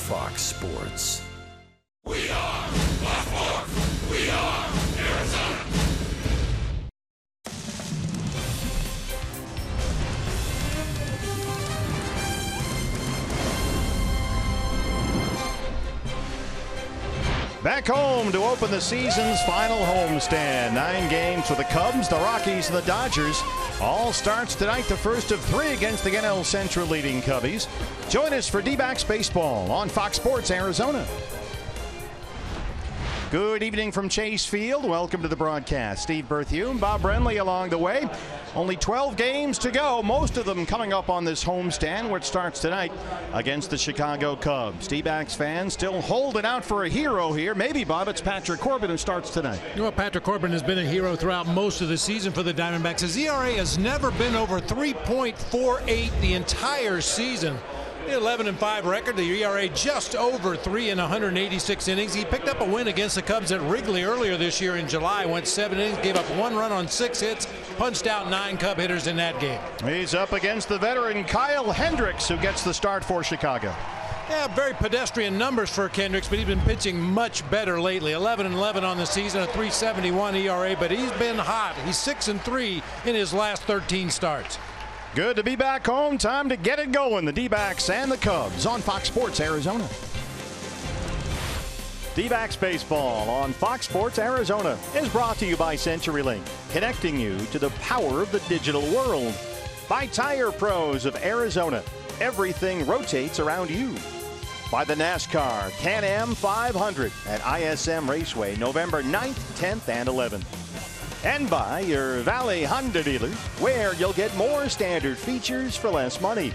Fox Sports. We are Fox Sports. We are Arizona. Back home to open the season's final homestand. 9 games for the Cubs, the Rockies, and the Dodgers. All starts tonight, the first of 3 against the NL Central leading Cubbies. Join us for D-backs baseball on Fox Sports Arizona. Good evening from Chase Field. Welcome to the broadcast. Steve Berthiaume, Bob Brenly along the way. Only 12 games to go, most of them coming up on this homestand, which starts tonight against the Chicago Cubs. D-backs fans still holding out for a hero here. Maybe, Bob, it's Patrick Corbin who starts tonight. Well, Patrick Corbin has been a hero throughout most of the season for the Diamondbacks. His ERA has never been over 3.48 the entire season. 11-5 record, the ERA just over 3 in 186 innings. He picked up a win against the Cubs at Wrigley earlier this year in July. Went 7 innings, gave up 1 run on 6 hits, punched out 9 Cub hitters in that game. He's up against the veteran Kyle Hendricks, who gets the start for Chicago. Yeah, very pedestrian numbers for Hendricks, but he's been pitching much better lately. 11-11 on the season, a 3.71 ERA, but he's been hot. He's 6-3 in his last 13 starts. Good to be back home. Time to get it going. The D-backs and the Cubs on Fox Sports Arizona. D-backs baseball on Fox Sports Arizona is brought to you by CenturyLink, connecting you to the power of the digital world. By Tire Pros of Arizona, everything rotates around you. By the NASCAR Can-Am 500 at ISM Raceway, November 9th, 10th, and 11th. And by your Valley Honda dealers, where you'll get more standard features for less money.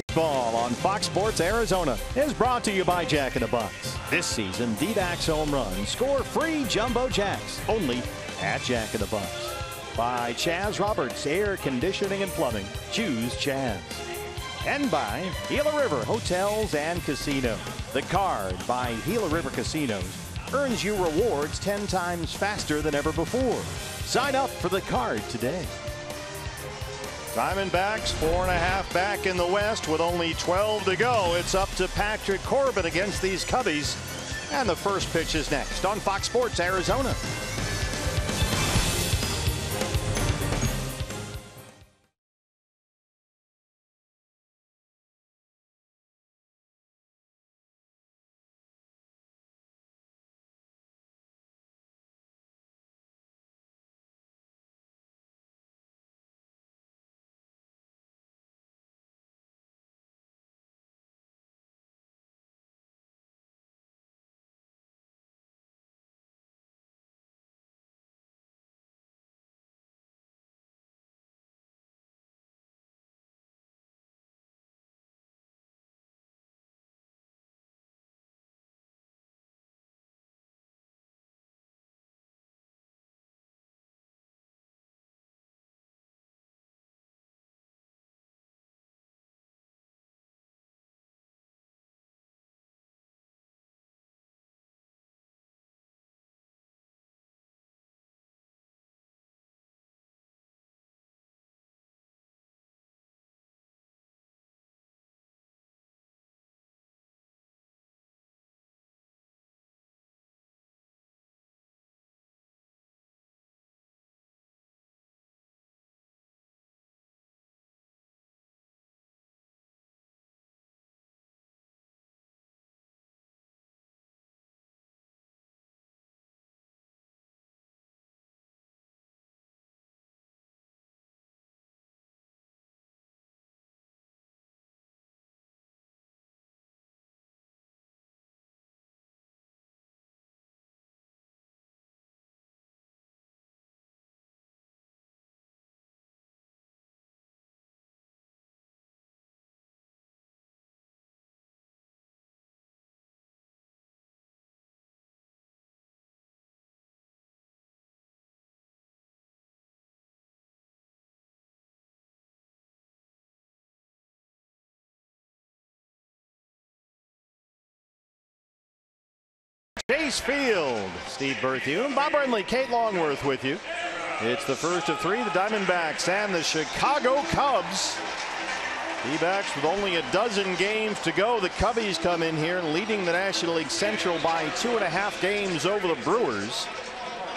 Baseball on Fox Sports Arizona is brought to you by Jack in the Box. This season, D-backs home runs score free Jumbo Jacks only at Jack in the Box. By Chaz Roberts Air Conditioning and Plumbing. Choose Chaz. And by Gila River Hotels and Casinos. The Card by Gila River Casinos. earns you rewards 10 times faster than ever before. Sign up for the card today. Diamondbacks 4.5 back in the West with only 12 to go. It's up to Patrick Corbin against these Cubbies. And the first pitch is next on Fox Sports Arizona. Chase Field. Steve Berthiaume, Bob Brenly, Kate Longworth with you. It's the first of three, the Diamondbacks and the Chicago Cubs. D-backs with only a dozen games to go. The Cubbies come in here leading the National League Central by 2.5 games over the Brewers.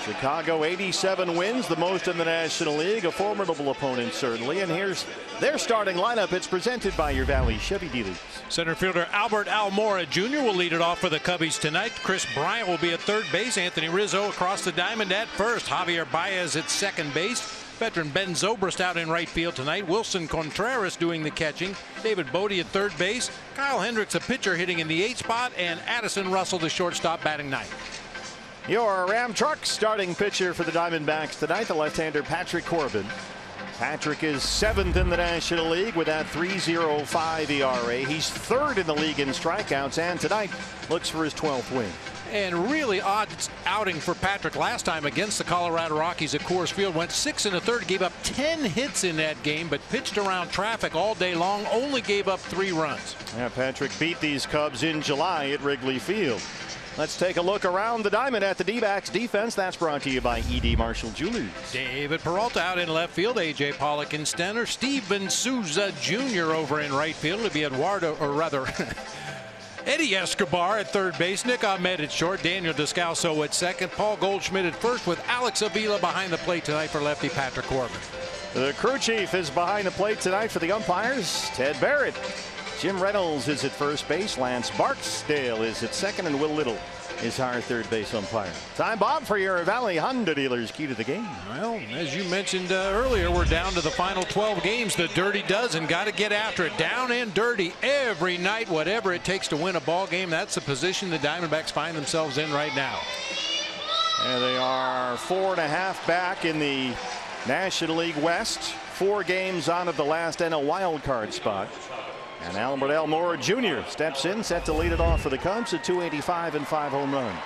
Chicago 87 wins, the most in the National League, a formidable opponent certainly. And here's their starting lineup. It's presented by your Valley Chevy dealers. Center fielder Albert Almora Jr. will lead it off for the Cubbies tonight. Chris Bryant will be at third base. Anthony Rizzo across the diamond at first. Javier Baez at second base. Veteran Ben Zobrist out in right field tonight. Wilson Contreras doing the catching. David Bodie at third base. Kyle Hendricks, a pitcher, hitting in the 8th spot. And Addison Russell, the shortstop, batting 9th. Your Ram Truck starting pitcher for the Diamondbacks tonight, the left-hander Patrick Corbin. Patrick is 7th in the National League with that 3.05 ERA. He's 3rd in the league in strikeouts, and tonight looks for his 12th win. And really odd outing for Patrick last time against the Colorado Rockies at Coors Field. Went 6 1/3, gave up 10 hits in that game, but pitched around traffic all day long, only gave up 3 runs. Yeah, Patrick beat these Cubs in July at Wrigley Field. Let's take a look around the diamond at the D-backs defense. That's brought to you by E.D. Marshall Jewelers. David Peralta out in left field. A.J. Pollock in center. Steven Souza Jr. over in right field. It'll be Eduardo, or rather Eddie Escobar at third base. Nick Ahmed at short. Daniel Descalso at second. Paul Goldschmidt at first, with Alex Avila behind the plate tonight for lefty Patrick Corbin. The crew chief is behind the plate tonight for the umpires. Ted Barrett. Jim Reynolds is at first base. Lance Barksdale is at second, and Will Little is our third base umpire. Time, Bob, for your Valley Honda dealers key to the game. Well, as you mentioned earlier, we're down to the final 12 games. The Dirty Dozen, got to get after it. Down and dirty every night, whatever it takes to win a ball game. That's the position the Diamondbacks find themselves in right now. And they are 4.5 back in the National League West. 4 games on of the last NL wild card spot. And Albert Almora Jr. steps in, set to lead it off for the Cubs at 285 and 5 home runs.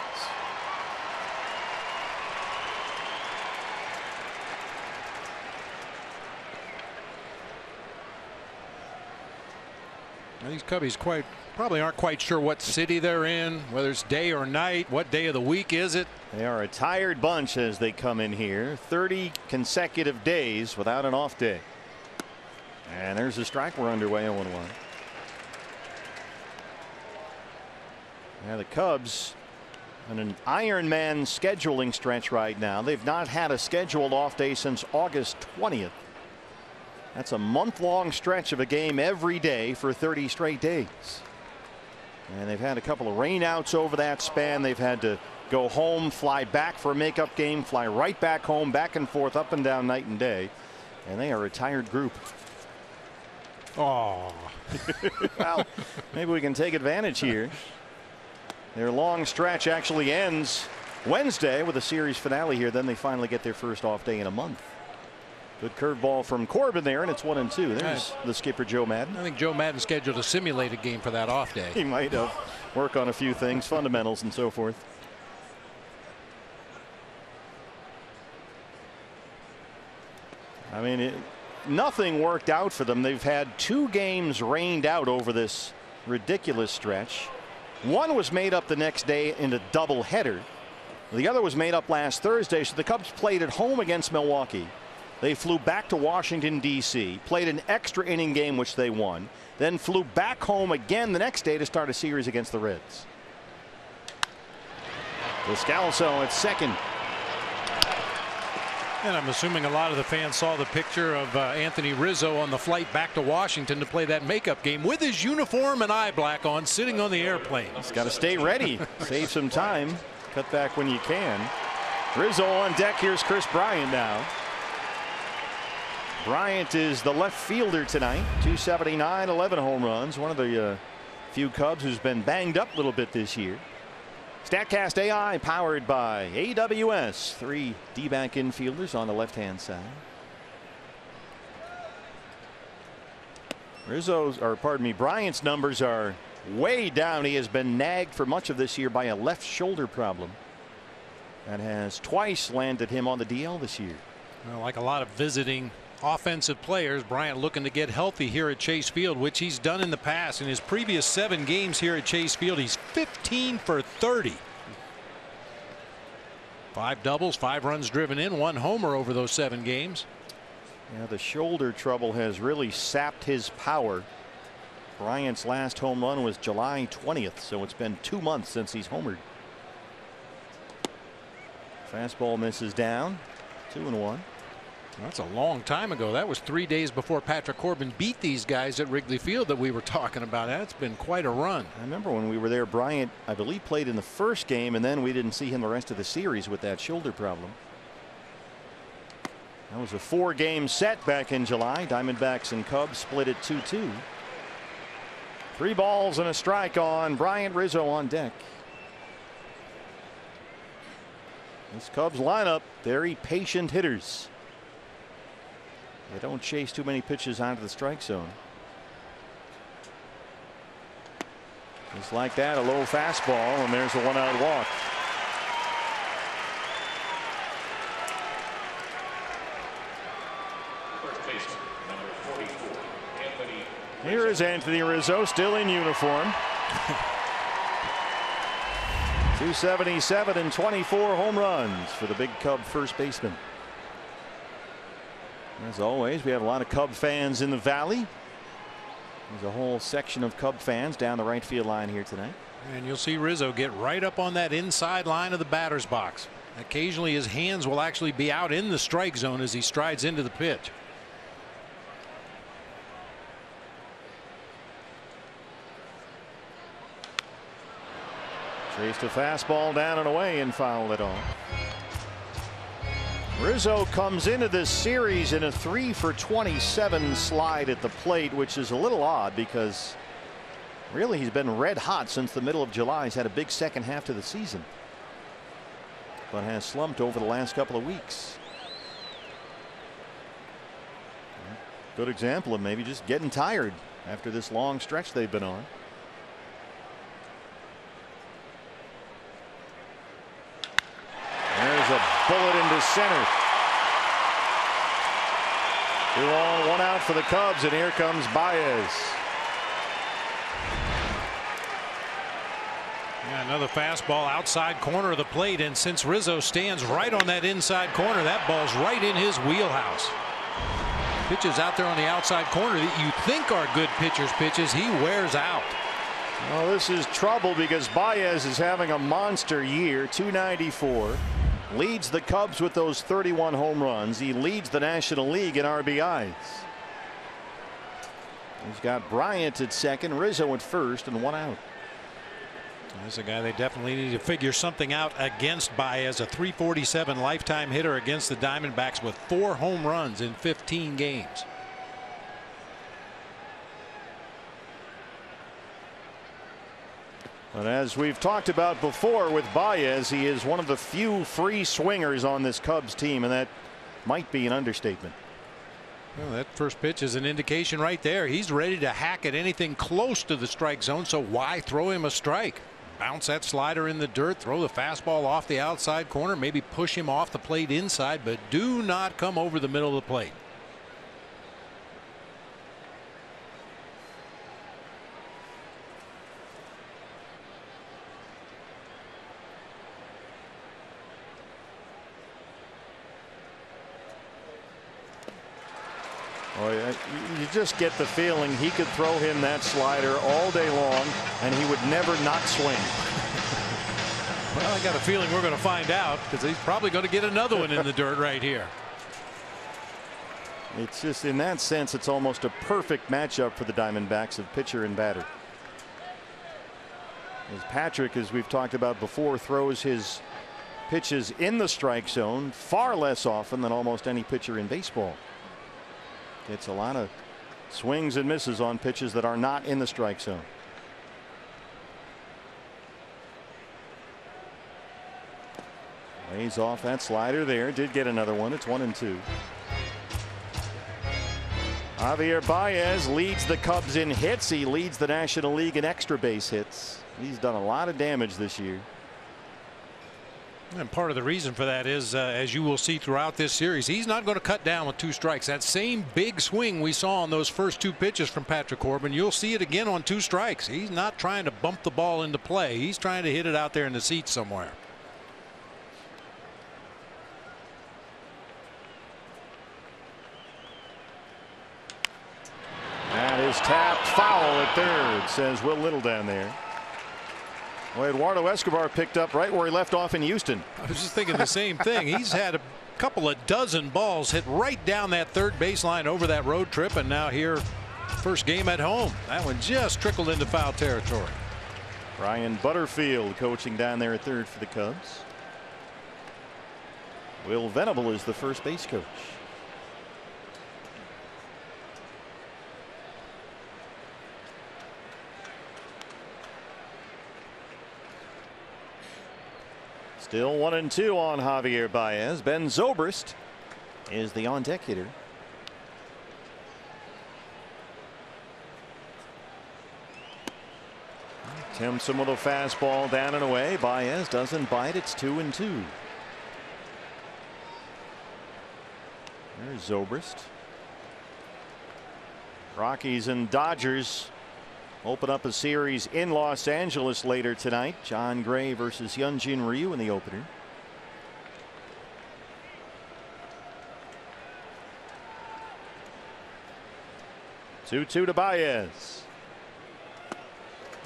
These Cubbies probably aren't quite sure what city they're in, whether it's day or night. What day of the week is it? They are a tired bunch as they come in here. 30 consecutive days without an off day. And there's a strike. We're underway 0-1. Now the Cubs on an Ironman scheduling stretch right now. They've not had a scheduled off day since August 20th. That's a month-long stretch of a game every day for 30 straight days. And they've had a couple of rainouts over that span. They've had to go home, fly back for a makeup game, fly right back home, back and forth, up and down night and day. And they are a tired group. Oh. Well, maybe we can take advantage here. Their long stretch actually ends Wednesday with a series finale here. Then they finally get their first off day in a month. Good curveball from Corbin there, and it's 1-2. There's the skipper, Joe Madden. I think Joe Madden scheduled a simulated game for that off day. He might have. Work on a few things, fundamentals and so forth. I mean, nothing worked out for them. They've had 2 games rained out over this ridiculous stretch. One was made up the next day in a doubleheader. The other was made up last Thursday. So the Cubs played at home against Milwaukee. They flew back to Washington, D.C., played an extra inning game, which they won, then flew back home again the next day to start a series against the Reds. Descalso at second. And I'm assuming a lot of the fans saw the picture of Anthony Rizzo on the flight back to Washington to play that makeup game with his uniform and eye black on, sitting on the airplane. He's got to stay ready. Save some time. Cut back when you can. Rizzo on deck. Here's Chris Bryant now. Bryant is the left fielder tonight. 279, 11 home runs. One of the few Cubs who's been banged up a little bit this year. Statcast AI powered by AWS. 3 D-back infielders on the left-hand side. Bryant's numbers are way down. He has been nagged for much of this year by a left shoulder problem that has twice landed him on the DL this year. Well, like a lot of visiting offensive players, Bryant looking to get healthy here at Chase Field, which he's done in the past. In his previous 7 games here at Chase Field, he's 15 for 30. 5 doubles, 5 runs driven in, 1 homer over those 7 games. Yeah, the shoulder trouble has really sapped his power. Bryant's last home run was July 20th, so it's been 2 months since he's homered. Fastball misses down. 2-1. That's a long time ago. That was 3 days before Patrick Corbin beat these guys at Wrigley Field that we were talking about. That's been quite a run. I remember when we were there, Bryant, I believe, played in the first game, and then we didn't see him the rest of the series with that shoulder problem. That was a 4-game set back in July. Diamondbacks and Cubs split at 2-2. 3 balls and a strike on Bryant. Rizzo on deck. This Cubs lineup, very patient hitters. They don't chase too many pitches out of the strike zone. Just like that, a low fastball, and there's a 1-out walk. Here is Anthony Rizzo, still in uniform. 277 and 24 home runs for the big Cub first baseman. As always, we have a lot of Cub fans in the Valley. There's a whole section of Cub fans down the right field line here tonight. And you'll see Rizzo get right up on that inside line of the batter's box. Occasionally his hands will actually be out in the strike zone as he strides into the pitch. Chased a fastball down and away and fouled it off. Rizzo comes into this series in a 3-for-27 slide at the plate, which is a little odd because really he's been red hot since the middle of July. He's had a big second half to the season, but has slumped over the last couple of weeks. Good example of maybe just getting tired after this long stretch they've been on. There's a bullet into center. 2 on, 1 out for the Cubs, and here comes Baez. Yeah, another fastball outside corner of the plate, and since Rizzo stands right on that inside corner, that ball's right in his wheelhouse. Pitches out there on the outside corner that you think are good pitcher's pitches, he wears out. Well, this is trouble because Baez is having a monster year. 294, leads the Cubs with those 31 home runs. He leads the National League in RBIs. He's got Bryant at second, Rizzo at first, and one out. There's a guy they definitely need to figure something out against. Baez, a .347 lifetime hitter against the Diamondbacks with 4 home runs in 15 games. But as we've talked about before with Baez, he is one of the few free swingers on this Cubs team, and that might be an understatement. Well, that first pitch is an indication right there. He's ready to hack at anything close to the strike zone, so why throw him a strike? Bounce that slider in the dirt, throw the fastball off the outside corner, maybe push him off the plate inside, but do not come over the middle of the plate. Well, you just get the feeling he could throw him that slider all day long and he would never not swing. Well, I got a feeling we're going to find out because he's probably going to get another one in the dirt right here. It's just in that sense, it's almost a perfect matchup for the Diamondbacks of pitcher and batter. As Patrick, as we've talked about before, throws his pitches in the strike zone far less often than almost any pitcher in baseball. Gets a lot of swings and misses on pitches that are not in the strike zone. Lays off that slider there. Did get another one. It's 1-2. Javier Baez leads the Cubs in hits. He leads the National League in extra base hits. He's done a lot of damage this year. And part of the reason for that is, as you will see throughout this series, he's not going to cut down with 2 strikes. That same big swing we saw on those first 2 pitches from Patrick Corbin, you'll see it again on 2 strikes. He's not trying to bump the ball into play. He's trying to hit it out there in the seats somewhere. That is tapped foul at third, says Will Little down there. Well, Eduardo Escobar picked up right where he left off in Houston. I was just thinking the same thing. He's had a couple of dozen balls hit right down that third baseline over that road trip, and now here, first game at home. That one just trickled into foul territory. Brian Butterfield coaching down there at third for the Cubs. Will Venable is the first base coach. Still 1-2 on Javier Baez. Ben Zobrist is the on deck hitter. Attempts him with a fastball down and away. Baez doesn't bite. It's 2-2. There's Zobrist. Rockies and Dodgers open up a series in Los Angeles later tonight. John Gray versus Hyunjin Ryu in the opener. Two to Baez.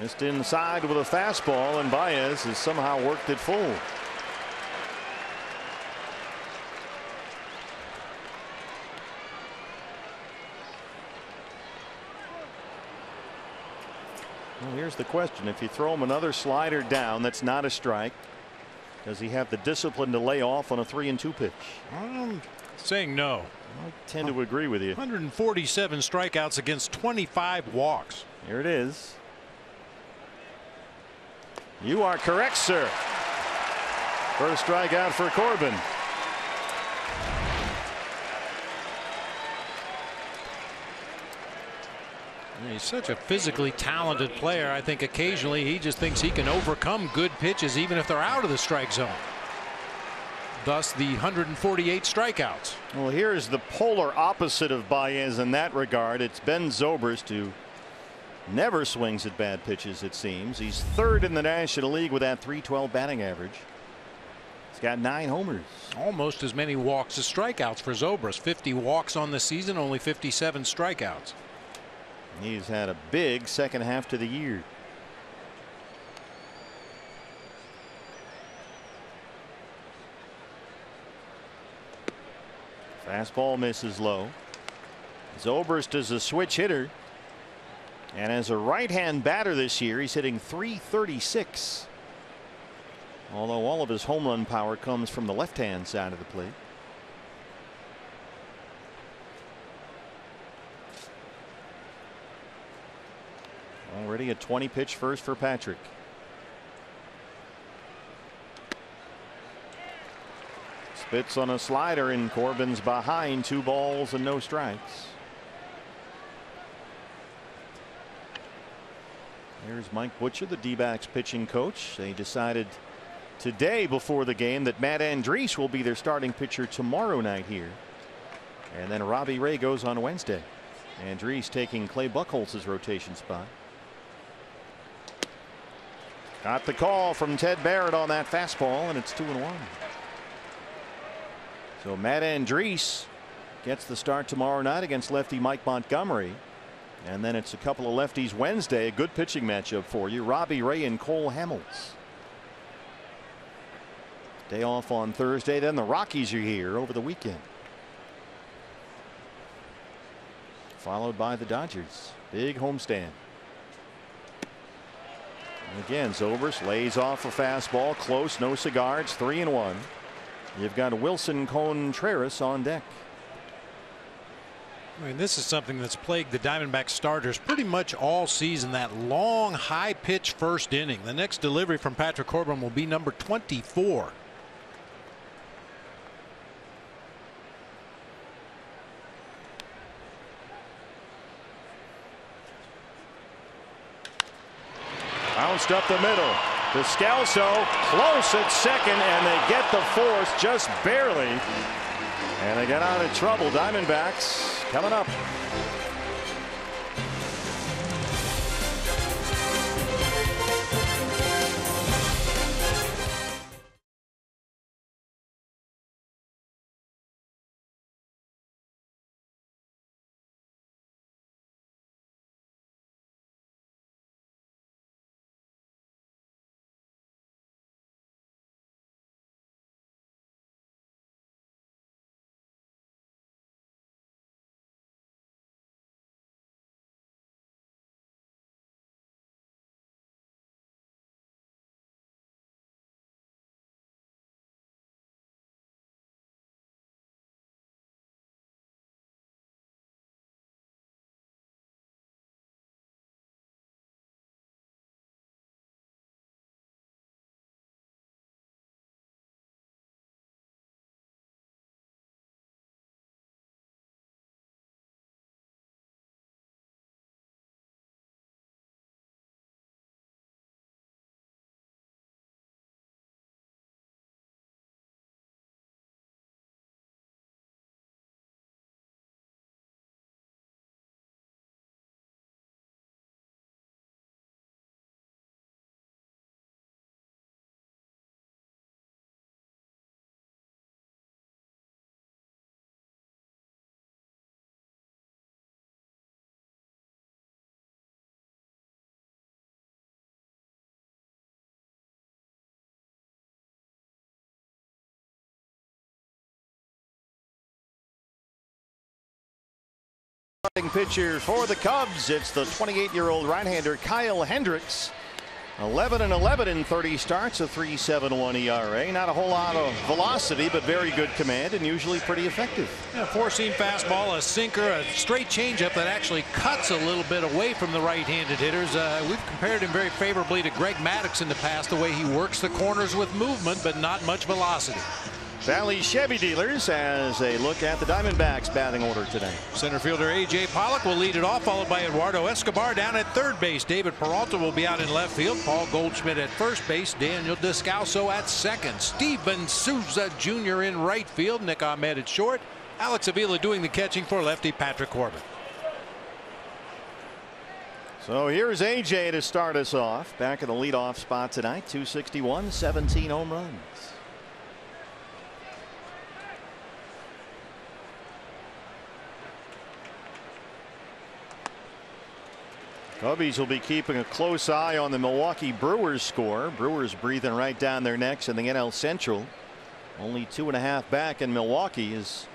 Missed inside with a fastball, and Baez has somehow worked it full. Well, here's the question. If you throw him another slider down that's not a strike, does he have the discipline to lay off on a 3-2 pitch? I'm saying no. I tend to agree with you. 147 strikeouts against 25 walks. Here it is. You are correct, sir. First strikeout for Corbin. He's such a physically talented player. I think occasionally he just thinks he can overcome good pitches even if they're out of the strike zone. Thus the 148 strikeouts. Well, here's the polar opposite of Baez in that regard. It's Ben Zobrist who Never swings at bad pitches, it seems. He's third in the National League with that .312 batting average. He's got 9 homers. Almost as many walks as strikeouts for Zobrist. 50 walks on the season, only 57 strikeouts. He's had a big second half to the year. Fastball misses low. Zobrist is a switch hitter. And as a right-hand batter this year, he's hitting .336. Although all of his home run power comes from the left-hand side of the plate. Already a 20-pitch first for Patrick. Spits on a slider, and Corbin's behind. 2 balls and no strikes. Here's Mike Butcher, the D-backs pitching coach. They decided today before the game that Matt Andriese will be their starting pitcher tomorrow night here. And then Robbie Ray goes on Wednesday. Andriese taking Clay Buchholz's rotation spot. Got the call from Ted Barrett on that fastball, and it's 2-1. So Matt Andriese gets the start tomorrow night against lefty Mike Montgomery. And then it's a couple of lefties Wednesday. A good pitching matchup for you. Robbie Ray and Cole Hamels. Day off on Thursday. Then the Rockies are here over the weekend. Followed by the Dodgers. Big homestand. And again, Zobrist lays off a fastball. Close, no cigar. It's 3-1. You've got Wilson Contreras on deck. I mean, this is something that's plagued the Diamondback starters pretty much all season. That long, high pitch first inning. The next delivery from Patrick Corbin will be number 24. Bounced up the middle. Descalso close at second, and they get the force just barely. And they get out of trouble. Diamondbacks coming up. Pitcher for the Cubs. It's the 28-year-old right-hander Kyle Hendricks. 11-11 in 30 starts, a 3.71 ERA. Not a whole lot of velocity, but very good command and usually pretty effective. Yeah, 4-seam fastball, a sinker, a straight changeup that actually cuts a little bit away from the right-handed hitters. We've compared him very favorably to Greg Maddux in the past, the way he works the corners with movement, but not much velocity. Valley Chevy dealers as they look at the Diamondbacks batting order today. Center fielder A.J. Pollock will lead it off, followed by Eduardo Escobar down at third base. David Peralta will be out in left field. Paul Goldschmidt at first base. Daniel Descalso at second. Steven Souza Jr. in right field. Nick Ahmed at short. Alex Avila doing the catching for lefty Patrick Corbin. So here's AJ to start us off. Back in the leadoff spot tonight. 261, 17 home runs. Cubbies will be keeping a close eye on the Milwaukee Brewers score. Brewers breathing right down their necks in the NL Central. Only 2.5 back, and Milwaukee is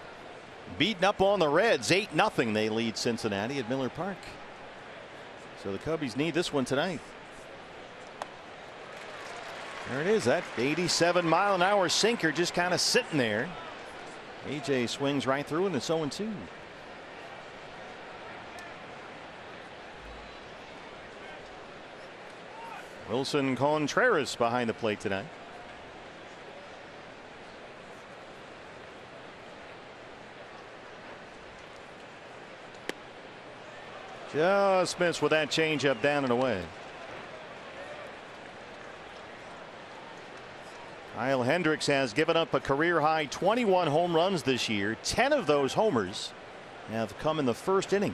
beating up on the Reds. 8-0 they lead Cincinnati at Miller Park. So the Cubbies need this one tonight. There it is. That 87-mile-an-hour sinker just kind of sitting there. AJ swings right through, and it's 0-2. Wilson Contreras behind the plate tonight. Just missed with that changeup down and away. Kyle Hendricks has given up a career high 21 home runs this year. 10 of those homers have come in the first inning.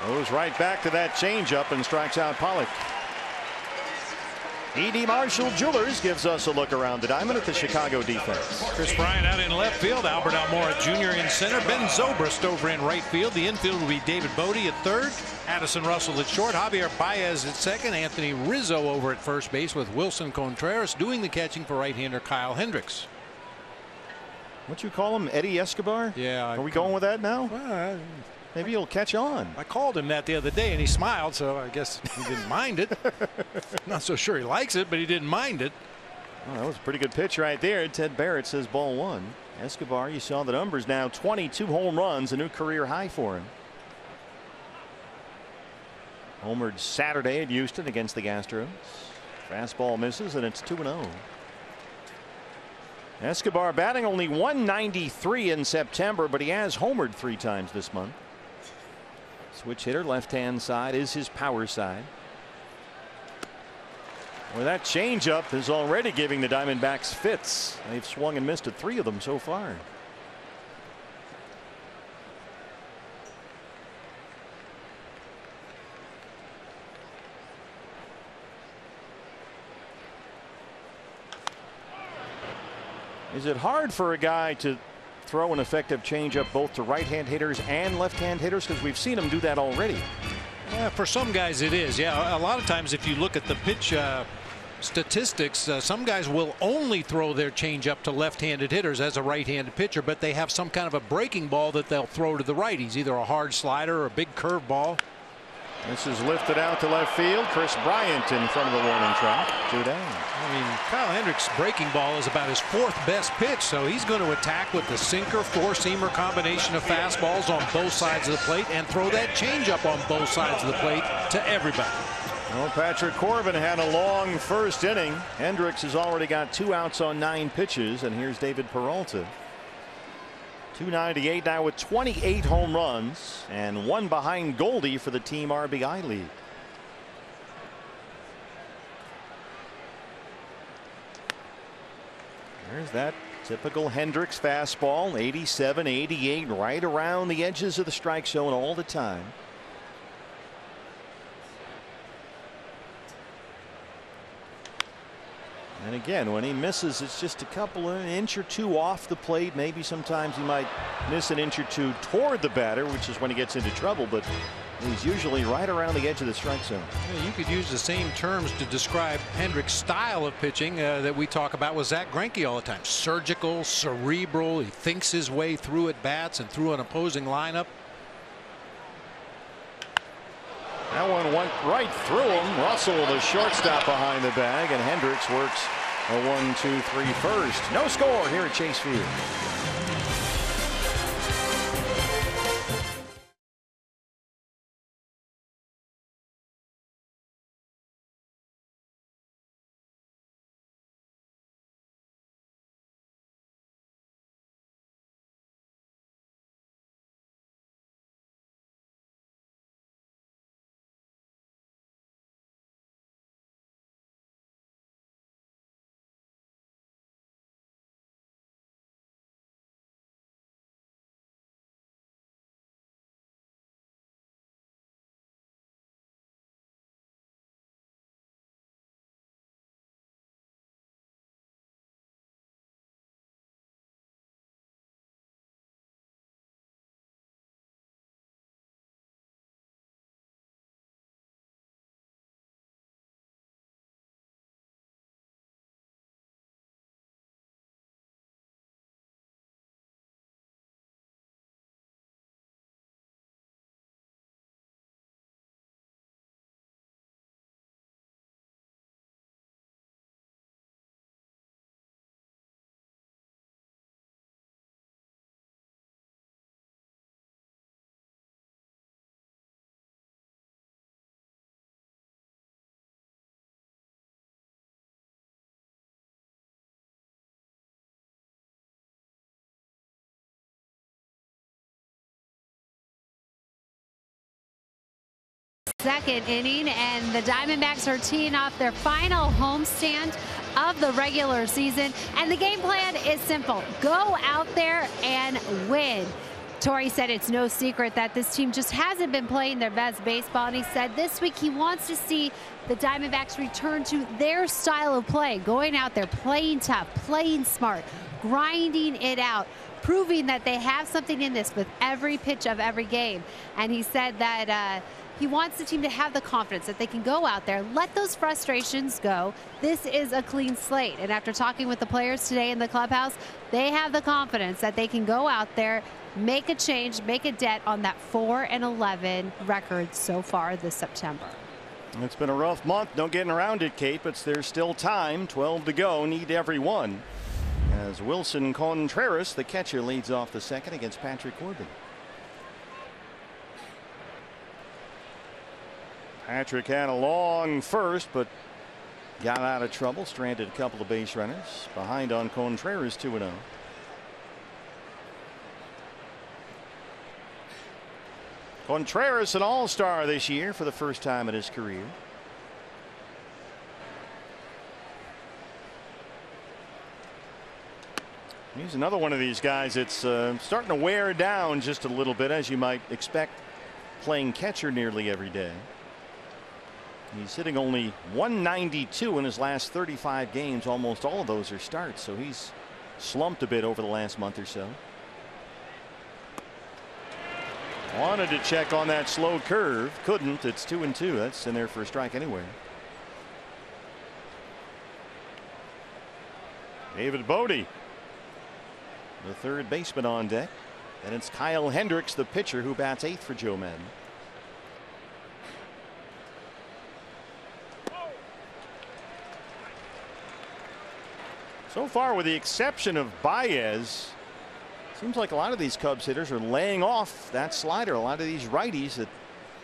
Goes right back to that changeup and strikes out Pollock. E.D. Marshall Jewelers gives us a look around the diamond at the Chicago defense. Chris Bryant out in left field. Albert Almora Jr. in center. Ben Zobrist over in right field. The infield will be David Bodie at third. Addison Russell at short. Javier Baez at second. Anthony Rizzo over at first base with Wilson Contreras doing the catching for right-hander Kyle Hendricks. What you call him, Eddie Escobar? Yeah. Are we going with that now? Well, maybe he'll catch on. I called him that the other day and he smiled, so I guess he didn't mind it. Not so sure he likes it, but he didn't mind it. Well, that was a pretty good pitch right there. Ted Barrett says ball one. Escobar, you saw the numbers now, 22 home runs, a new career high for him. Homered Saturday at Houston against the Astros. Fastball misses, and it's 2-0. Escobar batting only 193 in September, but he has homered 3 times this month. Switch hitter, left-hand side is his power side. Well, that changeup is already giving the Diamondbacks fits. They've swung and missed at 3 of them so far. Is it hard for a guy to throw an effective changeup both to right-hand hitters and left-hand hitters? Because we've seen him do that already. Yeah, for some guys it is. Yeah, a lot of times if you look at the pitch statistics, some guys will only throw their changeup to left-handed hitters as a right-handed pitcher, but they have some kind of a breaking ball that they'll throw to the righties, either a hard slider or a big curve ball. This is lifted out to left field. Chris Bryant in front of the warning track. 2 down. I mean, Kyle Hendricks' breaking ball is about his 4th best pitch, so he's going to attack with the sinker, 4-seamer combination of fastballs on both sides of the plate and throw that changeup on both sides of the plate to everybody. Well, Patrick Corbin had a long first inning. Hendricks has already got 2 outs on 9 pitches, and here's David Peralta. 298 now with 28 home runs and 1 behind Goldie for the team RBI lead. There's that typical Hendricks fastball, 87, 88, right around the edges of the strike zone all the time. And again, when he misses, it's just a couple of an inch or 2 off the plate. Maybe sometimes he might miss an inch or 2 toward the batter, which is when he gets into trouble, but he's usually right around the edge of the strike zone. Yeah, you could use the same terms to describe Hendricks' style of pitching that we talk about with Zach Greinke all the time. Surgical, cerebral. He thinks his way through at bats and through an opposing lineup. That one went right through him. Russell, the shortstop, behind the bag, and Hendricks works a 1-2-3 first. No score here at Chase Field. second inning, and the Diamondbacks are teeing off their final homestand of the regular season. And the game plan is simple. Go out there and win. Torrey said it's no secret that this team just hasn't been playing their best baseball, and he said this week he wants to see the Diamondbacks return to their style of play, going out there, playing tough, playing smart, grinding it out, proving that they have something in this with every pitch of every game. And he said that he wants the team to have the confidence that they can go out there, let those frustrations go. This is a clean slate. And after talking with the players today in the clubhouse, they have the confidence that they can go out there, make a change, make a dent on that 4-11 record so far this September. It's been a rough month. No getting around it, Kate, but there's still time. 12 to go. Need every one. As Wilson Contreras, the catcher, leads off the second against Patrick Corbin. Patrick had a long first, but got out of trouble, stranded a couple of base runners. Behind on Contreras, 2-0. Contreras, an all-star this year for the first time in his career. He's another one of these guys that's starting to wear down just a little bit, as you might expect, playing catcher nearly every day. He's hitting only 192 in his last 35 games. Almost all of those are starts, so he's slumped a bit over the last month or so. Wanted to check on that slow curve, couldn't. It's 2-2. That's in there for a strike anyway. David Bodie, the third baseman, on deck. And it's Kyle Hendricks, the pitcher, who bats 8th for Joe Madden. So far, with the exception of Baez, seems like a lot of these Cubs hitters are laying off that slider. A lot of these righties that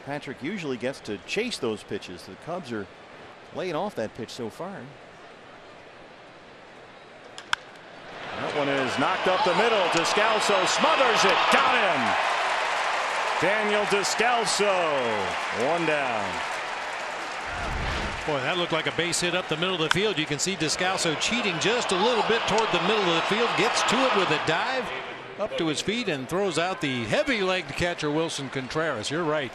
Patrick usually gets to chase those pitches. The Cubs are laying off that pitch so far. That one is knocked up the middle. Descalso smothers it. Got him. Daniel Descalso, one down. Boy, that looked like a base hit up the middle of the field. You can see Descalso cheating just a little bit toward the middle of the field. Gets to it with a dive up to his feet and throws out the heavy-legged catcher Wilson Contreras. You're right.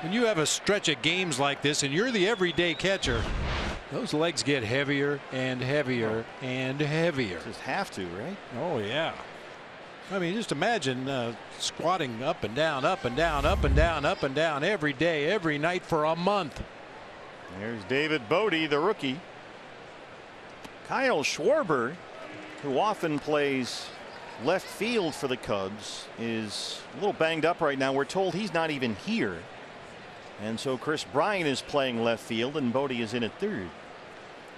When you have a stretch of games like this and you're the everyday catcher, those legs get heavier and heavier and heavier. Just have to, right? Oh, yeah. I mean, just imagine squatting up and down, up and down, up and down, up and down every day, every night for a month. There's David Bodie, the rookie. Kyle Schwarber, who often plays left field for the Cubs, is a little banged up right now. We're told he's not even here. And so Chris Bryant is playing left field and Bodie is in at third.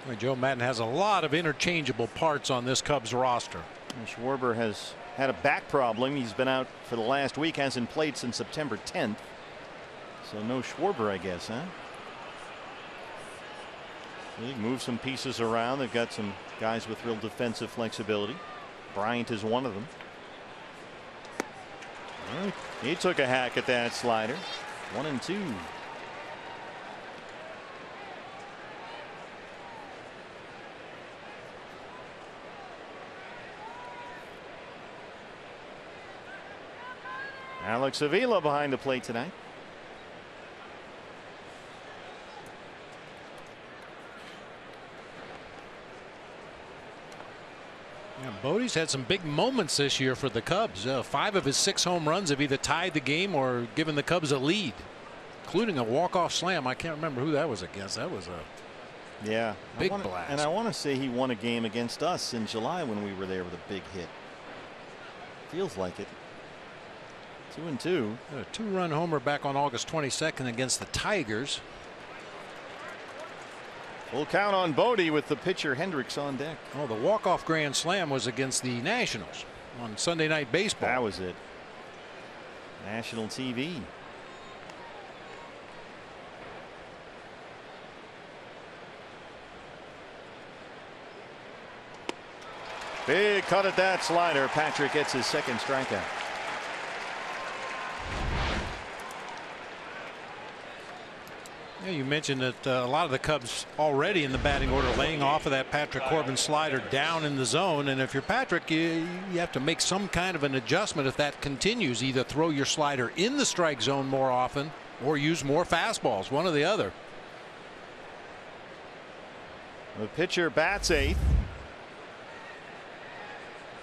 Well, Joe Madden has a lot of interchangeable parts on this Cubs roster. And Schwarber has had a back problem. He's been out for the last week, hasn't played since September 10th. So no Schwarber, I guess, huh? They move some pieces around. They've got some guys with real defensive flexibility. Bryant is one of them. He took a hack at that slider. 1-2. Alex Avila behind the plate tonight. Bodie's had some big moments this year for the Cubs. 5 of his 6 home runs have either tied the game or given the Cubs a lead, including a walk-off slam. I can't remember who that was against. That was a big blast. And I want to say he won a game against us in July when we were there with a big hit. Feels like it. 2-2. A 2-run homer back on August 22nd against the Tigers. We'll count on Bodie with the pitcher Hendricks on deck. Oh, the walk-off grand slam was against the Nationals on Sunday Night Baseball. That was it. National TV. Big cut at that slider. Patrick gets his second strikeout. Yeah, you mentioned that a lot of the Cubs already in the batting order laying off of that Patrick Corbin slider down in the zone. And if you're Patrick, you have to make some kind of an adjustment if that continues. Either throw your slider in the strike zone more often or use more fastballs, one or the other. The pitcher bats eighth.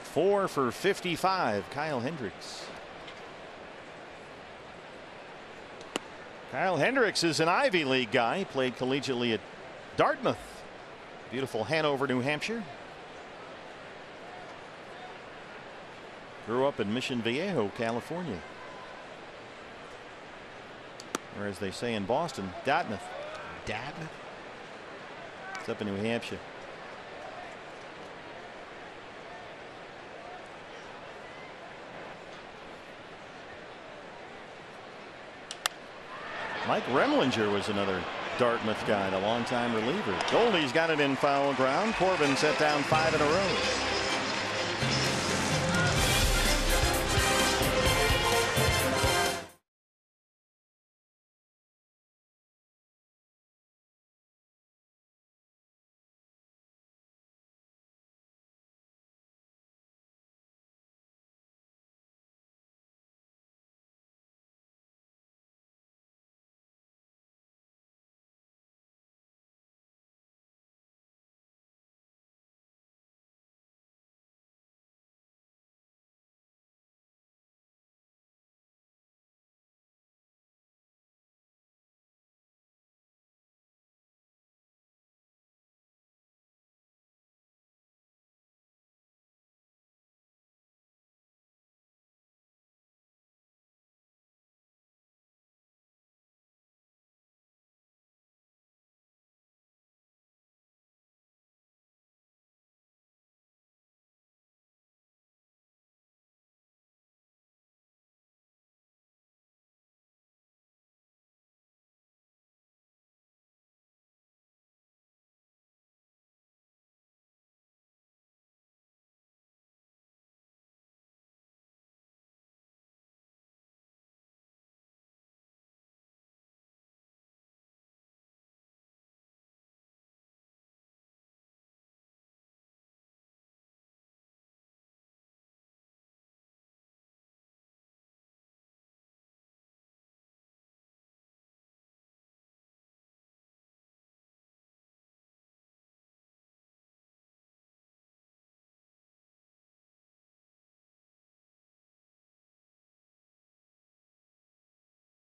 4 for 55, Kyle Hendricks. Kyle Hendricks is an Ivy League guy. He played collegiately at Dartmouth. Beautiful Hanover, New Hampshire. Grew up in Mission Viejo, California. Or as they say in Boston, Dartmouth. Dartmouth? It's up in New Hampshire. Mike Remlinger was another Dartmouth guy, the longtime reliever. Goldie's got it in foul ground. Corbin set down 5 in a row.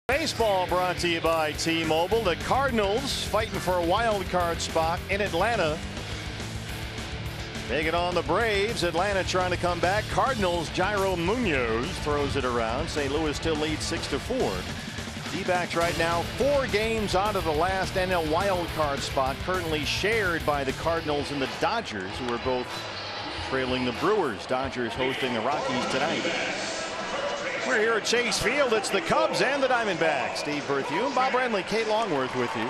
Baseball brought to you by T-Mobile. The Cardinals fighting for a wild card spot in Atlanta. Taking on the Braves. Atlanta trying to come back. Cardinals, Jairo Munoz throws it around. St. Louis still leads 6-4. D-backs right now 4 games out of the last NL wild card spot, currently shared by the Cardinals and the Dodgers, who are both trailing the Brewers. Dodgers hosting the Rockies tonight. We're here at Chase Field. It's the Cubs and the Diamondbacks. Steve Berthiaume, Bob Renly, Kate Longworth with you.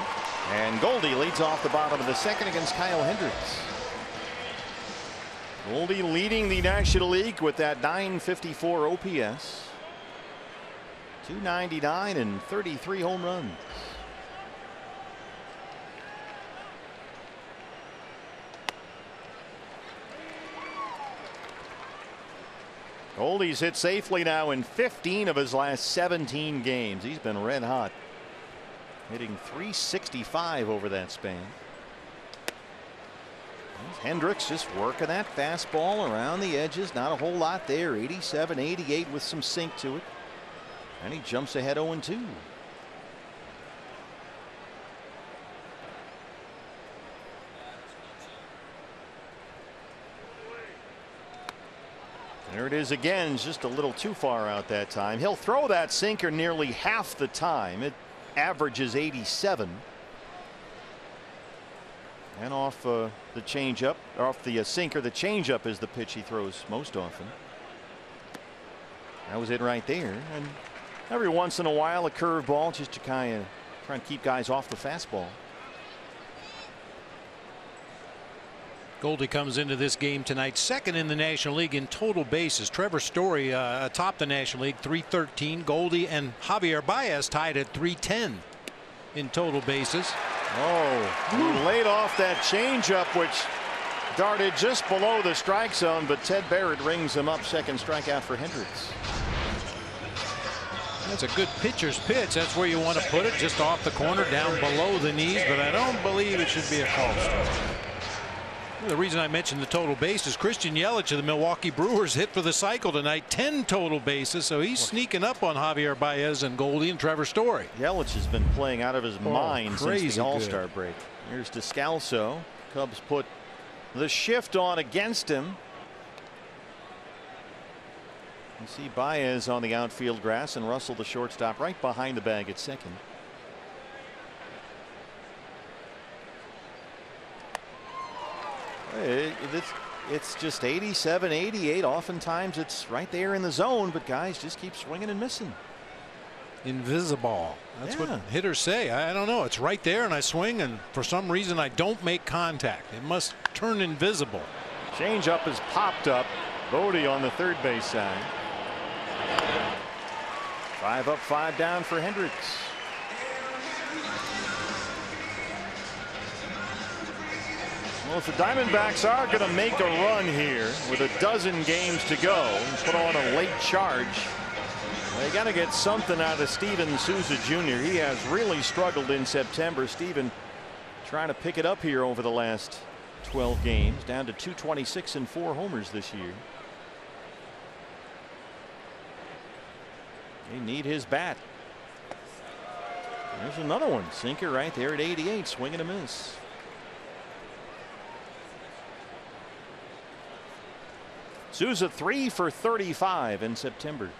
And Goldie leads off the bottom of the second against Kyle Hendricks. Goldie leading the National League with that .954 OPS. 299 and 33 home runs. Goldie's hit safely now in 15 of his last 17 games. He's been red hot, hitting .365 over that span. Hendricks just working that fastball around the edges. Not a whole lot there. 87, 88 with some sink to it. And he jumps ahead 0-2. There it is again, just a little too far out that time. He'll throw that sinker nearly half the time. It averages 87. And off the changeup, off the sinker, the changeup is the pitch he throws most often. That was it right there. And every once in a while, a curveball just to kind of try and keep guys off the fastball. Goldie comes into this game tonight second in the National League in total bases. Trevor Story atop the National League 313. Goldie and Javier Baez tied at 310. in total bases. Oh, he laid off that changeup, which darted just below the strike zone, but Ted Barrett rings him up. Second strikeout for Hendricks. That's a good pitcher's pitch. That's where you want to put it, just off the corner, down below the knees, but I don't believe it should be a call strike. The reason I mentioned the total bases, Christian Yelich of the Milwaukee Brewers hit for the cycle tonight, 10 total bases, so he's sneaking up on Javier Baez and Goldie and Trevor Story. Yelich has been playing out of his mind since the All-Star break. Here's Descalso. Cubs put the shift on against him. You see Baez on the outfield grass and Russell, the shortstop, right behind the bag at second. It's just 87, 88. Oftentimes it's right there in the zone, but guys just keep swinging and missing. Invisible. That's what hitters say. I don't know. It's right there, and I swing, and for some reason I don't make contact. It must turn invisible. Change up is popped up. Bodie on the third base side. 5 up, 5 down for Hendricks. Well, if the Diamondbacks are going to make a run here with a dozen games to go and put on a late charge, they got to get something out of Steven Souza Jr. He has really struggled in September. Steven trying to pick it up here over the last 12 games, down to 226 and 4 homers this year. They need his bat. There's another one. Sinker right there at 88. Swing and a miss. Souza 3 for 35 in September.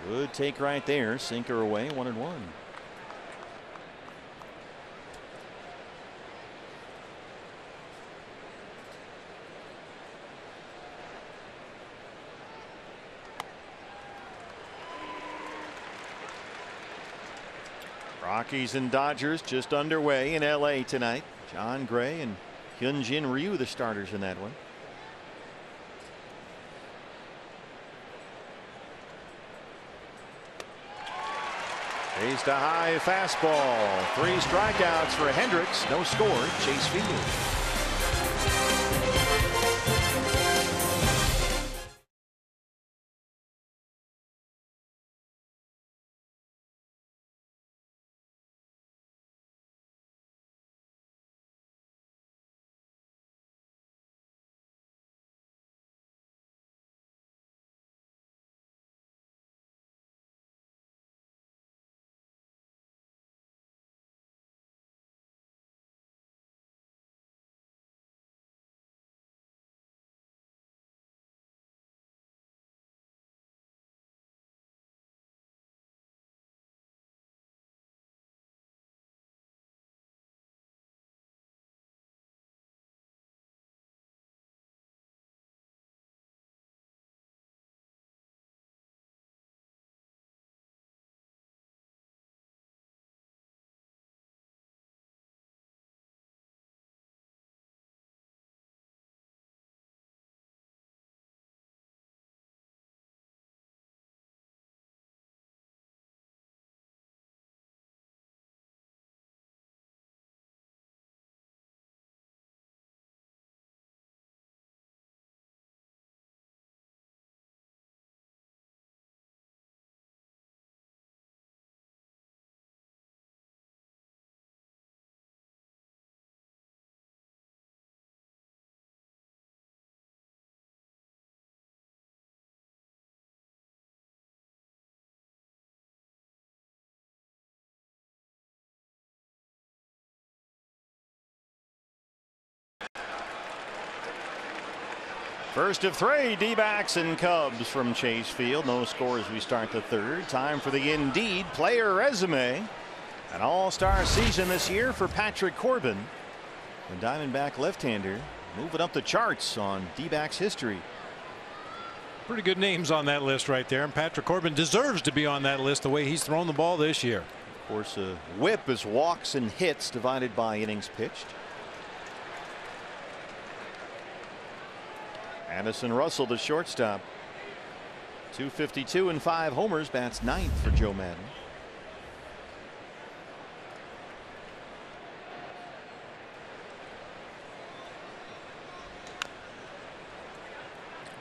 Good take right there. Sinker away. 1-1. Rockies and Dodgers just underway in LA tonight. John Gray and Hyunjin Ryu the starters in that one. Raised a high fastball. 3 strikeouts for Hendricks. No score. Chase Field. First of 3 D-backs and Cubs from Chase Field. No score as we start the third. Time for the Indeed player resume. An all-star season this year for Patrick Corbin. The Diamondback left-hander moving up the charts on D-backs history. Pretty good names on that list right there, and Patrick Corbin deserves to be on that list the way he's thrown the ball this year. Of course, a whip is walks and hits divided by innings pitched. Addison Russell, the shortstop. .252 and 5 homers. Bats 9th for Joe Madden.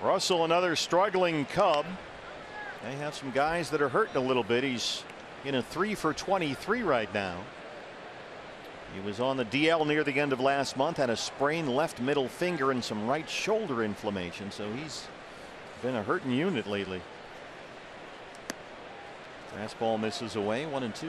Russell, another struggling Cub. They have some guys that are hurting a little bit. He's in a 3 for 23 right now. He was on the DL near the end of last month, had a sprained left middle finger and some right shoulder inflammation, so he's been a hurting unit lately. Fastball misses away, 1-2.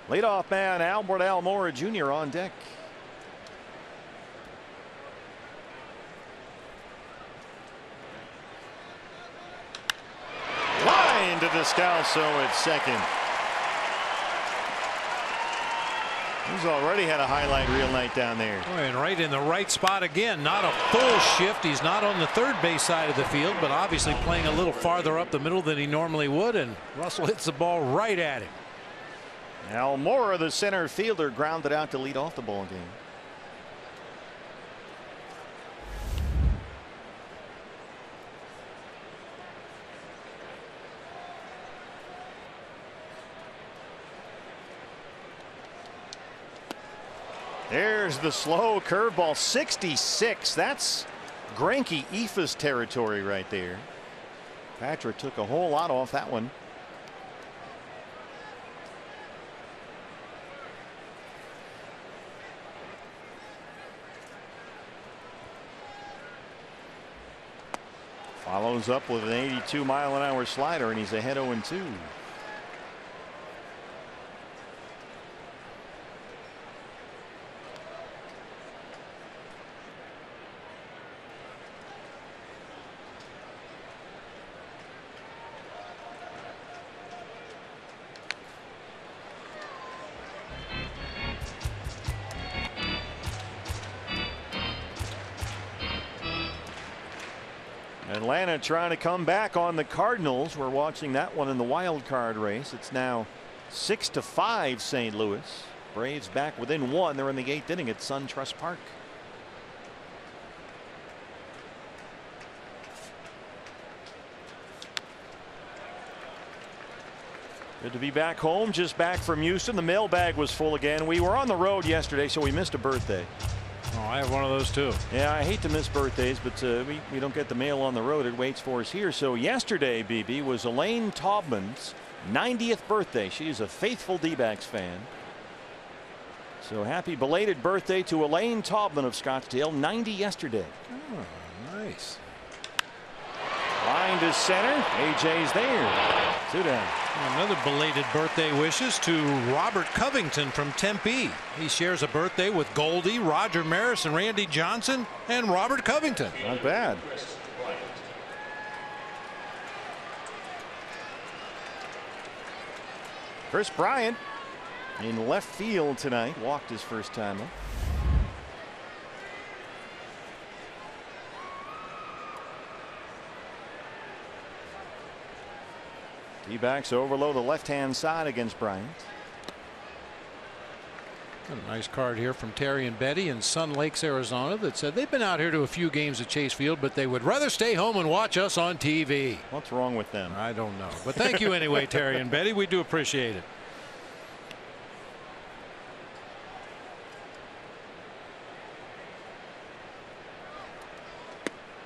Leadoff man Albert Almora Jr. on deck. Line to Descalso at second. He's already had a highlight reel night down there. Boy, and right in the right spot again. Not a full shift. He's not on the third base side of the field, but obviously playing a little farther up the middle than he normally would, and Russell hits the ball right at him. Almora, the center fielder, grounded out to lead off the ball game. There's the slow curveball, 66. That's Greinke Ephus territory right there. Patrick took a whole lot off that one. Follows up with an 82-mile-an-hour slider, and he's ahead 0-2. Atlanta trying to come back on the Cardinals. We're watching that one in the wild card race. It's now 6-5 St. Louis. Braves back within 1. They're in the 8th inning at SunTrust Park. Good to be back home. Just back from Houston. The mailbag was full again. We were on the road yesterday, so we missed a birthday. Oh, I have one of those too. Yeah, I hate to miss birthdays, but we don't get the mail on the road. It waits for us here. So yesterday, BB, was Elaine Taubman's 90th birthday. She's a faithful D-backs fan. So happy belated birthday to Elaine Taubman of Scottsdale. 90 yesterday. Oh, nice. Line to center. AJ's there. 2 down. Another belated birthday wishes to Robert Covington from Tempe. He shares a birthday with Goldie, Roger Maris, and Randy Johnson, and Robert Covington. Not bad. Chris Bryant in left field tonight. Walked his first time up. D-backs overload the left-hand side against Bryant. A nice card here from Terry and Betty in Sun Lakes, Arizona, that said they've been out here to a few games at Chase Field, but they would rather stay home and watch us on TV. What's wrong with them? I don't know. But thank you anyway, Terry and Betty. We do appreciate it.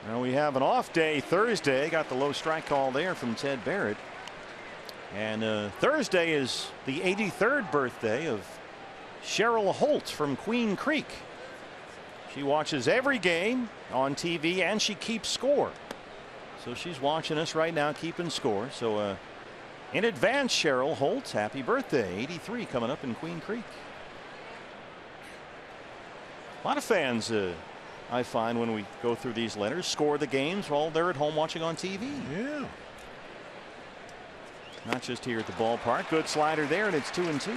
Now we have an off day Thursday. Got the low strike call there from Ted Barrett. And Thursday is the 83rd birthday of Cheryl Holt from Queen Creek. She watches every game on TV and she keeps score. So she's watching us right now, keeping score. So in advance, Cheryl Holt, happy birthday. 83 coming up in Queen Creek. A lot of fans I find when we go through these letters score the games while they're at home watching on TV. Yeah. Not just here at the ballpark. Good slider there, and it's 2-2.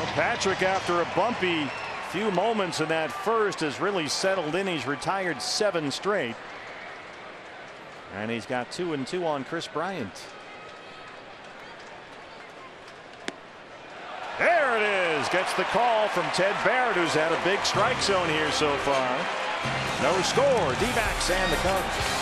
Well, Patrick, after a bumpy few moments in that first, has really settled in. He's retired 7 straight. And he's got 2-2 on Chris Bryant. There it is. Gets the call from Ted Barrett, who's had a big strike zone here so far. No score. D-backs and the Cubs.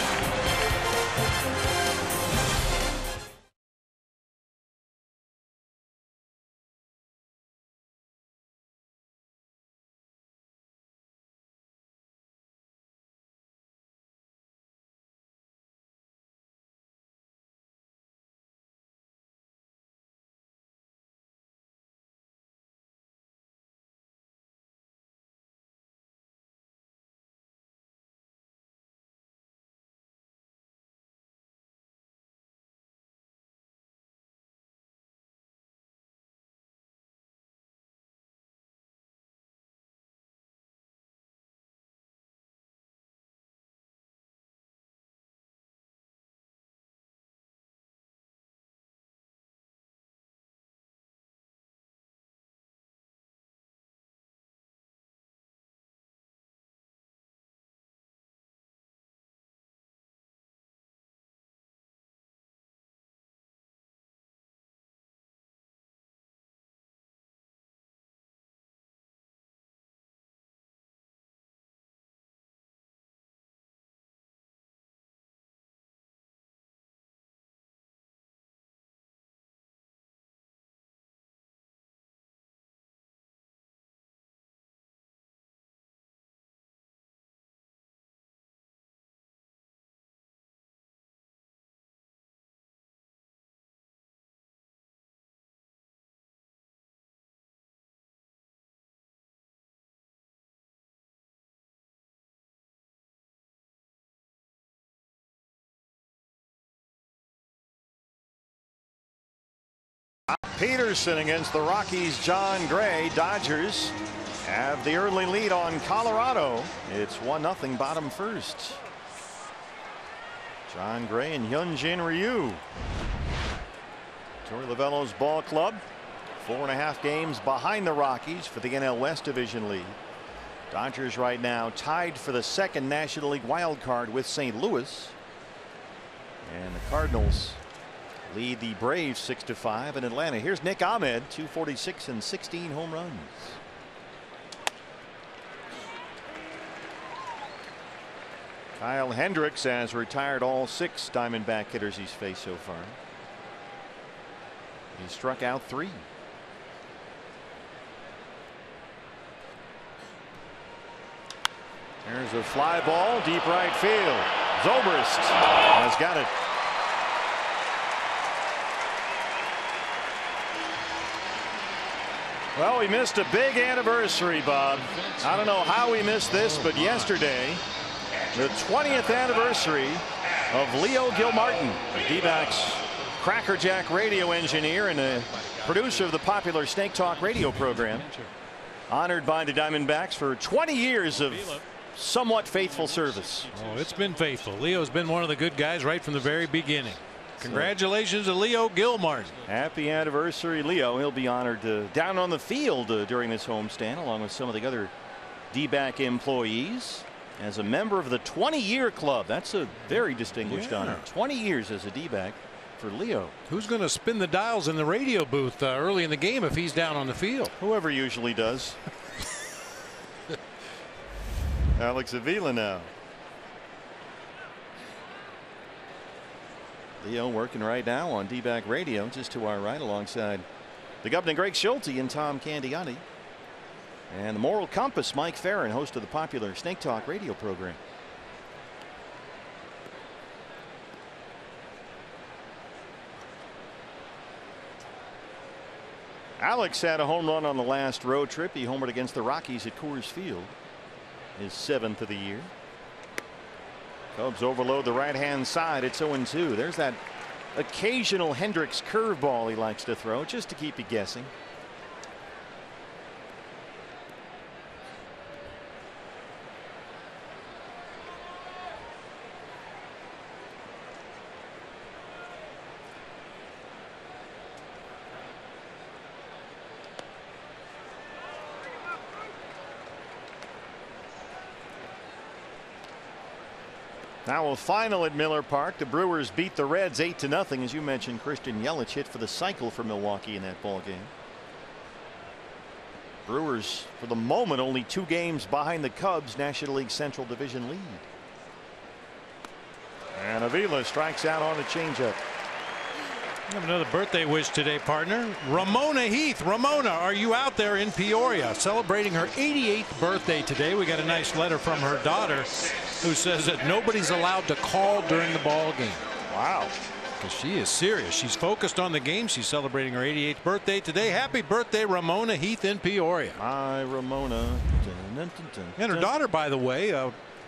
Peterson against the Rockies. John Gray. Dodgers have the early lead on Colorado. It's 1-0 bottom first. John Gray and Hyunjin Ryu. Torey Lovullo's ball club 4.5 games behind the Rockies for the NL West Division lead. Dodgers right now tied for the 2nd National League wild card with St. Louis. And the Cardinals lead the Braves 6-5 in Atlanta. Here's Nick Ahmed, 246 and 16 home runs. Kyle Hendricks has retired all 6 Diamondback hitters he's faced so far. He struck out 3. There's a fly ball, deep right field. Zobrist has got it. Well, we missed a big anniversary, Bob. I don't know how we missed this, but yesterday, the 20th anniversary of Leo Gilmartin, D-backs crackerjack radio engineer and a producer of the popular Snake Talk radio program. Honored by the Diamondbacks for 20 years of somewhat faithful service. Oh, it's been faithful. Leo's been one of the good guys right from the very beginning. Congratulations to Leo Gilmartin. Happy anniversary, Leo. He'll be honored down on the field during this homestand, along with some of the other D-back employees, as a member of the 20-year club. That's a very distinguished honor. 20 years as a D-back for Leo. Who's going to spin the dials in the radio booth early in the game if he's down on the field? Whoever usually does. Alex Avila now. Leo working right now on D-back radio just to our right alongside the Governor Greg Schulte and Tom Candiani. And the Moral Compass, Mike Farron, host of the popular Snake Talk radio program. Alex had a home run on the last road trip. He homered against the Rockies at Coors Field. His 7th of the year. Cubs overload the right-hand side. It's 0-2. There's that occasional Hendricks curveball he likes to throw just to keep you guessing. Now a final at Miller Park. The Brewers beat the Reds 8-0. As you mentioned, Christian Yelich hit for the cycle for Milwaukee in that ball game. Brewers, for the moment, only 2 games behind the Cubs National League Central Division lead. And Avila strikes out on a changeup. We have another birthday wish today, partner. Ramona Heath. Ramona, are you out there in Peoria celebrating her 88th birthday today? We got a nice letter from her daughter who says that nobody's allowed to call during the ball game. Wow. Because she is serious. She's focused on the game. She's celebrating her 88th birthday today. Happy birthday, Ramona Heath in Peoria. Hi, Ramona. And her daughter, by the way,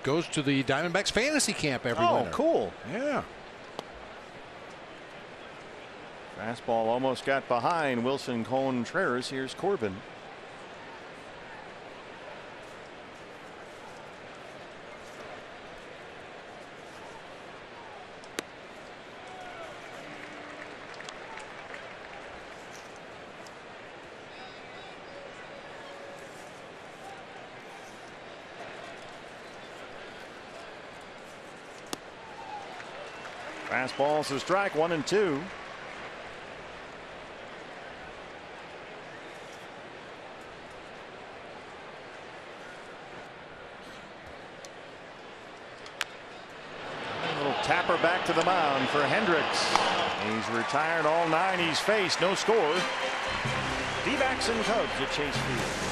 goes to the Diamondbacks fantasy camp every winter. Oh, cool. Yeah. Fastball almost got behind Wilson Contreras. Here's Corbin. Fastball's a strike, 1-2. Tapper back to the mound for Hendricks. He's retired all 9 he's faced. No score. D-backs and Cubs at Chase Field.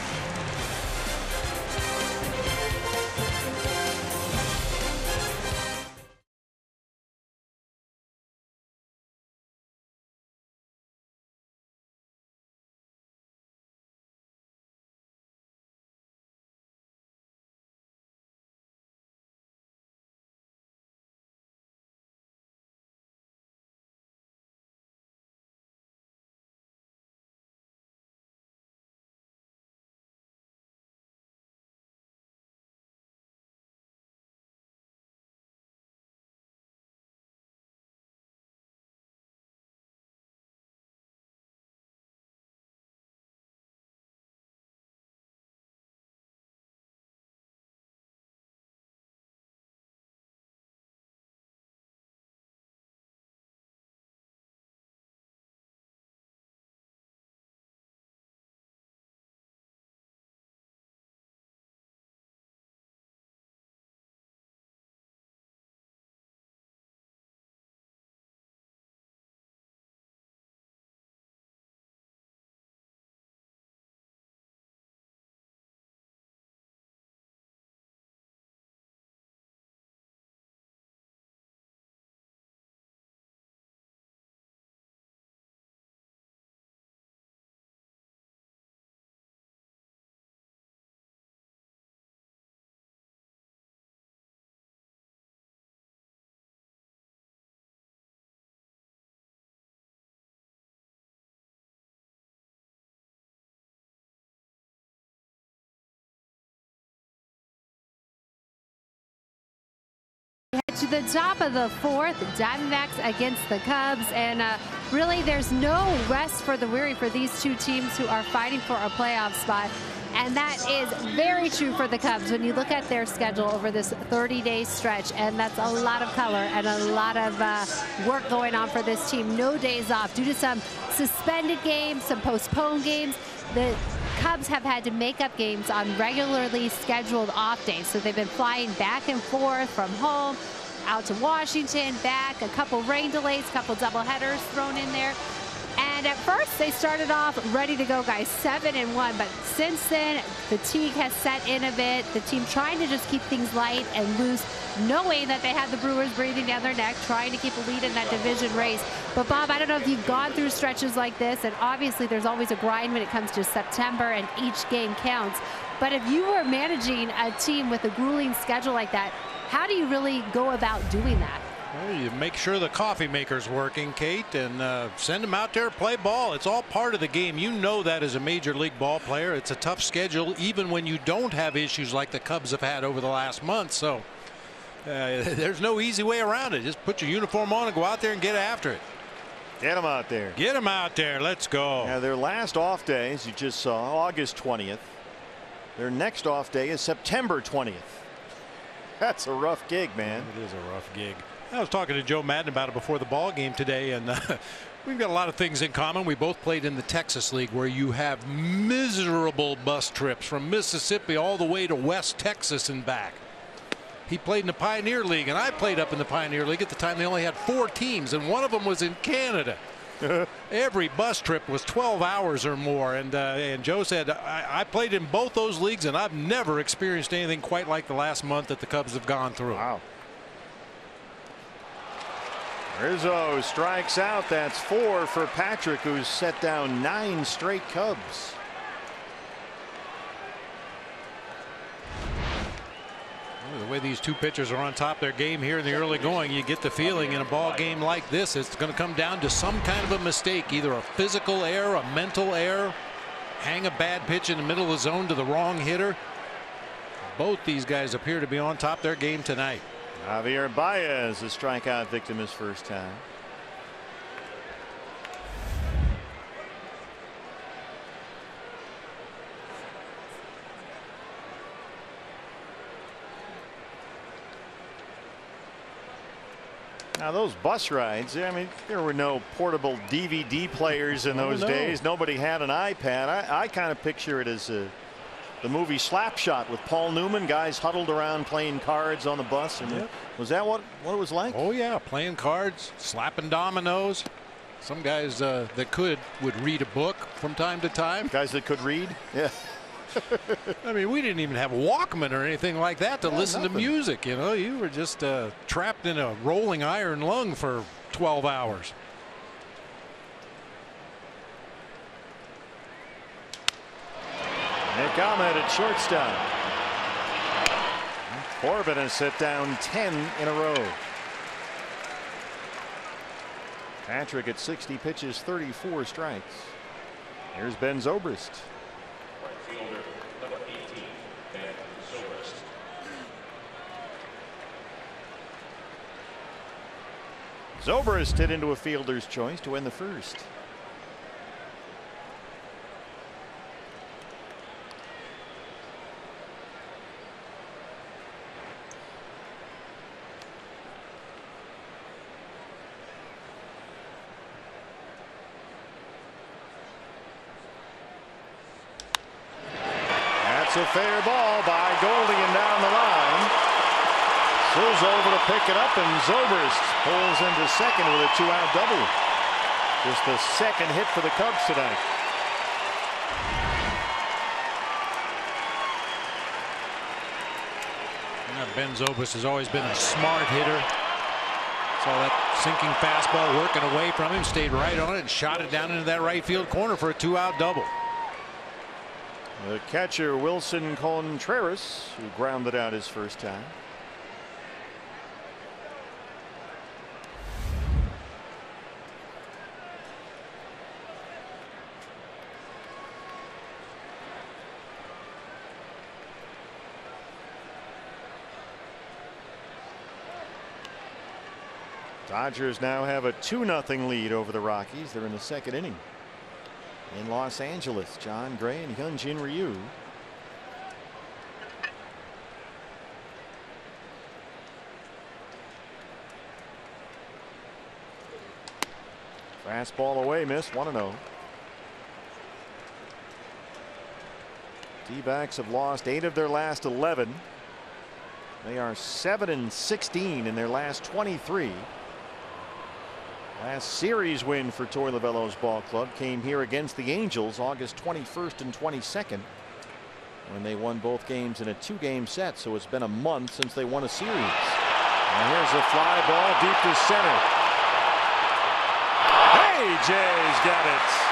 To the top of the 4th, Diamondbacks against the Cubs, and really there's no rest for the weary for these 2 teams who are fighting for a playoff spot. And that is very true for the Cubs when you look at their schedule over this 30-day stretch, and that's a lot of color and a lot of work going on for this team. No days off due to some suspended games, some postponed games. The Cubs have had to make up games on regularly scheduled off days, so they've been flying back and forth from home out to Washington, back, a couple rain delays, a couple doubleheaders thrown in there. And at first they started off ready to go, guys, 7-1, but since then fatigue has set in a bit. The team trying to just keep things light and loose, knowing that they have the Brewers breathing down their neck, trying to keep a lead in that division race. But Bob, I don't know if you've gone through stretches like this, and obviously there's always a grind when it comes to September and each game counts. But if you were managing a team with a grueling schedule like that, how do you really go about doing that? Well, you make sure the coffee maker's working, Kate, and send them out there to play ball. It's all part of the game. You know that as a major league ball player. It's a tough schedule, even when you don't have issues like the Cubs have had over the last month. So there's no easy way around it. Just put your uniform on and go out there and get after it. Get them out there. Get them out there. Let's go. Yeah, their last off day, as you just saw, August 20th. Their next off day is September 20th. That's a rough gig, man. It is a rough gig. I was talking to Joe Madden about it before the ball game today, and we've got a lot of things in common. We both played in the Texas League, where you have miserable bus trips from Mississippi all the way to West Texas and back. He played in the Pioneer League, and I played up in the Pioneer League. At the time, they only had 4 teams, and one of them was in Canada. Every bus trip was 12 hours or more, and Joe said, I played in both those leagues, and I've never experienced anything quite like the last month that the Cubs have gone through. Wow. Rizzo strikes out. That's 4 for Patrick, who's set down 9 straight Cubs. The way these two pitchers are on top of their game here in the early going, you get the feeling in a ball game like this, it's going to come down to some kind of a mistake, either a physical error, a mental error, hang a bad pitch in the middle of the zone to the wrong hitter. Both these guys appear to be on top of their game tonight. Javier Baez, a strikeout victim his first time. Now those bus rides, I mean, there were no portable DVD players in those days. Nobody had an iPad. I kind of picture it as the movie Slapshot with Paul Newman, guys huddled around playing cards on the bus. And was that what it was like? Oh yeah, playing cards, slapping dominoes. Some guys that would read a book from time to time. Guys that could read? Yeah. I mean, we didn't even have Walkman or anything like that to listen to music. You know, you were just trapped in a rolling iron lung for 12 hours. Nick Ahmed at shortstop. Corbin has set down 10 in a row. Patrick at 60 pitches, 34 strikes. Here's Ben Zobrist. Zobrist hit into a fielder's choice to win the first. That's a fair ball by Goldie and down the line. Sills over to pick it up, and Zobrist pulls into second with a 2-out double. Just the second hit for the Cubs tonight. Ben Zobrist has always been a smart hitter. Saw that sinking fastball working away from him, stayed right on it and shot it down into that right field corner for a 2-out double. The catcher Wilson Contreras, who grounded out his first time. Dodgers now have a 2-0 lead over the Rockies. They're in the second inning. In Los Angeles, John Gray and Hyunjin Ryu. Fastball away, miss, 1-0. D-backs have lost 8 of their last 11. They are 7-16 in their last 23. Last series win for Torey Lovullo's ball club came here against the Angels August 21st and 22nd, when they won both games in a 2-game set. So it's been a month since they won a series. And here's a fly ball deep to center. Hey, Jay's got it.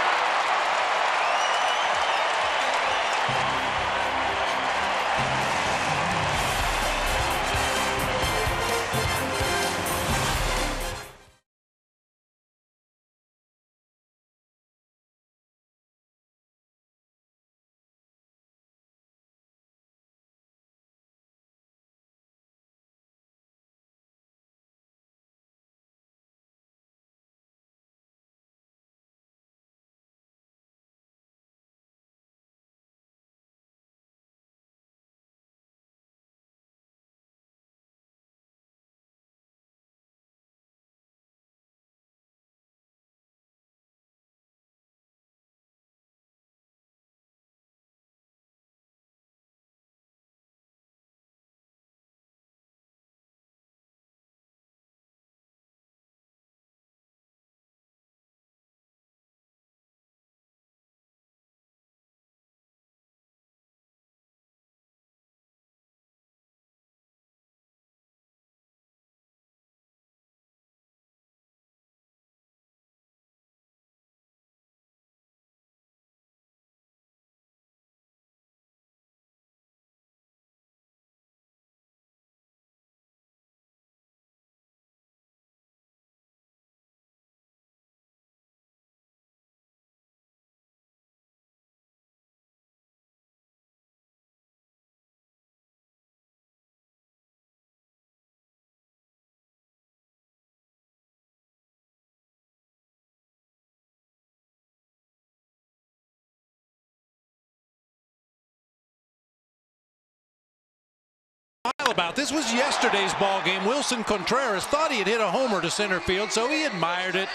smile about. This was yesterday's ball game. Wilson Contreras thought he had hit a homer to center field, so he admired it.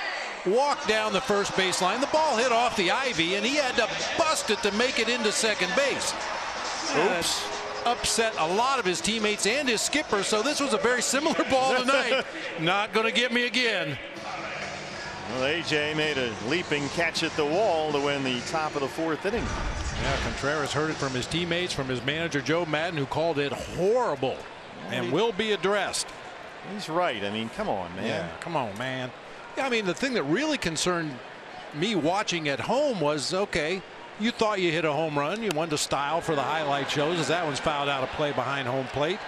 Walked down the first baseline. The ball hit off the ivy, and he had to bust it to make it into second base. Oops. Upset a lot of his teammates and his skipper, so this was a very similar ball tonight. Not going to get me again. Well, AJ made a leaping catch at the wall to win the top of the fourth inning. Yeah, Contreras heard it from his teammates, from his manager Joe Madden, who called it horrible and will be addressed. He's right. I mean, come on, man. Yeah, come on, man. Yeah, I mean, the thing that really concerned me watching at home was, okay, you thought you hit a home run. You wanted to style for the highlight shows as that one's fouled out of play behind home plate.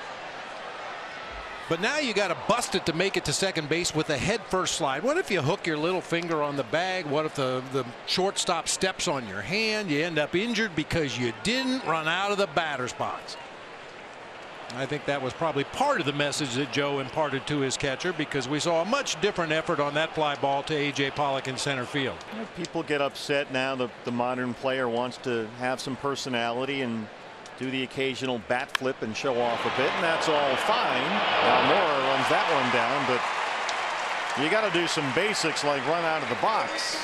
But now you got to bust it to make it to second base with a head first slide. What if you hook your little finger on the bag? What if the shortstop steps on your hand? You end up injured because you didn't run out of the batter's box. I think that was probably part of the message that Joe imparted to his catcher, because we saw a much different effort on that fly ball to A.J. Pollock in center field. People get upset now. The modern player wants to have some personality and do the occasional bat flip and show off a bit, and that's all fine. Almora runs that one down, but you got to do some basics like run out of the box.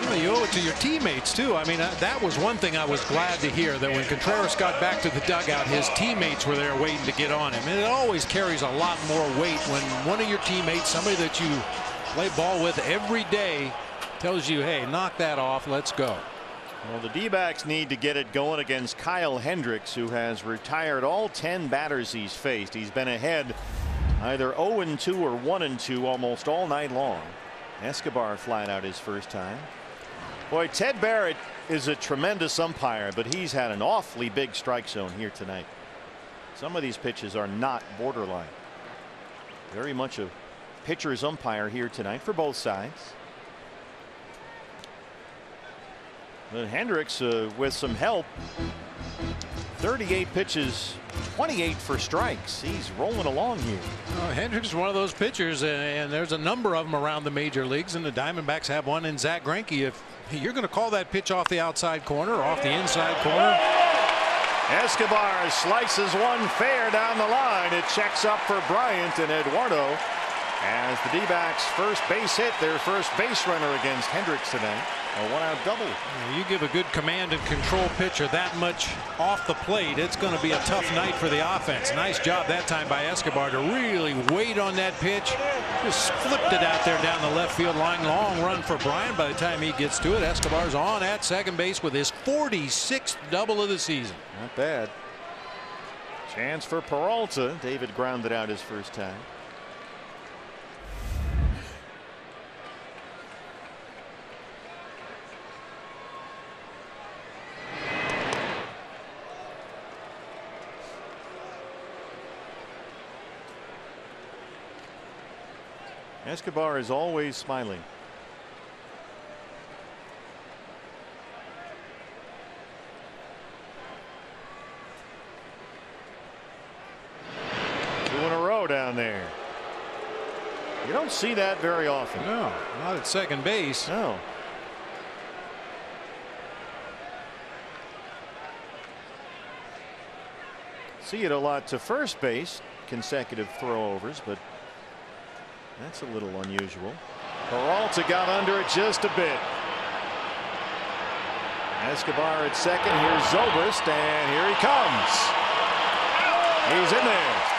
Well, you owe it to your teammates too. I mean, that was one thing I was glad to hear, that when Contreras got back to the dugout, his teammates were there waiting to get on him. And it always carries a lot more weight when one of your teammates, somebody that you play ball with every day, tells you, hey, knock that off, let's go. Well, the D-backs need to get it going against Kyle Hendricks, who has retired all 10 batters he's faced. He's been ahead either 0-2 or 1-2 almost all night long. Escobar flying out his first time. Boy, Ted Barrett is a tremendous umpire, but he's had an awfully big strike zone here tonight. Some of these pitches are not borderline. Very much a pitcher's umpire here tonight for both sides. But Hendricks with some help. 38 pitches, 28 for strikes. He's rolling along here. Hendricks is one of those pitchers, and there's a number of them around the major leagues, and the Diamondbacks have one in Zach Greinke. If you're going to call that pitch off the outside corner or off the inside corner. Escobar slices one fair down the line. It checks up for Bryant, and Eduardo as the D-backs first base hit, their first base runner against Hendricks tonight. A one-out double. You give a good command and control pitcher that much off the plate, it's going to be a tough night for the offense. Nice job that time by Escobar to really wait on that pitch. Just flipped it out there down the left field line. Long run for Bryant. By the time he gets to it, Escobar's on at second base with his 46th double of the season. Not bad. Chance for Peralta. David grounded out his first time. Escobar is always smiling. Two in a row down there. You don't see that very often. No, not at second base. No. See it a lot to first base, consecutive throwovers, but that's a little unusual. Peralta got under it just a bit. Escobar at second. Here's Zobrist, and here he comes. He's in there.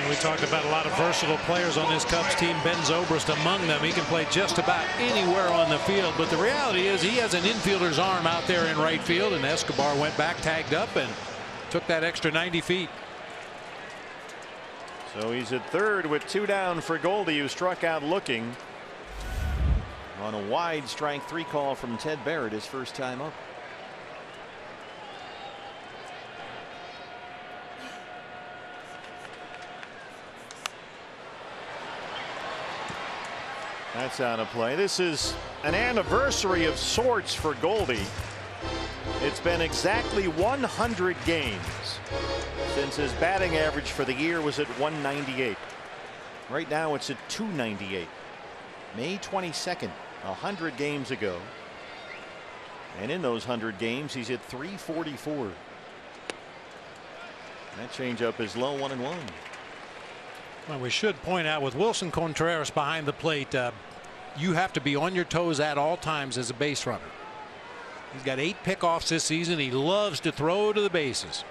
We talked about a lot of versatile players on this Cubs team. Ben Zobrist among them. He can play just about anywhere on the field, but the reality is he has an infielder's arm out there in right field, and Escobar went back, tagged up, and took that extra 90 feet. So he's at third with two down for Goldie, who struck out looking on a wide strike three call from Ted Barrett his first time up. That's out of play. This is an anniversary of sorts for Goldie. It's been exactly 100 games since his batting average for the year was at 198. Right now it's at 298. May 22nd. 100 games ago. And in those 100 games, he's hit .344. That changeup is low, 1-1. Well, we should point out with Wilson Contreras behind the plate, you have to be on your toes at all times as a base runner. He's got 8 pickoffs this season. He loves to throw to the bases.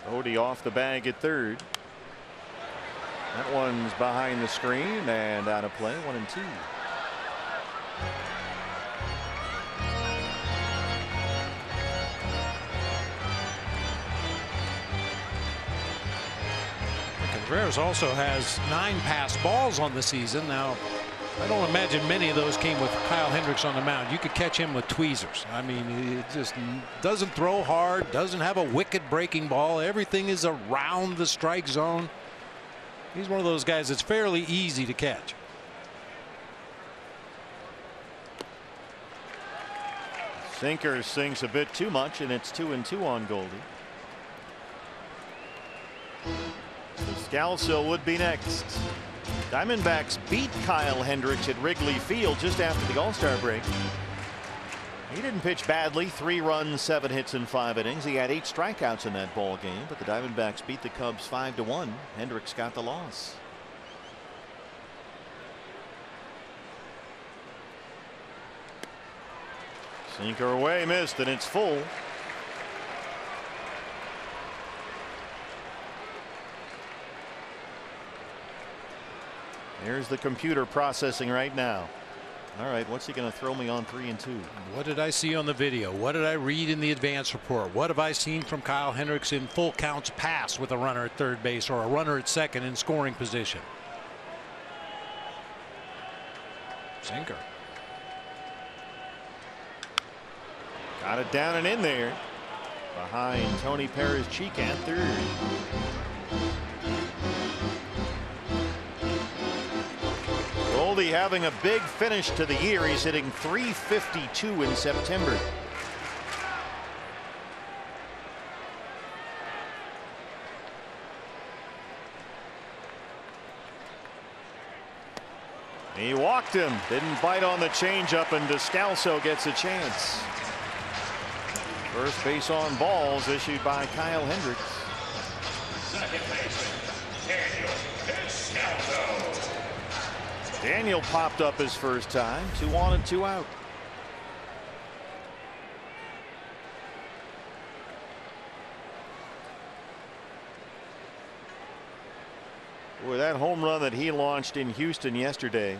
Odie off the bag at third. That one's behind the screen and out of play, 1-2. Contreras also has 9 passed balls on the season. Now, I don't imagine many of those came with Kyle Hendricks on the mound. You could catch him with tweezers. I mean, it just doesn't throw hard, doesn't have a wicked breaking ball. Everything is around the strike zone. He's one of those guys that's fairly easy to catch. Sinker sinks a bit too much, and it's 2-2 on Goldie. Descalso would be next. Diamondbacks beat Kyle Hendricks at Wrigley Field just after the All-Star break. He didn't pitch badly. 3 runs, 7 hits in 5 innings. He had 8 strikeouts in that ball game, but the Diamondbacks beat the Cubs 5-1. Hendricks got the loss. Sinker away, missed, and it's full. Here's the computer processing right now. All right, what's he going to throw me on 3-2? What did I see on the video? What did I read in the advance report? What have I seen from Kyle Hendricks in full counts pass with a runner at third base or a runner at second in scoring position? Sinker. Got it down and in there. Behind Tony Perez-Cheek at third. Goldie having a big finish to the year. He's hitting .352 in September. He walked him, didn't bite on the changeup, and Descalso gets a chance. First base on balls issued by Kyle Hendricks. Second baseman, Daniel Descalso. Daniel popped up his first time. 2 on and 2 out. Boy, that home run that he launched in Houston yesterday,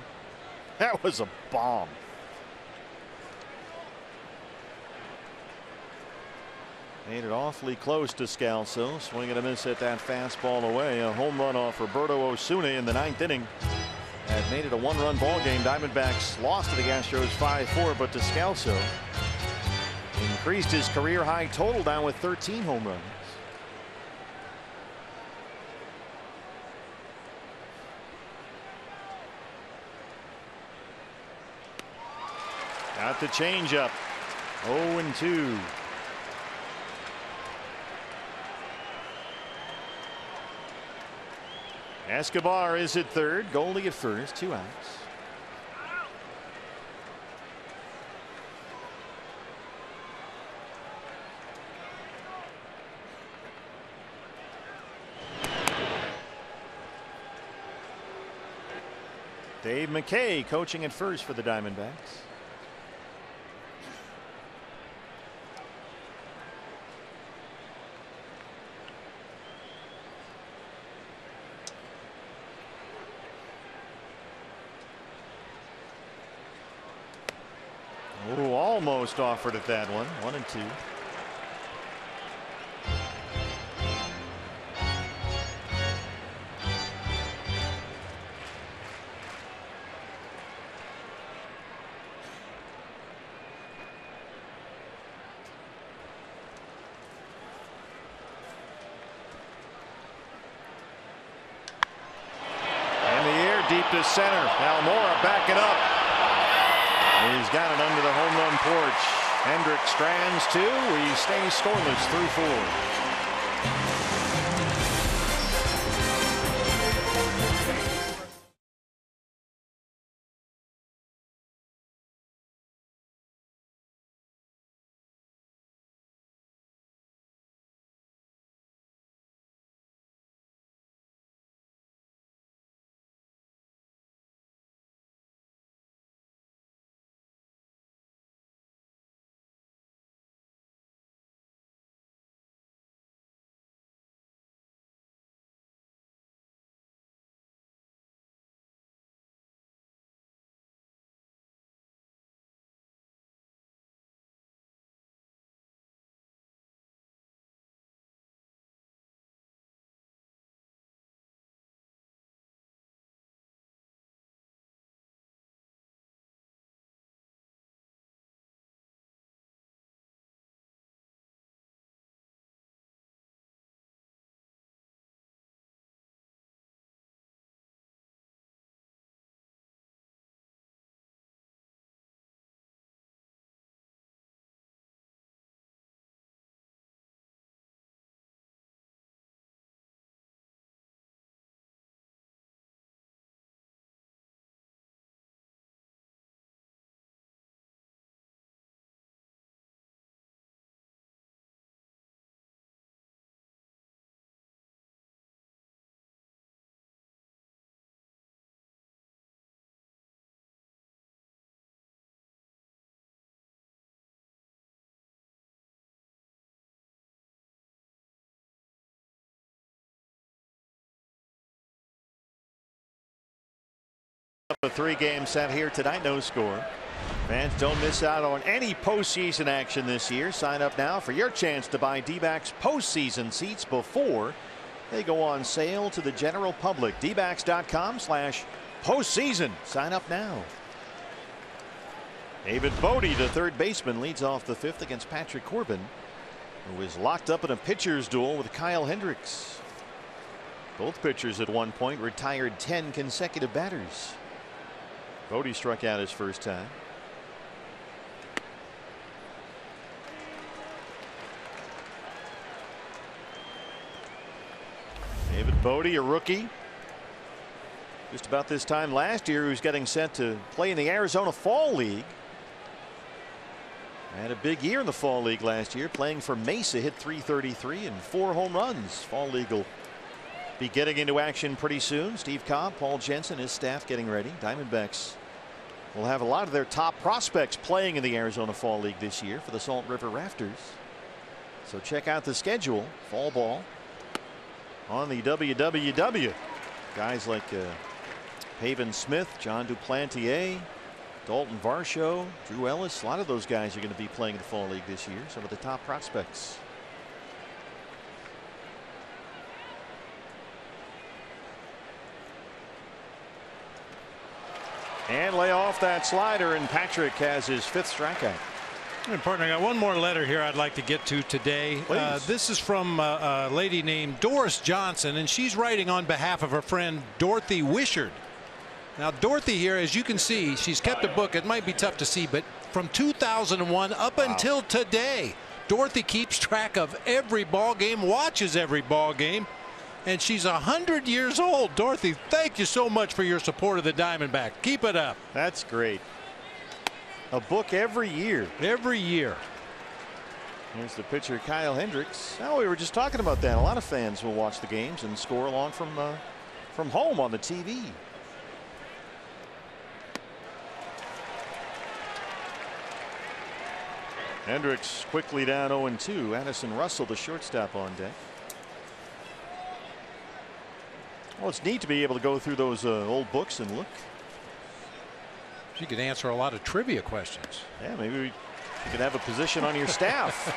that was a bomb. Made it awfully close to Descalso. Swing and a miss at that fastball away. A home run off Roberto Osuna in the 9th inning. That made it a 1-run ball game. Diamondbacks lost to the Astros 5-4, but Descalso increased his career high total down with 13 home runs. Got the changeup. 0-2. Escobar is at third. Goldie at first. 2 outs. Dave McKay coaching at first for the Diamondbacks. Oh, almost offered at that one. 1-2. And the air deep to center. Almora backing up. He's got it under the home run porch. Hendricks strands 2. He stays scoreless through 4. A 3-game set here tonight, no score. Fans, don't miss out on any postseason action this year. Sign up now for your chance to buy D-backs postseason seats before they go on sale to the general public. dbacks.com/postseason. Sign up now. David Bodie, the third baseman, leads off the 5th against Patrick Corbin, who was locked up in a pitcher's duel with Kyle Hendricks. Both pitchers at one point retired 10 consecutive batters. Bodie struck out his first time. David Bodie, a rookie. Just about this time last year, he was getting set to play in the Arizona Fall League. Had a big year in the Fall League last year, playing for Mesa, hit .333 and 4 home runs. Fall League will be getting into action pretty soon. Steve Cobb, Paul Jensen, his staff getting ready. Diamondbacks will have a lot of their top prospects playing in the Arizona Fall League this year for the Salt River Rafters. So check out the schedule. Fall ball on the WWW. Guys like Pavin Smith, John Duplantier, Dalton Varsho, Drew Ellis. A lot of those guys are going to be playing in the Fall League this year. Some of the top prospects. And lay off that slider, and Patrick has his 5th strikeout. And partner, I got one more letter here I'd like to get to today. This is from a lady named Doris Johnson, and she's writing on behalf of her friend Dorothy Wishard. Now, Dorothy here, as you can see, she's kept a book. It might be tough to see, but from 2001 up until today, Dorothy keeps track of every ball game, watches every ball game. And she's 100 years old. Dorothy, thank you so much for your support of the Diamondback. Keep it up. That's great. A book every year. Every year. Here's the pitcher, Kyle Hendricks. Oh, we were just talking about that. A lot of fans will watch the games and score along from home on the TV. Hendricks quickly down 0-2. Addison Russell, the shortstop, on deck. Well, it's neat to be able to go through those old books and look. She could answer a lot of trivia questions. Yeah, maybe you could have a position on your staff.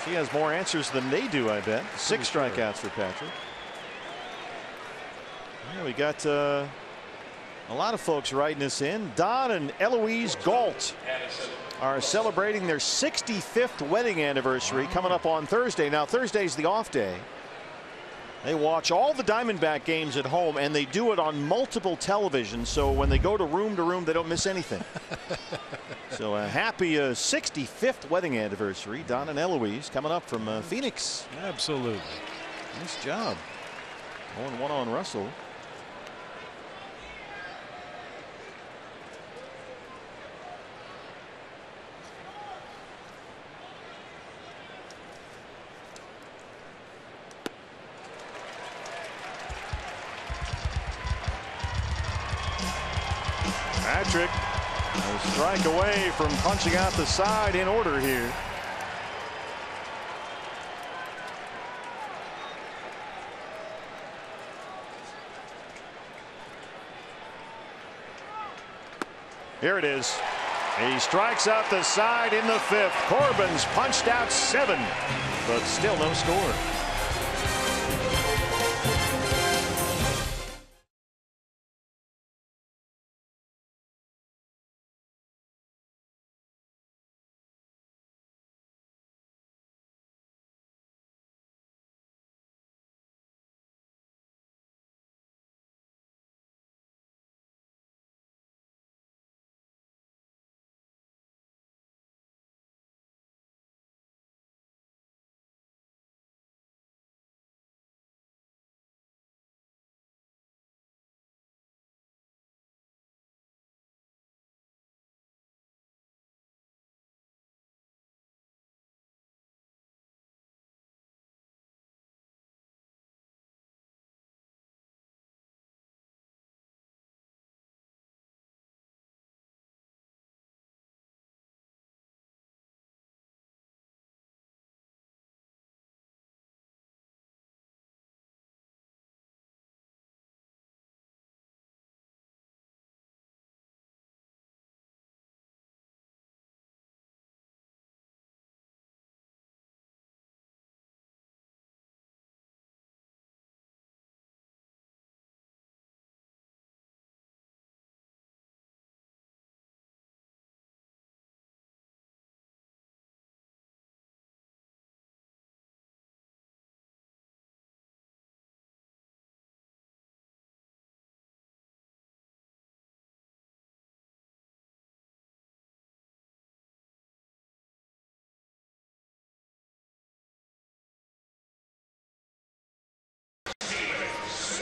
She has more answers than they do, I bet. 6 strikeouts for Patrick. Yeah, we got a lot of folks writing this in. Don and Eloise Galt are celebrating their 65th wedding anniversary coming up on Thursday. Now, Thursday's the off day. They watch all the Diamondback games at home, and they do it on multiple televisions, so when they go to room, they don't miss anything. So a happy 65th wedding anniversary. Don and Eloise coming up from Phoenix. Absolutely. Nice job. 0-1 on Russell. Patrick will strike away from punching out the side in order here. Here it is. He strikes out the side in the 5th. Corbin's punched out 7, but still no score.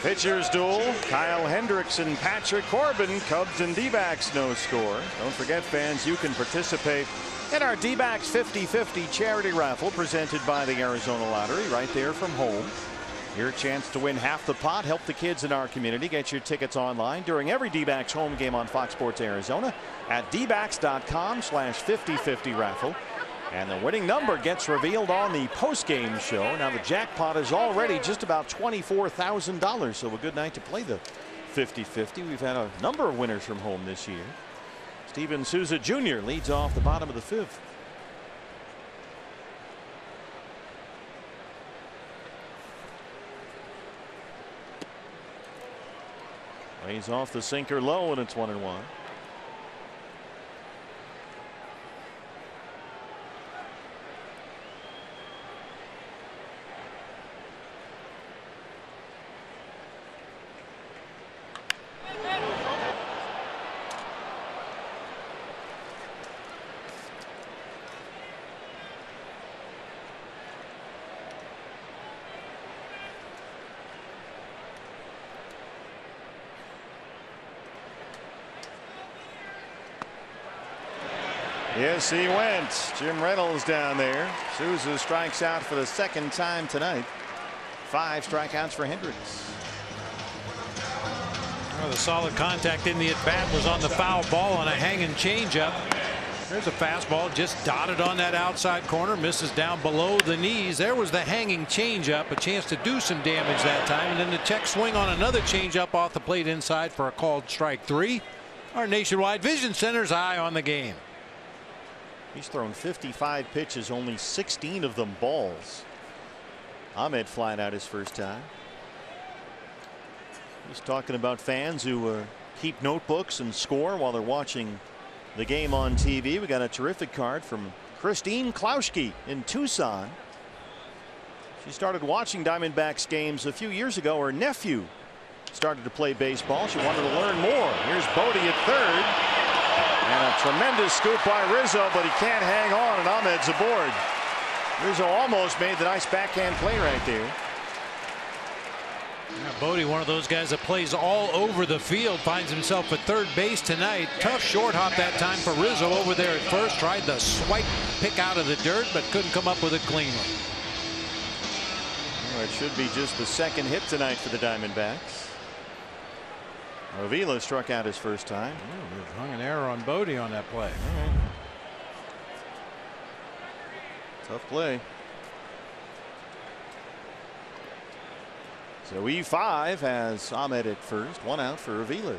Pitchers duel, Kyle Hendricks and Patrick Corbin. Cubs and D-backs, no score. Don't forget, fans, you can participate in our D-backs 50-50 charity raffle presented by the Arizona Lottery right there from home. Your chance to win half the pot. Help the kids in our community. Get your tickets online during every D-backs home game on Fox Sports Arizona at dbacks.com/50-50 raffle. And the winning number gets revealed on the post-game show. Now the jackpot is already just about $24,000, so a good night to play the 50-50. We've had a number of winners from home this year. Steven Souza Jr. leads off the bottom of the fifth. Lays off the sinker low, and it's 1-1. Yes, he went. Jim Reynolds down there. Souza strikes out for the second time tonight. 5 strikeouts for Hendricks. Well, the solid contact in the at bat was on the foul ball on a hanging changeup. There's a fastball just dotted on that outside corner, misses down below the knees. There was the hanging changeup, a chance to do some damage that time, and then the check swing on another changeup off the plate inside for a called strike 3. Our Nationwide Vision Center's eye on the game. He's thrown 55 pitches, only 16 of them balls. Ahmed flying out his first time. He's talking about fans who keep notebooks and score while they're watching the game on TV. We got a terrific card from Christine Klauschke in Tucson. She started watching Diamondbacks games a few years ago. Her nephew started to play baseball. She wanted to learn more. Here's Bodie at third. And a tremendous scoop by Rizzo, but he can't hang on, and Ahmed's aboard. Rizzo almost made the nice backhand play right there. Yeah, Bodie, one of those guys that plays all over the field, finds himself at third base tonight. Tough short hop that time for Rizzo over there at first. Tried the swipe pick out of the dirt, but couldn't come up with it cleanly. Well, it should be just the second hit tonight for the Diamondbacks. Avila struck out his first time. Oh, they've hung an error on Bodie on that play. All right. Tough play. So E5 has Ahmed at first. 1 out for Avila.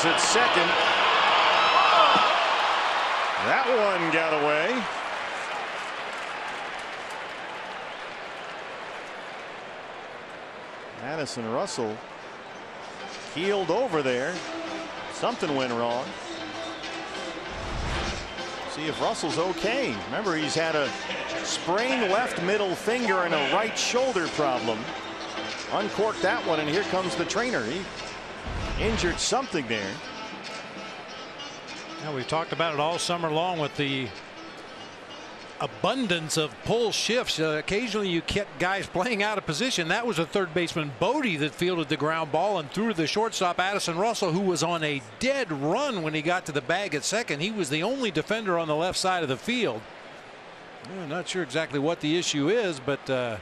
At second. That one got away. Addison Russell keeled over there. Something went wrong. See if Russell's okay. Remember, he's had a sprained left middle finger and a right shoulder problem. Uncorked that one, and here comes the trainer. He injured something there. Now, we've talked about it all summer long with the abundance of pull shifts. Occasionally you get guys playing out of position. That was a third baseman Bodie that fielded the ground ball and threw to the shortstop Addison Russell, who was on a dead run when he got to the bag at second. He was the only defender on the left side of the field. I'm not sure exactly what the issue is, but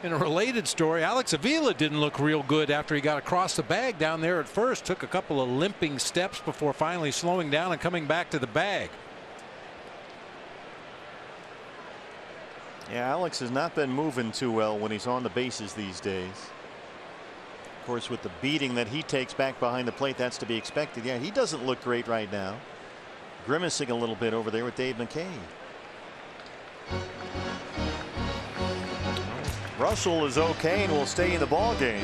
in a related story, Alex Avila didn't look real good after he got across the bag down there at first. Took a couple of limping steps before finally slowing down and coming back to the bag. Yeah, Alex has not been moving too well when he's on the bases these days. Of course, with the beating that he takes back behind the plate, that's to be expected. Yeah, he doesn't look great right now. Grimacing a little bit over there with Dave McKay. Russell is okay and will stay in the ball game.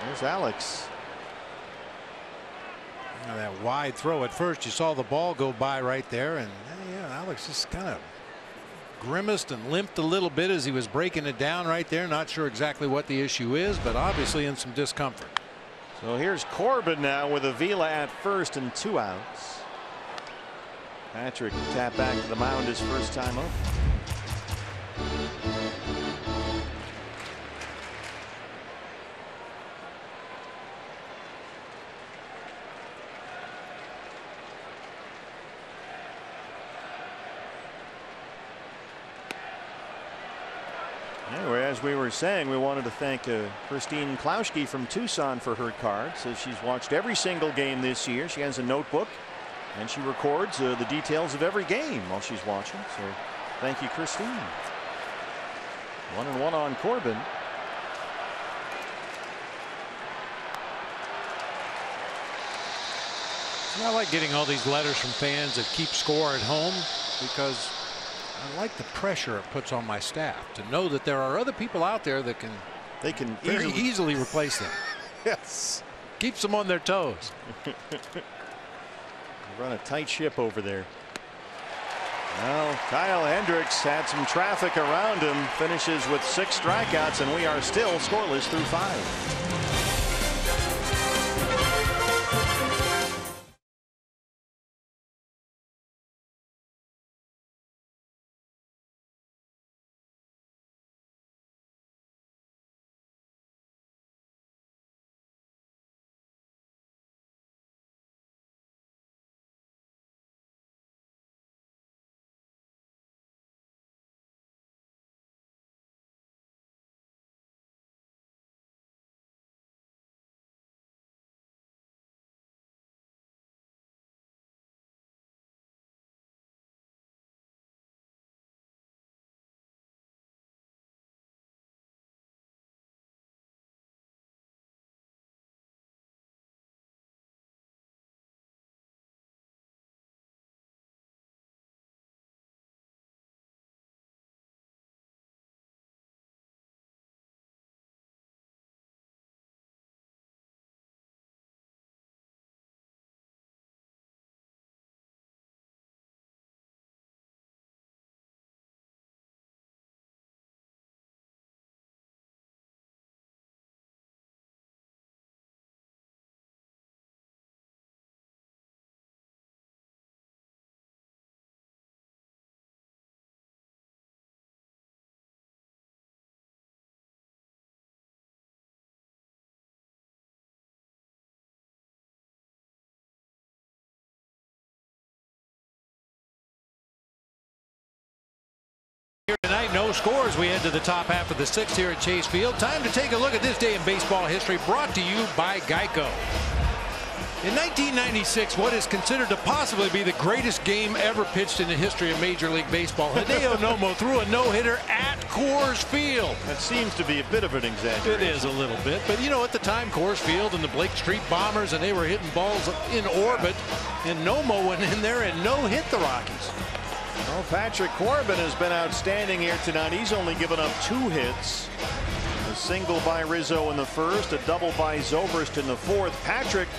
There's Alex. That wide throw. At first you saw the ball go by right there, and yeah, Alex just kind of grimaced and limped a little bit as he was breaking it down right there. Not sure exactly what the issue is, but obviously in some discomfort. So here's Corbin now with Avila at first and 2 outs. Patrick tapped back to the mound his first time up. Anyway, as we were saying, we wanted to thank Christine Klauschke from Tucson for her card. Says she's watched every single game this year. She has a notebook and she records the details of every game while she's watching. So thank you, Christine. 1-1 on Corbin. I like getting all these letters from fans that keep score at home, because I like the pressure it puts on my staff to know that there are other people out there that can very easily replace them. Yes. Keeps them on their toes. Run a tight ship over there. Well, Kyle Hendricks had some traffic around him, finishes with 6 strikeouts, and we are still scoreless through 5. Here tonight, no scores. We head to the top half of the 6th here at Chase Field. Time to take a look at this day in baseball history, brought to you by Geico. In 1996, what is considered to possibly be the greatest game ever pitched in the history of Major League Baseball, Hideo Nomo threw a no-hitter at Coors Field. That seems to be a bit of an exaggeration. It is a little bit, but you know, at the time, Coors Field and the Blake Street Bombers, and they were hitting balls in orbit, and Nomo went in there and no-hit the Rockies. Well, Patrick Corbin has been outstanding here tonight. He's only given up 2 hits. A single by Rizzo in the first, a double by Zobrist in the fourth. Patrick,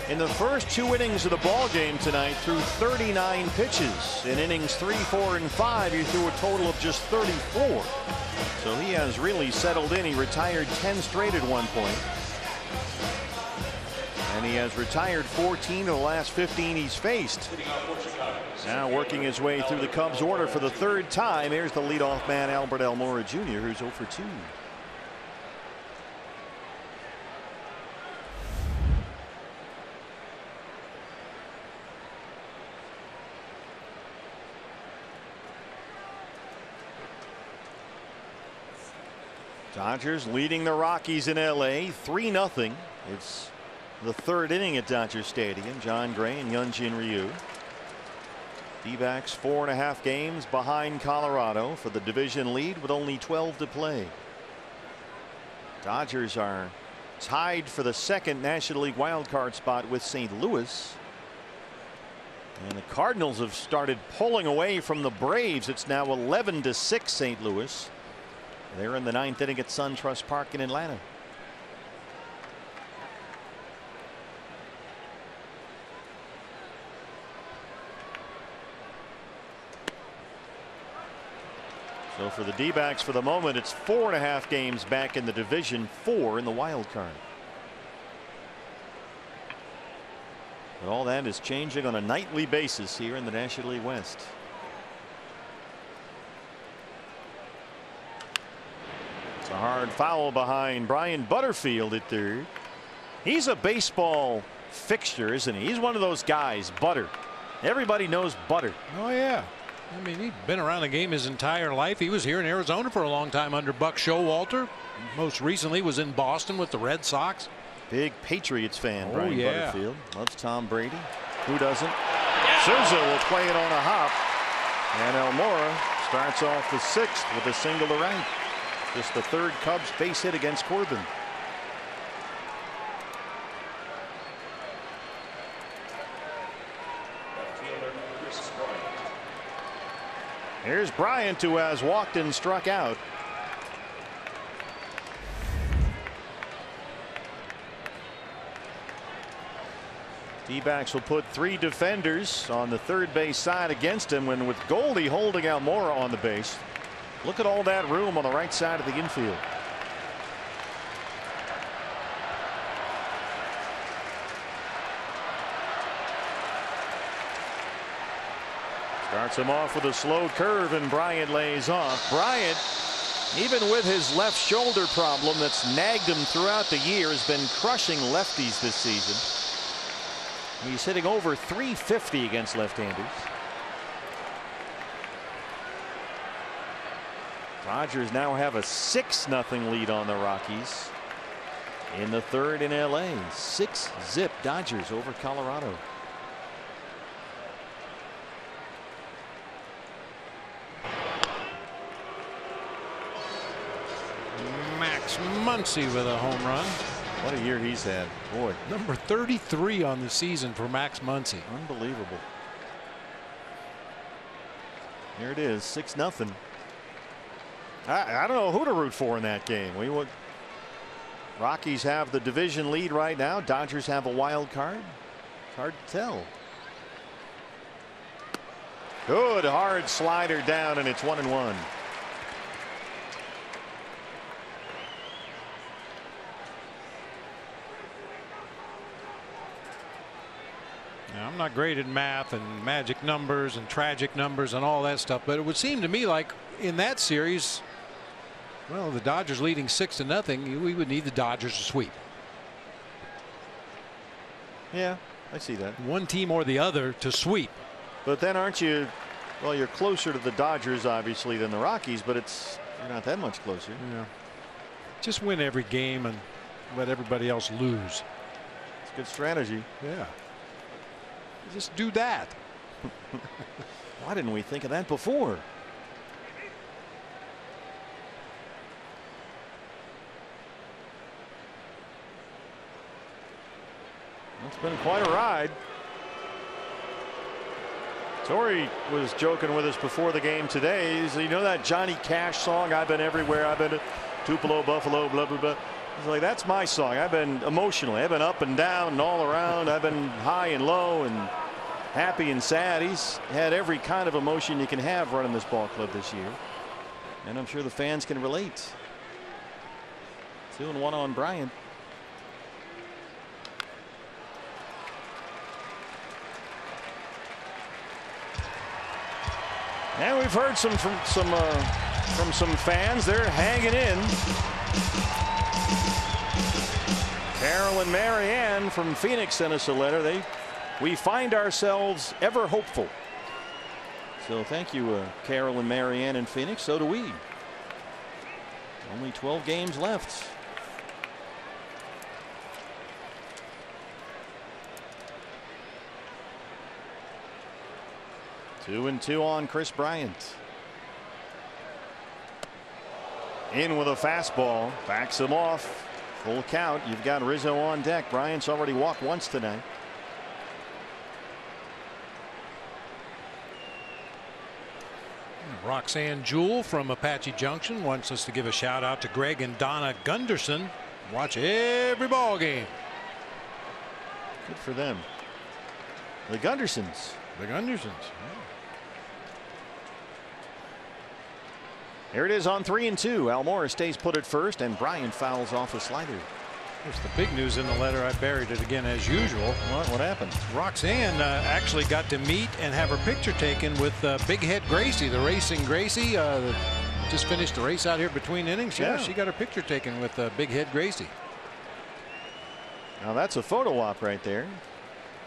in the first 2 innings of the ball game tonight, threw 39 pitches. In innings 3, 4, and 5, he threw a total of just 34. So he has really settled in. He retired 10 straight at one point. And he has retired 14 of the last 15 he's faced. Now working his way through the Cubs order for the 3rd time. Here's the leadoff man, Albert Almora Jr., who's 0 for 2. Dodgers leading the Rockies in LA 3-0. It's the 3rd inning at Dodger Stadium. John Gray and Hyunjin Ryu. D-backs 4.5 games behind Colorado for the division lead with only 12 to play. Dodgers are tied for the 2nd National League wildcard spot with St. Louis. And the Cardinals have started pulling away from the Braves. It's now 11-6 St. Louis. They're in the 9th inning at SunTrust Park in Atlanta. So for the D-backs, for the moment, it's 4.5 games back in the division, 4 in the wild card. But all that is changing on a nightly basis here in the National League West. It's a hard foul behind Brian Butterfield at third. He's a baseball fixture, isn't he? He's one of those guys, Butter. Everybody knows Butter. Oh, yeah. I mean, he's been around the game his entire life. He was here in Arizona for a long time under Buck Showalter. Most recently was in Boston with the Red Sox. Big Patriots fan, Brian yeah. Butterfield. Loves Tom Brady. Who doesn't? Souza will play it on a hop. And Almora starts off the 6th with a single to right. Just the 3rd Cubs base hit against Corbin. Here's Bryant, who has walked and struck out. D-backs will put 3 defenders on the third base side against him, when with Goldie holding Almora on the base. Look at all that room on the right side of the infield. Starts him off with a slow curve, and Bryant lays off. Bryant, even with his left shoulder problem that's nagged him throughout the year, has been crushing lefties this season. He's hitting over .350 against left-handers. Dodgers now have a 6-0 lead on the Rockies in the 3rd in LA. 6-zip Dodgers over Colorado. Max Muncy with a home run. What a year he's had. Boy. Number 33 on the season for Max Muncy. Unbelievable. Here it is, 6-0. I don't know who to root for in that game. Rockies have the division lead right now. Dodgers have a wild card. It's hard to tell. Good hard slider down, and it's 1-1. Now, I'm not great at math and magic numbers and tragic numbers and all that stuff, but it would seem to me like in that series, well, the Dodgers leading 6-0, we would need the Dodgers to sweep. Yeah, I see that. One team or the other to sweep. But then aren't you, well, you're closer to the Dodgers obviously than the Rockies, but you're not that much closer. Yeah. Just win every game and let everybody else lose. It's a good strategy. Yeah. Just do that. Why didn't we think of that before? It's been quite a ride. Torrey was joking with us before the game today. You know that Johnny Cash song, I've been everywhere, I've been to Tupelo, Buffalo, blah, blah, blah. He's like, that's my song. I've been emotionally, I've been up and down and all around. I've been high and low and happy and sad. He's had every kind of emotion you can have running this ball club this year. And I'm sure the fans can relate. 2-1 on Bryant. And we've heard from some fans. They're hanging in. Carol and Marianne from Phoenix sent us a letter. We find ourselves ever hopeful. So thank you, Carol and Marianne in Phoenix. So do we. Only 12 games left. Two and 2 on Chris Bryant. In with a fastball. Backs him off. Full count. You've got Rizzo on deck. Bryant's already walked once tonight. Roxanne Jewell from Apache Junction wants us to give a shout out to Greg and Donna Gunderson. Watch every ball game. Good for them. The Gundersons. The Gundersons. Yeah. Here it is on 3-2. Almora stays put at first, and Bryant fouls off a slider. Here's the big news in the letter. I buried it again as usual. What happened? Roxanne actually got to meet and have her picture taken with Big Head Gracie, the racing Gracie. Just finished the race out here between innings. Yeah, she got her picture taken with Big Head Gracie. Now that's a photo op right there.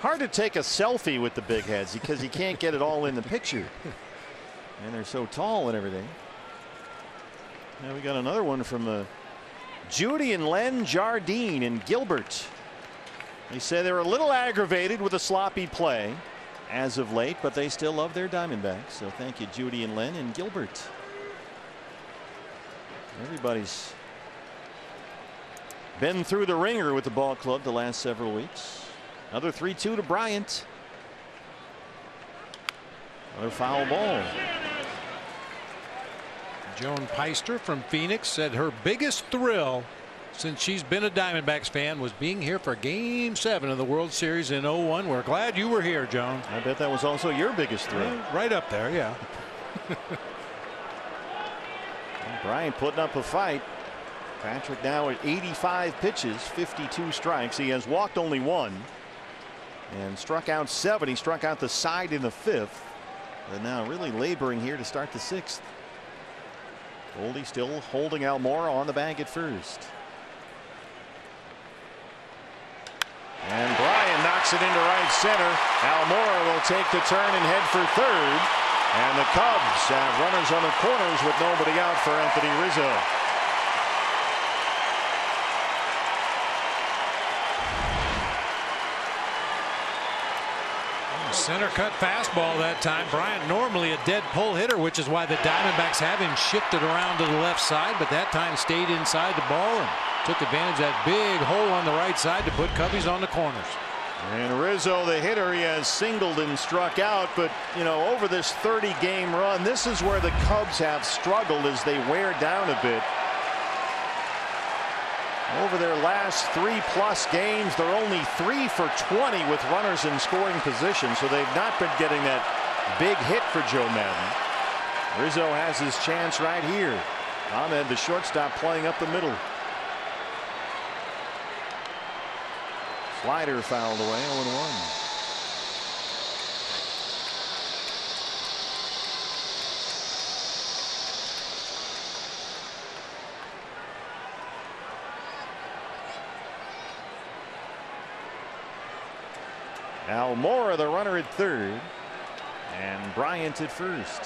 Hard to take a selfie with the big heads because you can't get it all in the picture. And they're so tall and everything. Now we got another one from Judy and Len Jardine in Gilbert. They say they're a little aggravated with a sloppy play as of late, but they still love their Diamondbacks. So thank you, Judy and Len in Gilbert. Everybody's been through the ringer with the ball club the last several weeks. Another 3-2 to Bryant. Another foul ball. Joan Peister from Phoenix said her biggest thrill since she's been a Diamondbacks fan was being here for Game 7 of the World Series in '01. We're glad you were here, Joan. I bet that was also your biggest thrill. Right up there, yeah. Bryant putting up a fight. Patrick now at 85 pitches, 52 strikes. He has walked only 1 and struck out 7. He struck out the side in the 5th. And now really laboring here to start the 6th. Goldie still holding Almora on the bag at first. And Bryant knocks it into right center. Almora will take the turn and head for third. And the Cubs have runners on the corners with nobody out for Anthony Rizzo. Center cut fastball that time. Bryant normally a dead pull hitter, which is why the Diamondbacks have him shifted around to the left side, but that time stayed inside the ball and took advantage of that big hole on the right side to put Cubbies on the corners. And Rizzo, the hitter, he has singled and struck out, but you know, over this 30-game run, this is where the Cubs have struggled as they wear down a bit. Over their last 3+ games, they're only 3 for 20 with runners in scoring position, so they've not been getting that big hit for Joe Madden. Rizzo has his chance right here. Ahmed, the shortstop, playing up the middle. Slider fouled away, 0-1. Almora, the runner at third, and Bryant at first.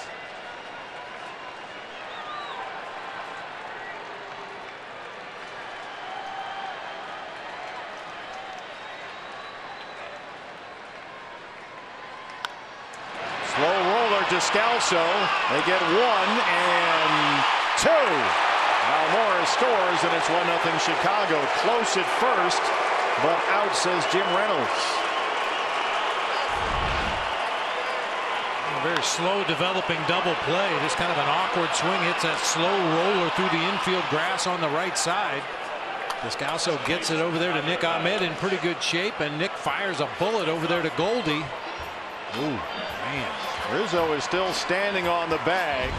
Slow roller to Scalzo. They get 1 and 2. Almora scores, and it's 1-0 Chicago. Close at first, but out, says Jim Reynolds. Very slow developing double play. Just kind of an awkward swing, hits that slow roller through the infield grass on the right side. Descalso gets it over there to Nick Ahmed in pretty good shape, and Nick fires a bullet over there to Goldie. Ooh, man. Rizzo is still standing on the bag,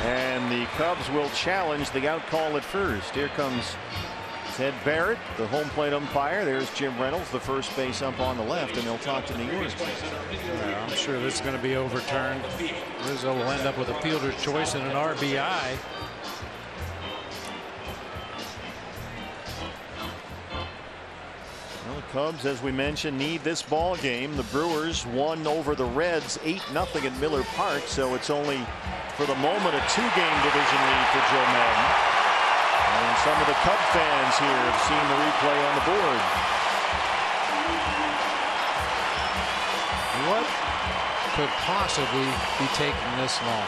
and the Cubs will challenge the out call at first. Here comes Ted Barrett, the home plate umpire. There's Jim Reynolds, the first base ump on the left, and they'll talk to New York. I'm sure this is going to be overturned. Rizzo will end up with a fielder's choice and an RBI. Well, the Cubs, as we mentioned, need this ball game. The Brewers won over the Reds 8-0 at Miller Park, so it's only for the moment a 2-game division lead for Joe Madden. And some of the Cub fans here have seen the replay on the board. What could possibly be taking this long?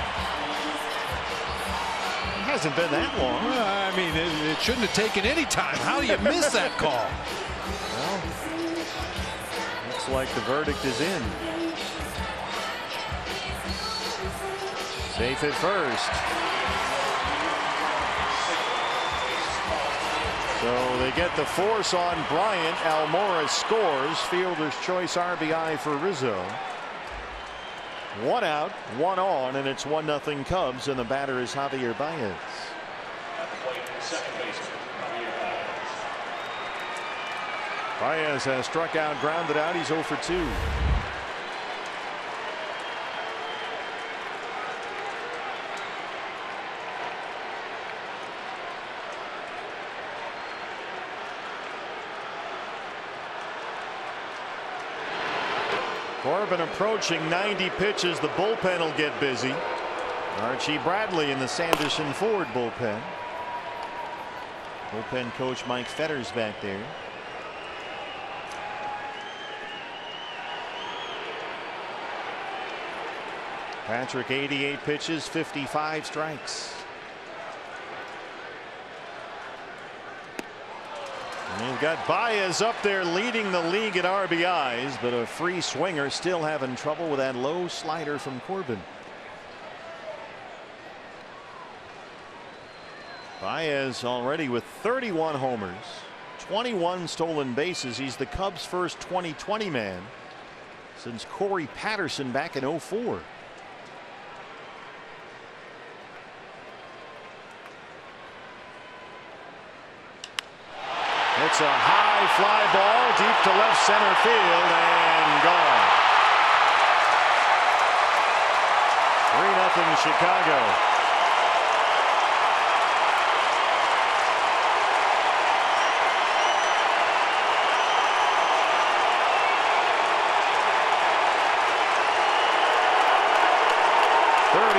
It hasn't been that long. Well, I mean, it shouldn't have taken any time. How do you miss that call? Well, looks like the verdict is in. Safe at first. So they get the force on Bryant. Almora scores. Fielder's choice RBI for Rizzo. One out, one on, and it's 1-0 Cubs, and the batter is Javier Baez. Baez has struck out, grounded out. He's 0 for 2. Corbin approaching 90 pitches. The bullpen will get busy. Archie Bradley in the Sanderson Ford bullpen. Bullpen coach Mike Fetters back there. Patrick 88 pitches, 55 strikes. And you've got Baez up there leading the league in RBIs, but a free swinger still having trouble with that low slider from Corbin. Baez already with 31 homers, 21 stolen bases. He's the Cubs' first 20-20 man since Corey Patterson back in 04. It's a high fly ball deep to left center field and gone. 3-0 Chicago.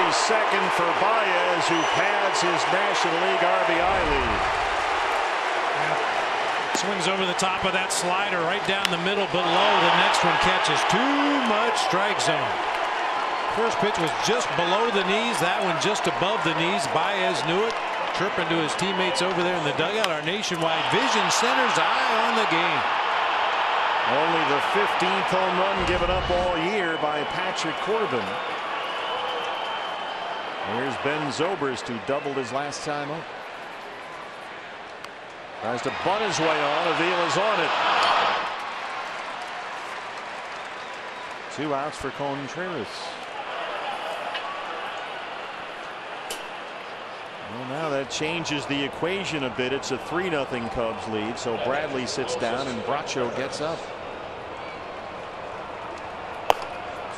Second for Baez, who pads his National League RBI lead. Swings over the top of that slider right down the middle below. The next one catches too much strike zone. First pitch was just below the knees. That one just above the knees. Baez knew it. Chirping to his teammates over there in the dugout. Our nationwide vision center's eye on the game. Only the 15th home run given up all year by Patrick Corbin. Here's Ben Zobrist, who doubled his last time up. Tries to bunt his way on. Avila's on it. 2 outs for Contreras. Well, now that changes the equation a bit. It's a 3-0 Cubs lead. So Bradley sits down and Bracho gets up.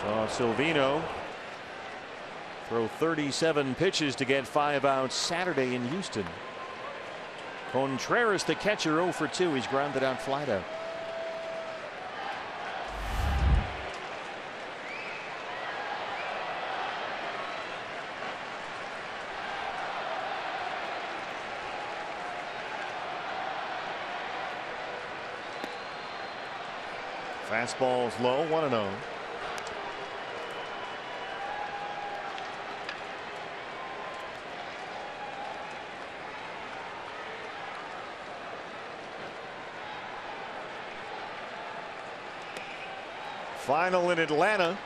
So Silvino throw 37 pitches to get 5 outs Saturday in Houston. Contreras, the catcher, 0 for 2. He's grounded out, flied out. Fastball's low, 1-0. Final in Atlanta.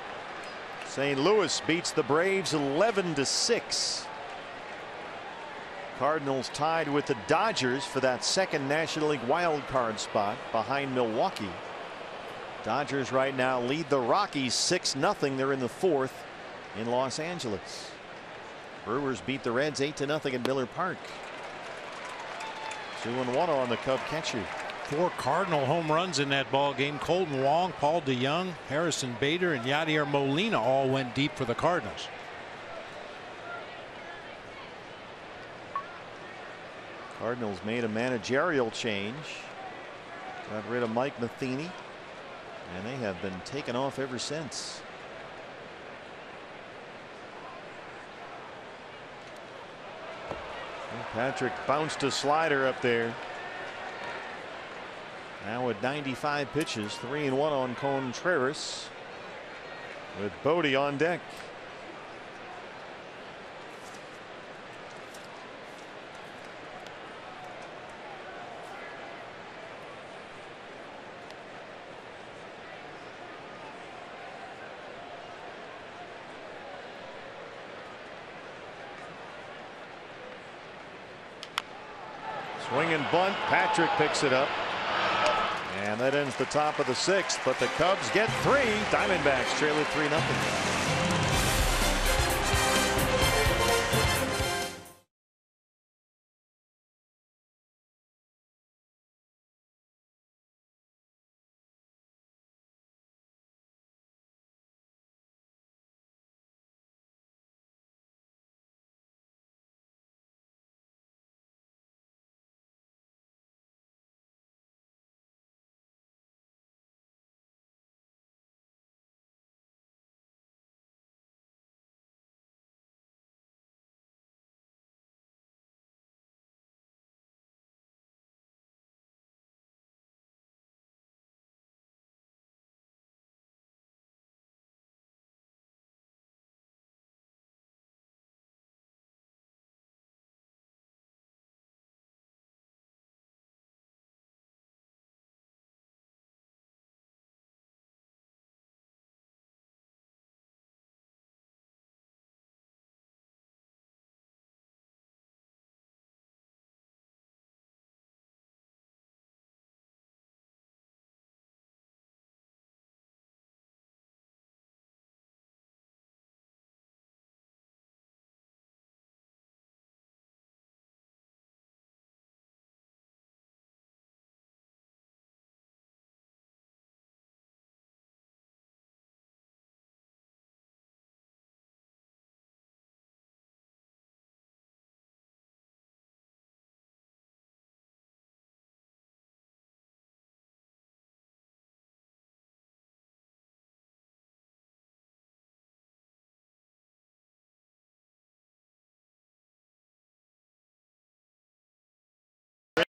St. Louis beats the Braves 11-6. Cardinals tied with the Dodgers for that second National League wild card spot behind Milwaukee. Dodgers right now lead the Rockies 6-0. They're in the 4th in Los Angeles. Brewers beat the Reds 8-0 at Miller Park. 2-1 on the Cub catcher. 4 Cardinal home runs in that ball game. Colton Wong, Paul DeYoung, Harrison Bader, and Yadier Molina all went deep for the Cardinals. Cardinals made a managerial change. Got rid of Mike Matheny, and they have been taken off ever since. Patrick bounced a slider up there. Now with 95 pitches, 3-1 on Contreras, with Bodie on deck. Swing and bunt. Patrick picks it up. And that ends the top of the 6th, but the Cubs get 3. Diamondbacks trail it 3-0.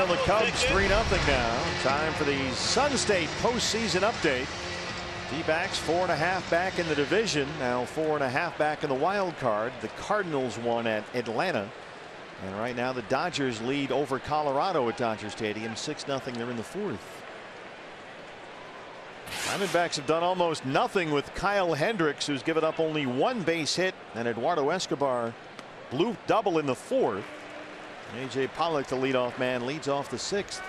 The Cubs 3-0 now. Time for the Sun State postseason update. D-backs 4.5 back in the division. Now 4.5 back in the wild card. The Cardinals won at Atlanta. And right now the Dodgers lead over Colorado at Dodger Stadium 6-0. They're in the fourth. Diamondbacks have done almost nothing with Kyle Hendricks, who's given up only one base hit, and Eduardo Escobar blew double in the fourth. A.J. Pollock, the leadoff man, leads off the sixth.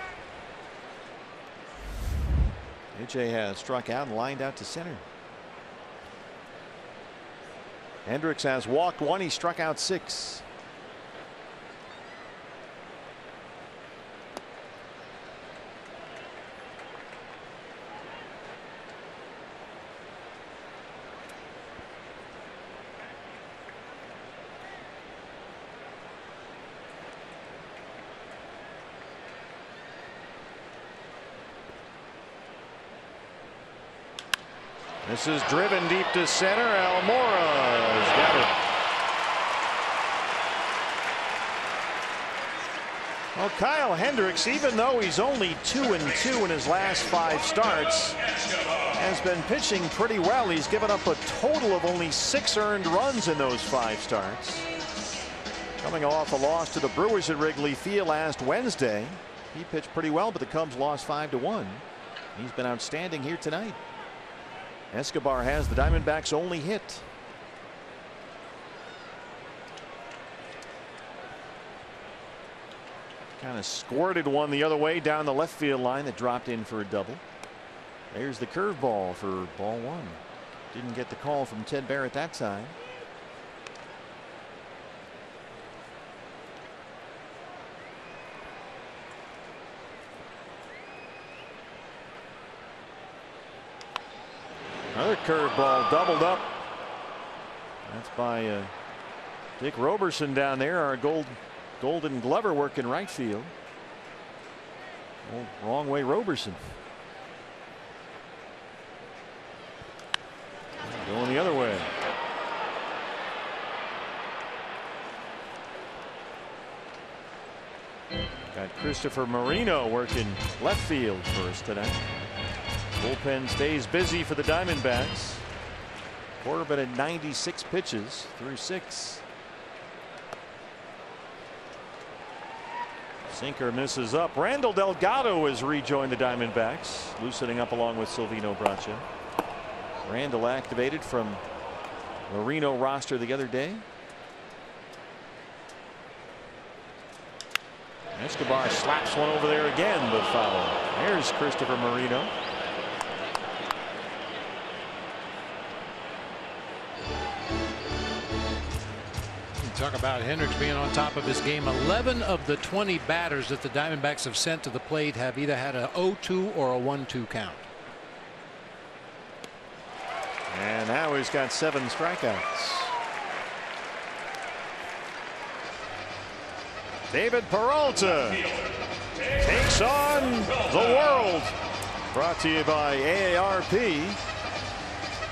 A.J. has struck out and lined out to center. Hendricks has walked one. He struck out 6. This is driven deep to center. Almora's got it. Well, Kyle Hendricks, even though he's only 2-2 in his last 5 starts, has been pitching pretty well. He's given up a total of only 6 earned runs in those 5 starts. Coming off a loss to the Brewers at Wrigley Field last Wednesday. He pitched pretty well, but the Cubs lost 5-1. He's been outstanding here tonight. Escobar has the Diamondbacks' only hit. Kind of squirted one the other way down the left field line that dropped in for a double. There's the curveball for ball 1. Didn't get the call from Ted Barrett that time. Another curveball doubled up. That's by Dick Roberson down there, our Golden Glover working right field. Oh, wrong way Roberson. Going the other way. Got Christopher Marino working left field for us tonight. Bullpen stays busy for the Diamondbacks. Corbin at 96 pitches through 6. Sinker misses up. Randall Delgado has rejoined the Diamondbacks, loosening up along with Silvino Bracha. Randall activated from the Reno roster the other day. Escobar slaps one over there again, but foul. There's Christopher Marino. Talk about Hendricks being on top of his game. 11 of the 20 batters that the Diamondbacks have sent to the plate have either had a 0-2 or a 1-2 count. And now he's got 7 strikeouts. David Peralta takes on the world. Brought to you by AARP.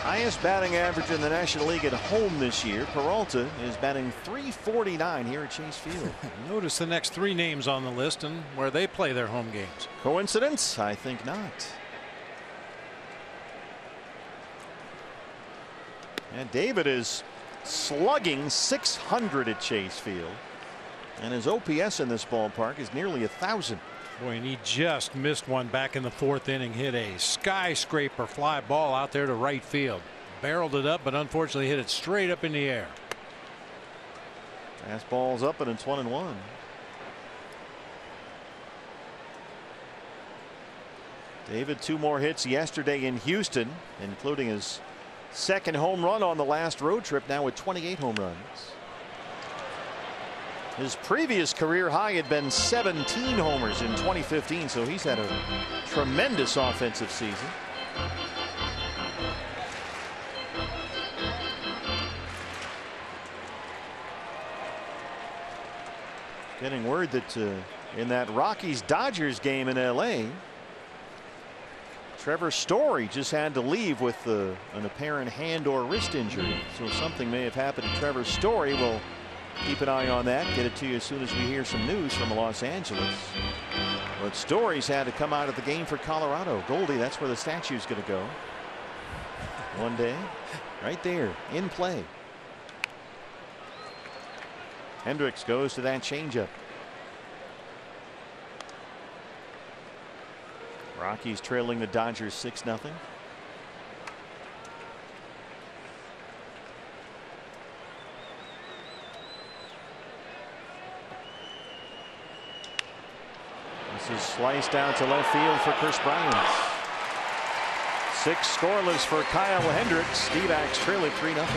Highest batting average in the National League at home this year. Peralta is batting .349 here at Chase Field. Notice the next 3 names on the list and where they play their home games. Coincidence? I think not. And David is slugging .600 at Chase Field. And his OPS in this ballpark is nearly 1,000. Boy, and he just missed one back in the 4th inning. Hit a skyscraper fly ball out there to right field. Barreled it up, but unfortunately hit it straight up in the air. Fastball's up, and it's 1-1. David, 2 more hits yesterday in Houston, including his 2nd home run on the last road trip, now with 28 home runs. His previous career high had been 17 homers in 2015, so he's had a tremendous offensive season. Getting word that in that Rockies-Dodgers game in LA, Trevor Story just had to leave with an apparent hand or wrist injury. So something may have happened to Trevor Story. We'll Keep an eye on that. Get it to you as soon as we hear some news from Los Angeles. But stories had to come out of the game for Colorado. Goldie, that's where the statue's going to go. One day, right there, in play. Hendricks goes to that changeup. Rockies trailing the Dodgers 6-0. This is sliced out to left field for Chris Bryant. 6 scoreless for Kyle Hendricks. D-backs trail it 3-0.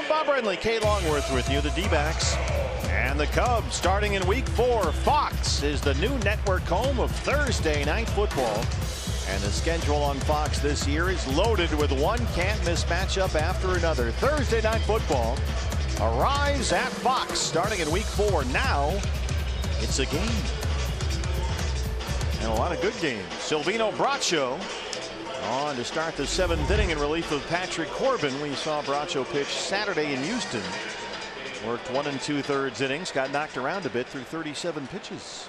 Bob Brenly, Kay Longworth with you. The D-backs and the Cubs starting in week 4. Fox is the new network home of Thursday night football. And the schedule on Fox this year is loaded with one can't miss matchup after another. Thursday night football arrives at Fox starting in week 4. Now it's a game. And a lot of good games. Silvino Bracho on to start the 7th inning in relief of Patrick Corbin. We saw Bracho pitch Saturday in Houston. Worked 1 2/3 innings. Got knocked around a bit through 37 pitches.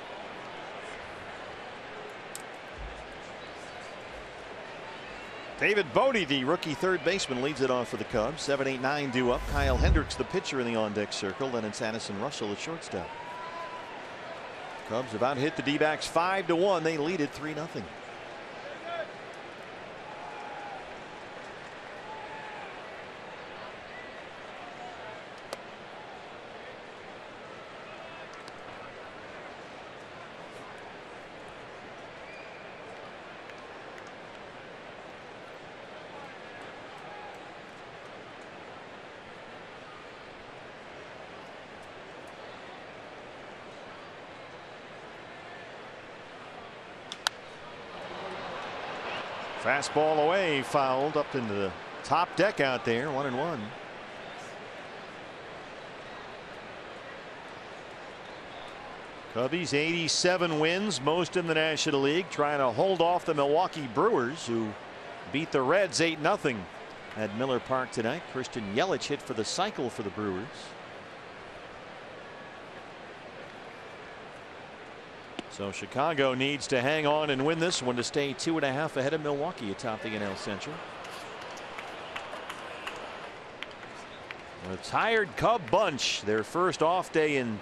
David Bodie, the rookie third baseman, leads it off for the Cubs. 7, 8, 9 due up. Kyle Hendricks, the pitcher, in the on-deck circle. Then it's Addison Russell at shortstop. Cubs about hit the D-backs 5-1. They lead it 3-0. Fastball away, fouled up into the top deck out there. 1-1. Cubbies 87 wins, most in the National League, trying to hold off the Milwaukee Brewers, who beat the Reds 8-0 at Miller Park tonight. Christian Yelich hit for the cycle for the Brewers. So Chicago needs to hang on and win this one to stay 2.5 ahead of Milwaukee atop the NL Central. A tired Cub bunch. Their first off day in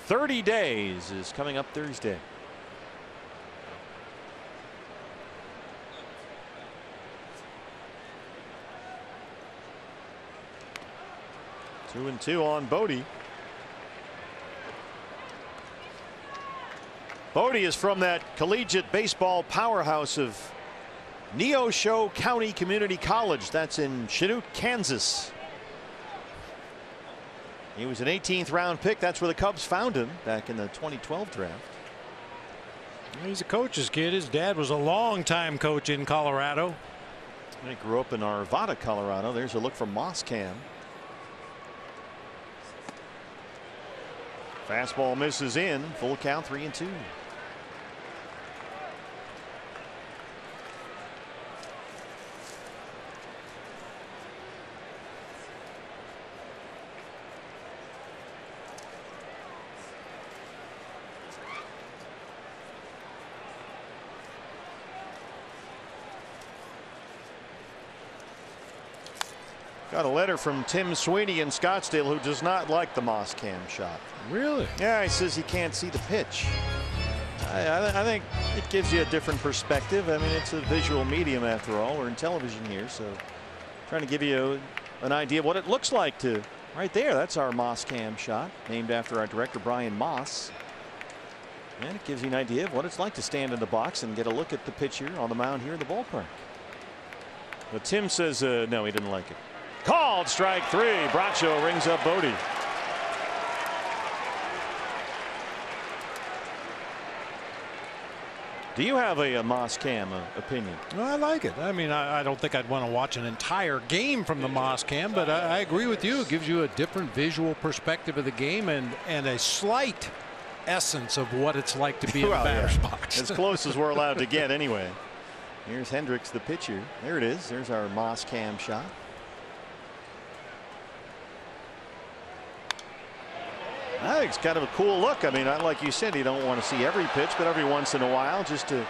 30 days is coming up Thursday. Two and two on Bodie. Bodie is from that collegiate baseball powerhouse of Neosho County Community College. That's in Chanute, Kansas. He was an 18th round pick. That's where the Cubs found him back in the 2012 draft. He's a coach's kid. His dad was a longtime coach in Colorado. He grew up in Arvada, Colorado. There's a look from Moscam. Fastball misses in. Full count, 3-2. Got a letter from Tim Sweeney in Scottsdale, who does not like the Moscam shot. Really? Yeah, he says he can't see the pitch. I think it gives you a different perspective. I mean, it's a visual medium after all. We're in television here, so trying to give you an idea of what it looks like to right there. That's our Moscam shot, named after our director Brian Moss. And it gives you an idea of what it's like to stand in the box and get a look at the pitcher on the mound here in the ballpark. But Tim says no, he didn't like it. Called strike 3. Bracho rings up Bodie. Do you have a Moscam opinion? Well, I like it. I mean, I don't think I'd want to watch an entire game from the Moscam, but I agree with you. It gives you a different visual perspective of the game and a slight essence of what it's like to be in the batter's box. As close as we're allowed to get anyway. Here's Hendricks, the pitcher. There it is. There's our Moscam shot. I think it's kind of a cool look. I mean, like you said, you don't want to see every pitch, but every once in a while just to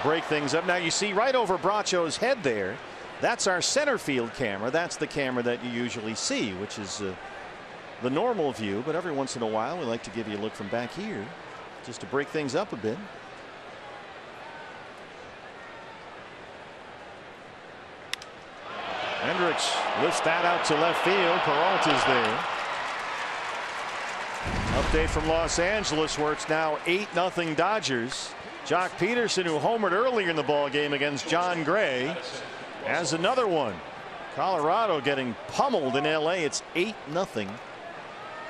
break things up. Now you see right over Bracho's head there. That's our center field camera. That's the camera that you usually see, which is the normal view. But every once in a while, we like to give you a look from back here just to break things up a bit. Hendricks lifts that out to left field. Peralta's there. Update from Los Angeles, where it's now 8-0 Dodgers. Jock Peterson, who homered earlier in the ball game against John Gray, has another one. Colorado getting pummeled in LA. It's 8-0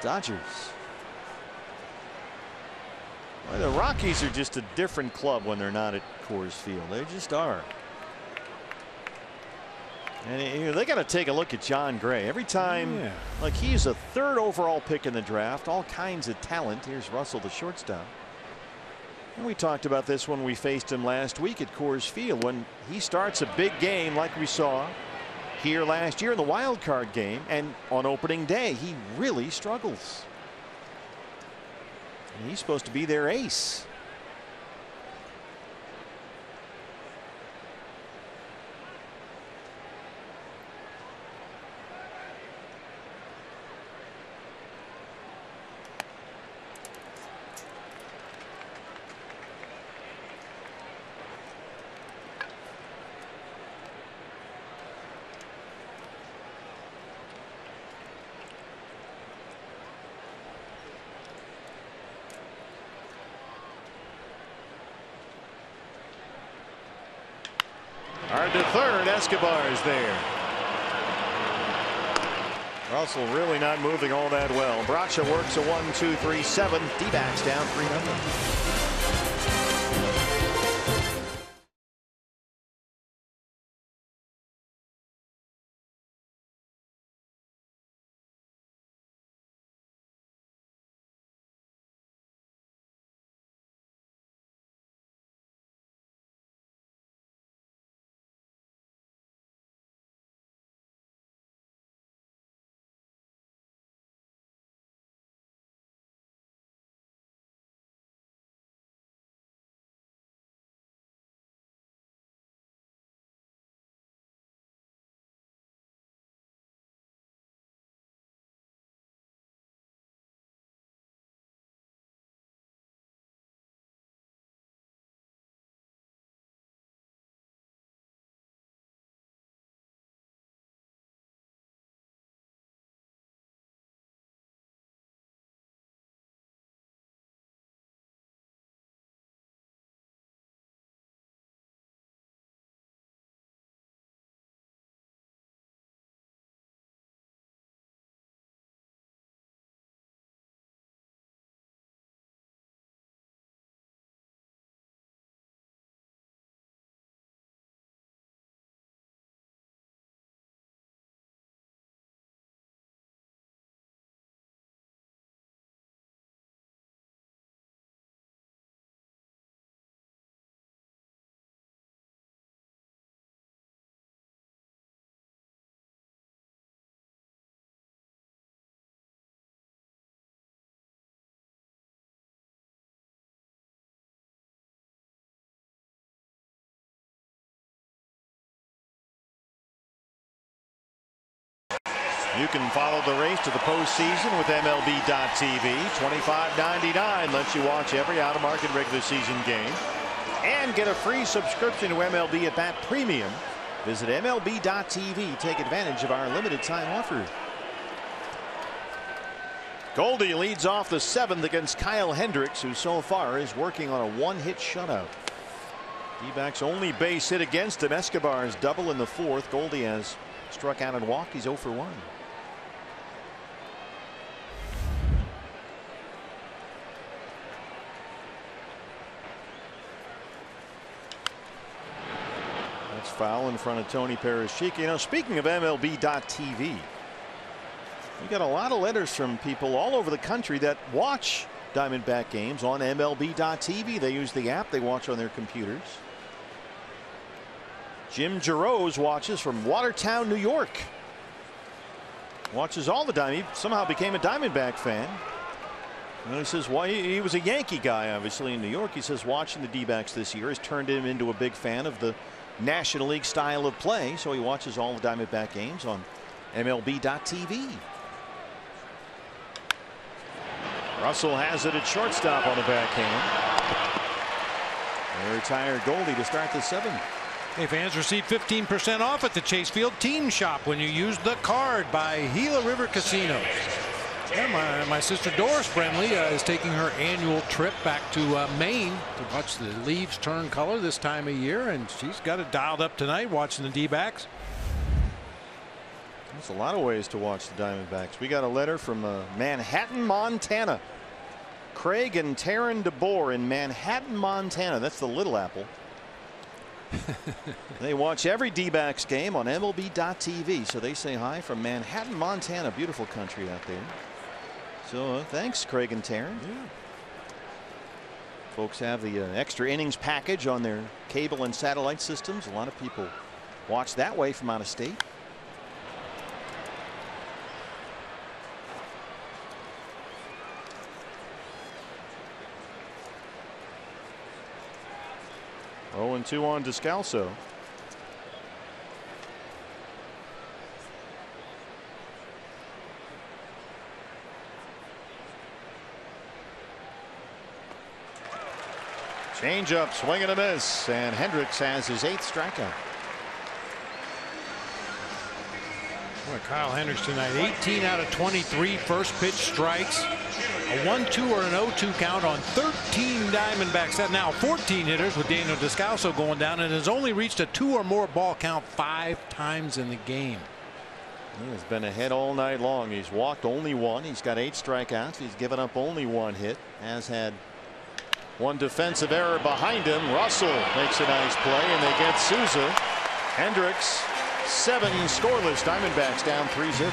Dodgers. Well, the Rockies are just a different club when they're not at Coors Field. They just are. And they got to take a look at John Gray every time. Like, he's a 3rd overall pick in the draft, all kinds of talent. Here's Russell, the shortstop. And we talked about this when we faced him last week at Coors Field. When he starts a big game like we saw here last year in the wild card game, and on opening day, he really struggles. And he's supposed to be their ace. Hard to third. Escobar's there. Russell really not moving all that well. Bracho works a 1-2-3-7. D-backs down 3-0. You can follow the race to the postseason with MLB.TV. $25.99 lets you watch every out-of-market regular season game and get a free subscription to MLB at Bat Premium. Visit MLB.TV. Take advantage of our limited time offer. Goldie leads off the 7th against Kyle Hendricks, who so far is working on a one-hit shutout. D-backs only base hit against him. Escobar's double in the 4th. Goldie has struck out and walked. He's 0 for 1. That's foul in front of Tony Parashiki. You know, speaking of MLB.TV, we got a lot of letters from people all over the country that watch Diamondback games on MLB.TV. They use the app. They watch on their computers. Jim Giroux watches from Watertown, New York. Watches all the He somehow became a Diamondback fan. And he says why he was a Yankee guy, obviously, in New York. He says watching the D-backs this year has turned him into a big fan of the National League style of play. So he watches all the Diamondback games on MLB.TV. Russell has it at shortstop on the backhand. They retire Goldie to start the 7th. Hey, fans, receive 15% off at the Chase Field Team Shop when you use the card by Gila River Casinos. Yeah, my sister Doris Brenly is taking her annual trip back to Maine to watch the leaves turn color this time of year, and she's got it dialed up tonight watching the D-backs. There's a lot of ways to watch the Diamondbacks. We got a letter from Manhattan, Montana. Craig and Taryn DeBoer in Manhattan, Montana. That's the Little Apple. They watch every D-backs game on MLB.TV. So they say hi from Manhattan, Montana. Beautiful country out there. So thanks, Craig and Taryn. Yeah. Folks have the extra innings package on their cable and satellite systems. A lot of people watch that way from out of state. Oh, and 2 on Descalso. Change up, swing and a miss, and Hendricks has his 8th strikeout. Boy, Kyle Hendricks tonight, 18 out of 23 first pitch strikes, a 1-2 or an 0-2 count on 13 Diamondbacks. That now 14 hitters with Daniel Descalso going down, and has only reached a 2 or more ball count 5 times in the game. He has been ahead all night long. He's walked only 1. He's got 8 strikeouts. He's given up only 1 hit. Has had 1 defensive error behind him. Russell makes a nice play, and they get Souza. Hendricks 7 scoreless. Diamondbacks down 3-0.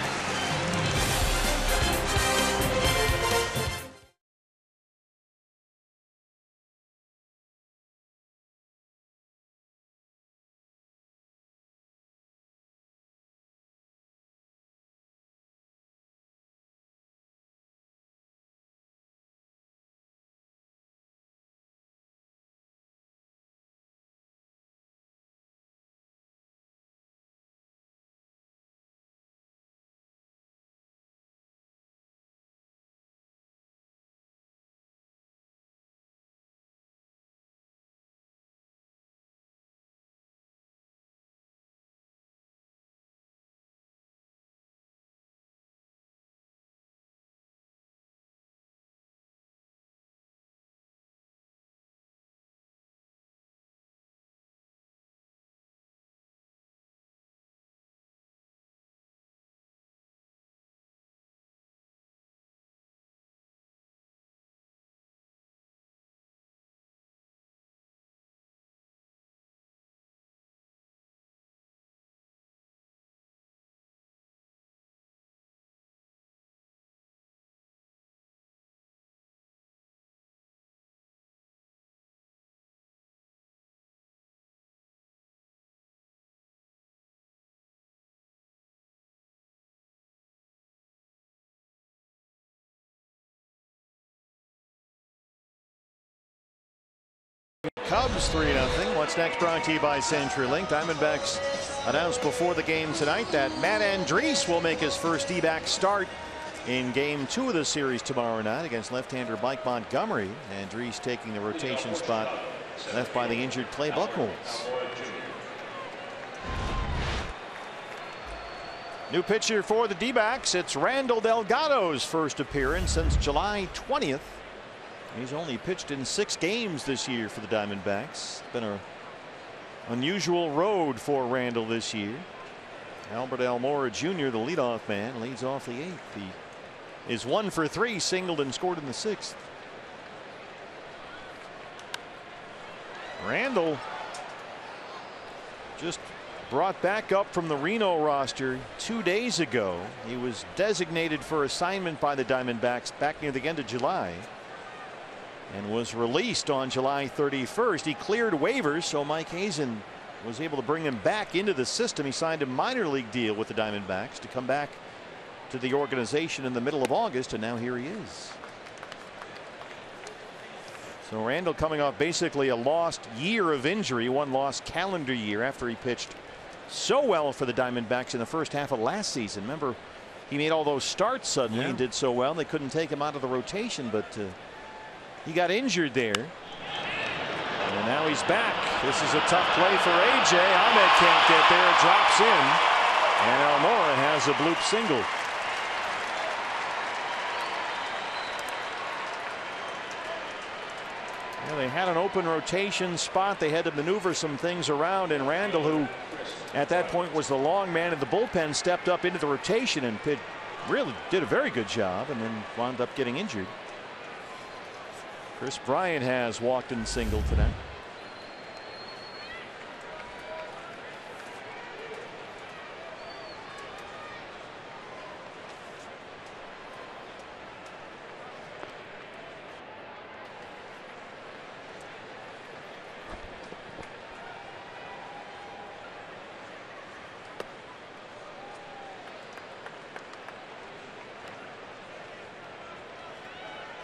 Cubs 3-0. What's next brought to you by CenturyLink. Diamondbacks announced before the game tonight that Matt Andriese will make his first D-back start in game 2 of the series tomorrow night against left-hander Mike Montgomery. Andriese taking the rotation spot left by the injured Clay Buchholz. New pitcher for the D-backs. It's Randall Delgado's first appearance since July 20th. He's only pitched in 6 games this year for the Diamondbacks. Been an unusual road for Randall this year. Albert Almora Jr., the leadoff man, leads off the 8th. He is 1 for 3, singled and scored in the 6th. Randall just brought back up from the Reno roster 2 days ago. He was designated for assignment by the Diamondbacks back near the end of July and was released on July 31st. He cleared waivers, so Mike Hazen was able to bring him back into the system. He signed a minor league deal with the Diamondbacks to come back to the organization in the middle of August, and now here he is. So Randall coming off basically a lost year of injury, 1 lost calendar year after he pitched so well for the Diamondbacks in the first half of last season. Remember, he made all those starts suddenly and did so well. They couldn't take him out of the rotation, but he got injured there. And now he's back. This is a tough play for AJ. Ahmed can't get there. It drops in. And Almora has a bloop single. Well, they had an open rotation spot. They had to maneuver some things around, and Randall, who at that point was the long man in the bullpen, stepped up into the rotation and really did a very good job, and then wound up getting injured. Chris Bryant has walked and singled tonight.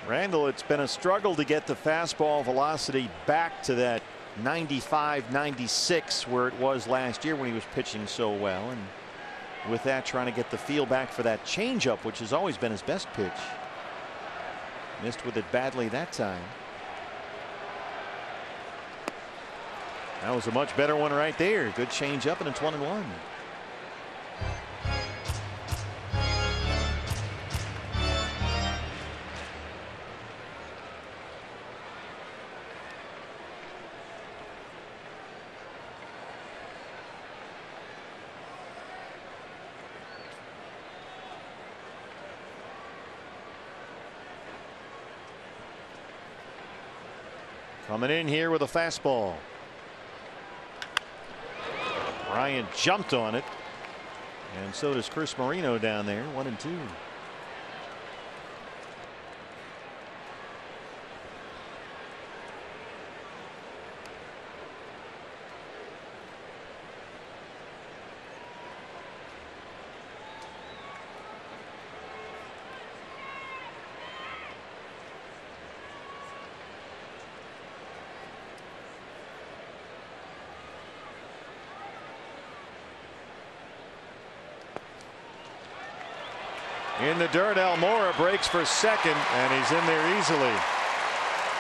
Randall, it's been a struggle to get the fastball velocity back to that 95, 96 where it was last year when he was pitching so well, and with that trying to get the feel back for that changeup, which has always been his best pitch. Missed with it badly that time. That was a much better one right there. Good changeup, and it's 1-1. Coming in here with a fastball. Bryant jumped on it, and so does Chris Marino down there. 1-2. In the dirt, Almora breaks for second, and he's in there easily.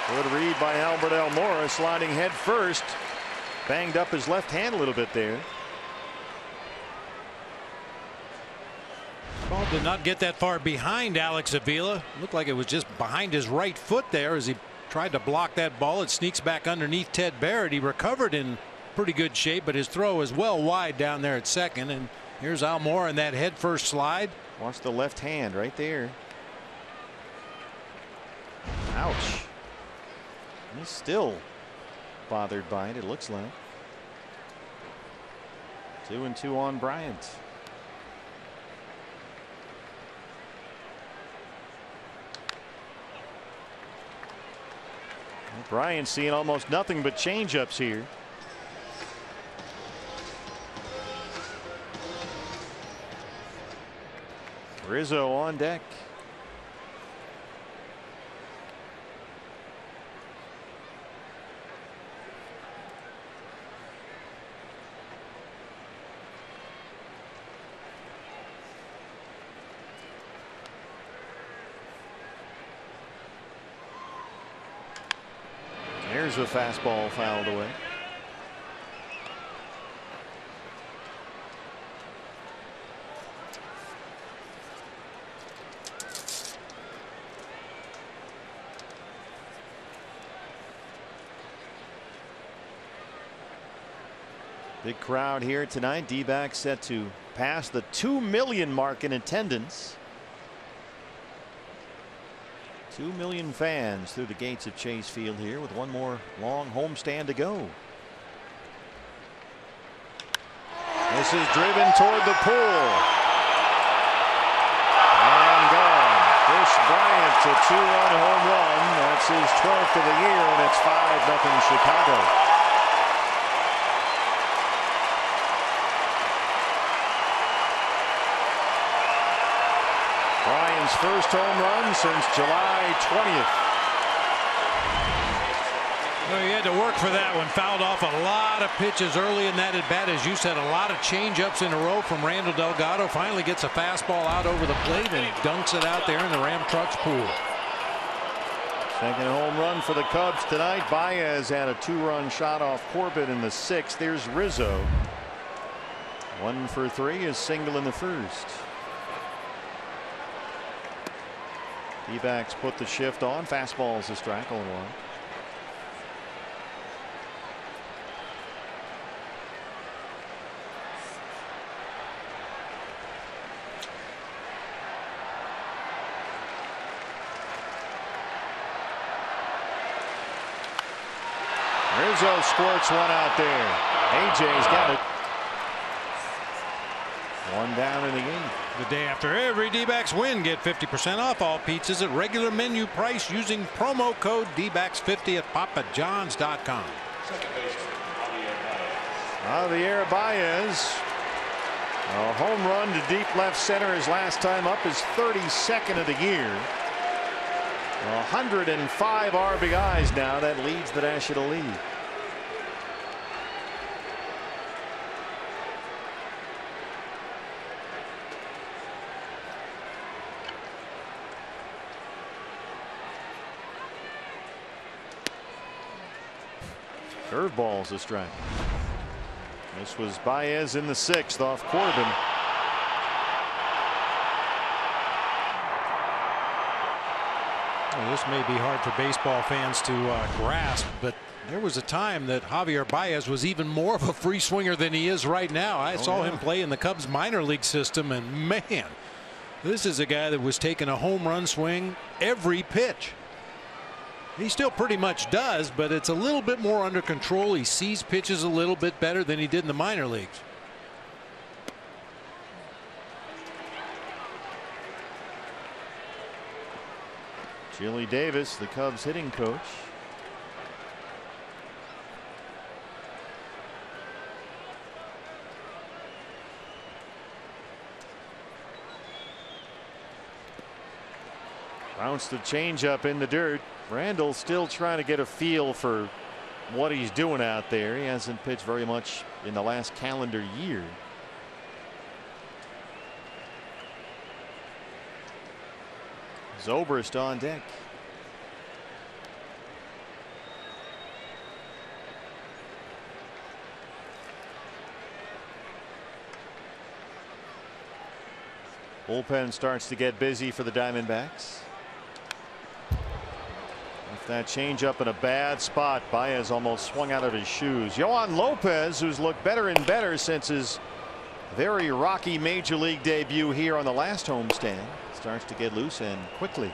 Good read by Albert Almora, sliding head first. Banged up his left hand a little bit there. Ball did not get that far behind Alex Avila. Looked like it was just behind his right foot there as he tried to block that ball. It sneaks back underneath Ted Barrett. He recovered in pretty good shape, but his throw is well wide down there at second. And here's Almora in that head first slide. Watch the left hand right there. Ouch. He's still bothered by it, it looks like. 2-2 on Bryant. Bryant seeing almost nothing but changeups here. Rizzo on deck. There's a fastball fouled away. Big crowd here tonight. D-backs set to pass the 2 million mark in attendance. 2 million fans through the gates of Chase Field here with one more long homestand to go. This is driven toward the pool. And gone. Chris Bryant, a 2-run home run. That's his 12th of the year, and it's 5-0 Chicago. Bryant's first home run since July 20th. Well, he had to work for that one. Fouled off a lot of pitches early in that at bat. As you said, a lot of change-ups in a row from Randall Delgado. Finally gets a fastball out over the plate and dunks it out there in the Ram Trucks pool. Second home run for the Cubs tonight. Baez had a 2-run shot off Corbett in the 6th. There's Rizzo. 1 for 3, a single in the first. D-backs put the shift on. Fastball's a strike, 0-1. Rizzo squirts one out there. AJ's got it. One down in the game. The day after every D-backs win, get 50% off all pizzas at regular menu price using promo code D-backs50 at papajohns.com. Javier Baez. A home run to deep left center his last time up, his 32nd of the year. 105 RBIs now. That leads the National League. Curveball's a strike. This was Baez in the 6th off Corbin. Well, this may be hard for baseball fans to grasp, but there was a time that Javier Baez was even more of a free swinger than he is right now. I saw him play in the Cubs minor league system, and man, this is a guy that was taking a home run swing every pitch. He still pretty much does, but it's a little bit more under control. He sees pitches a little bit better than he did in the minor leagues. Chili Davis, the Cubs hitting coach. Bounced the changeup in the dirt. Randall still trying to get a feel for what he's doing out there. He hasn't pitched very much in the last calendar year. Zobrist on deck. Bullpen starts to get busy for the Diamondbacks. With that changeup in a bad spot, Baez almost swung out of his shoes. Yohan Lopez, who's looked better and better since his very rocky major league debut here on the last homestand, starts to get loose and quickly.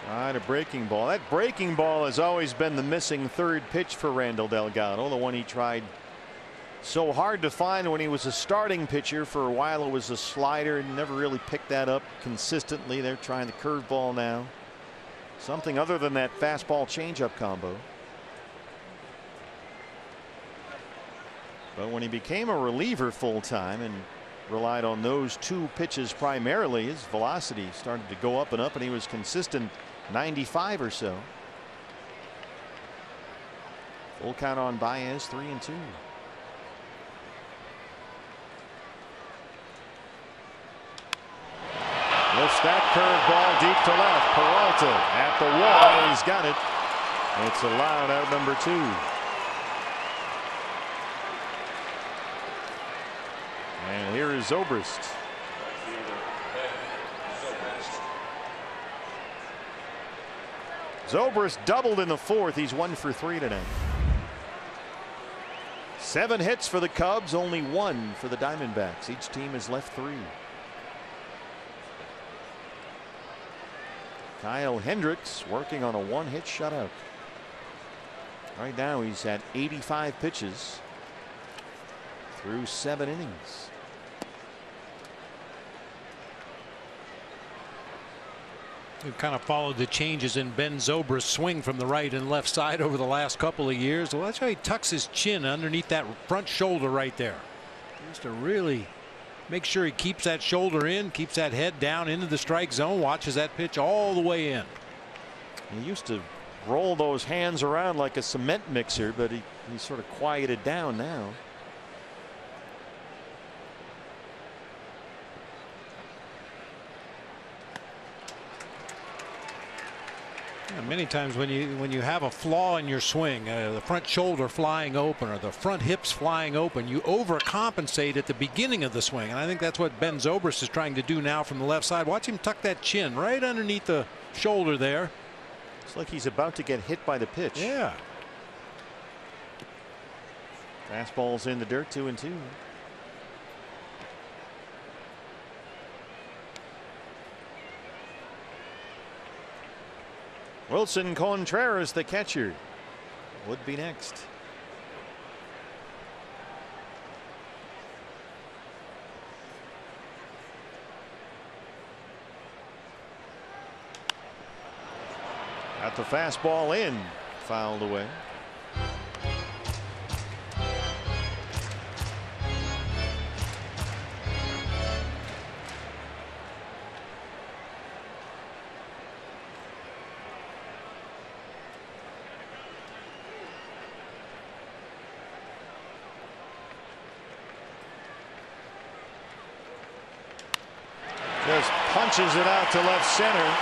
Tried a breaking ball. That breaking ball has always been the missing third pitch for Randall Delgado. The one he tried so hard to find when he was a starting pitcher. For a while it was a slider and never really picked that up consistently. They're trying the curveball now. Something other than that fastball changeup combo. But when he became a reliever full time and relied on those two pitches primarily, his velocity started to go up and up, and he was consistent 95 or so. Full count on Baez, 3-2. Lifts that curveball deep to left. Peralta at the wall. He's got it. It's allowed out number 2. And here is Zobrist. Zobrist doubled in the 4th. He's 1 for 3 tonight. 7 hits for the Cubs, only 1 for the Diamondbacks. Each team has left 3. Kyle Hendricks working on a 1-hit shutout. Right now he's at 85 pitches through 7 innings. We've kind of followed the changes in Ben Zobrist's swing from the right and left side over the last couple of years. Well, that's how he tucks his chin underneath that front shoulder right there. Just to really make sure he keeps that shoulder in, keeps that head down into the strike zone, watches that pitch all the way in. He used to roll those hands around like a cement mixer, but he's sort of quieted down now. Yeah, many times when you have a flaw in your swing, the front shoulder flying open or the front hips flying open, you overcompensate at the beginning of the swing, and I think that's what Ben Zobrist is trying to do now from the left side. Watch him tuck that chin right underneath the shoulder there. It's like he's about to get hit by the pitch. Yeah. Fastball's in the dirt, 2-2. Wilson Contreras, the catcher, would be next. Got the fastball in, fouled away. Just punches it out to left center.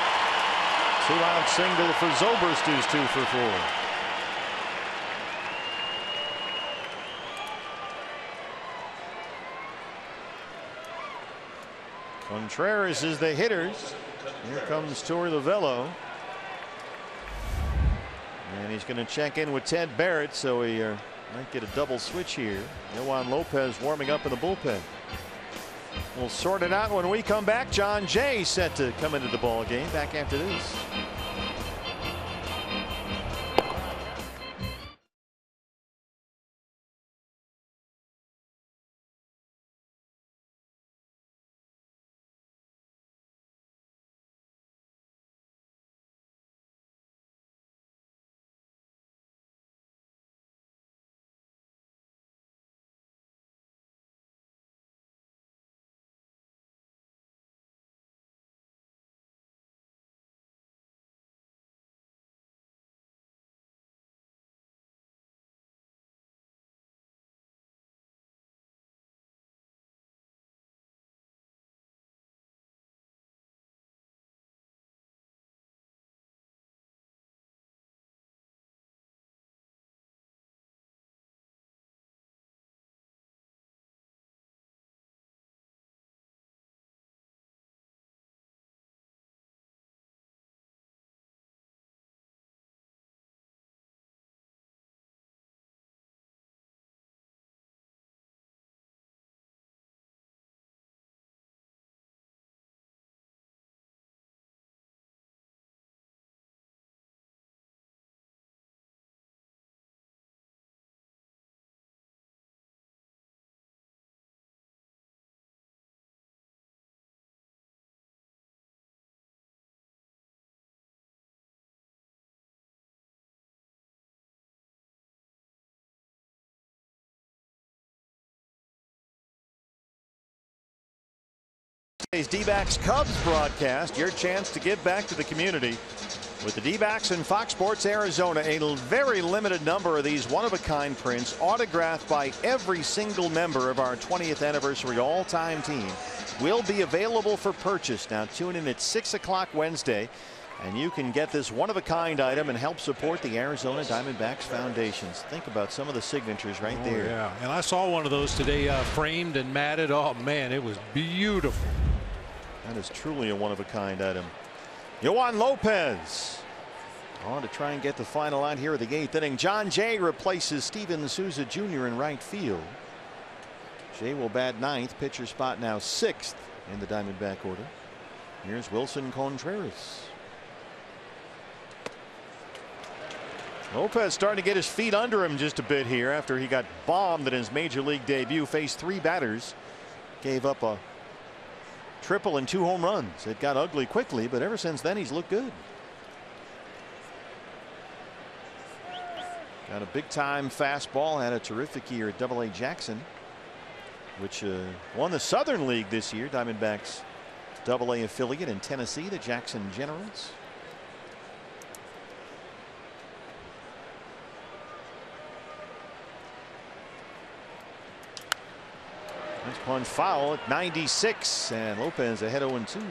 2-out single for Zobrist, who's 2 for 4. Contreras is the hitters. Here comes Torey Lovullo. And he's going to check in with Ted Barrett, so he might get a double switch here. Yohan Lopez warming up in the bullpen. We'll sort it out when we come back. John Jay set to come into the ball game back after this. Today's D-backs Cubs broadcast, your chance to give back to the community. With the D-backs in Fox Sports Arizona, a very limited number of these one-of-a-kind prints autographed by every single member of our 20th anniversary all-time team will be available for purchase. Now tune in at 6 o'clock Wednesday and you can get this one-of-a-kind item and help support the Arizona Diamondbacks Foundations. Think about some of the signatures right there. Yeah, and I saw one of those today, framed and matted. Oh man, it was beautiful. That is truly a one-of-a-kind item. Yohan Lopez on to try and get the final out here of the 8th inning. John Jay replaces Steven Souza Jr. in right field. Jay will bat 9th. Pitcher spot now 6th in the Diamondback order. Here's Wilson Contreras. Lopez starting to get his feet under him just a bit here after he got bombed in his major league debut. Faced 3 batters. Gave up a triple and 2 home runs. It got ugly quickly, but ever since then he's looked good. Got a big time fastball. Had a terrific year at AA Jackson, which won the Southern League this year. Diamondbacks AA affiliate in Tennessee, the Jackson Generals. This punch foul at 96, and Lopez ahead 0-2.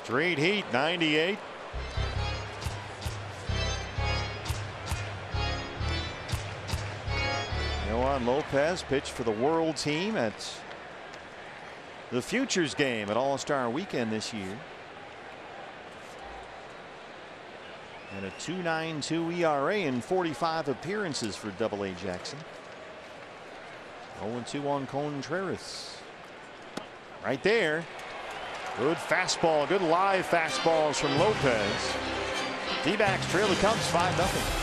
Straight heat, 98. Yohan Lopez pitched for the World Team at the Futures game at All-Star Weekend this year. And a 2.92 ERA in 45 appearances for AA Jackson. 0-2 on Contreras. Right there. Good fastball, good live fastballs from Lopez. D-backs trail the Cubs 5-0.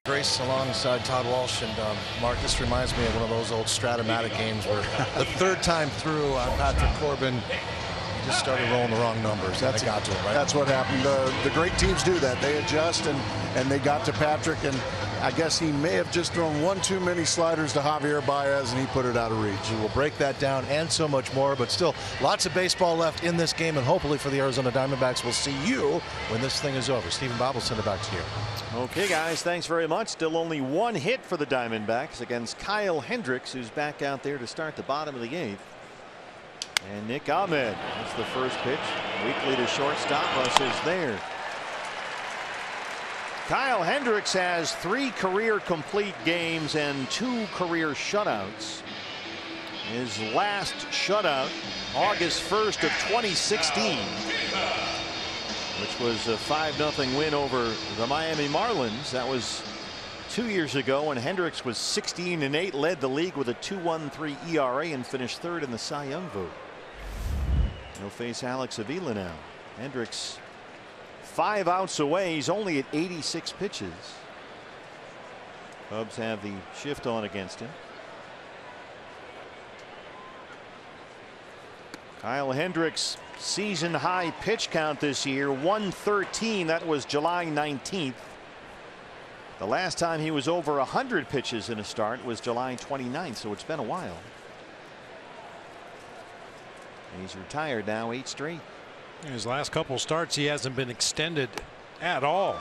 Grace alongside Todd Walsh, and Mark, this reminds me of one of those old Stratomatic games where the 3rd time through on Patrick Corbin, he just started rolling the wrong numbers. That's got to him, right? That's what happened. The great teams do that. They adjust, and they got to Patrick, and I guess he may have just thrown one too many sliders to Javier Baez, and he put it out of reach. We will break that down and so much more, but still lots of baseball left in this game, and hopefully for the Arizona Diamondbacks, we'll see you when this thing is over. Stephen Bob will send it back to you. Okay, guys, thanks very much. Still only 1 hit for the Diamondbacks against Kyle Hendricks, who's back out there to start the bottom of the 8th. And Nick Ahmed, that's the first pitch. Weakly to shortstop. Russell's there. Kyle Hendricks has 3 career complete games and 2 career shutouts. His last shutout, August 1st of 2016, which was a 5-0 win over the Miami Marlins. That was 2 years ago, and Hendricks was 16-8, led the league with a 2.13 ERA, and finished 3rd in the Cy Young vote. He'll face Alex Avila now. Hendricks 5 outs away. He's only at 86 pitches. Cubs have the shift on against him. Kyle Hendricks season high pitch count this year, 113. That was July 19th. The last time he was over 100 pitches in a start was July 29th, so it's been a while. He's retired now 8 straight. His last couple starts, he hasn't been extended at all.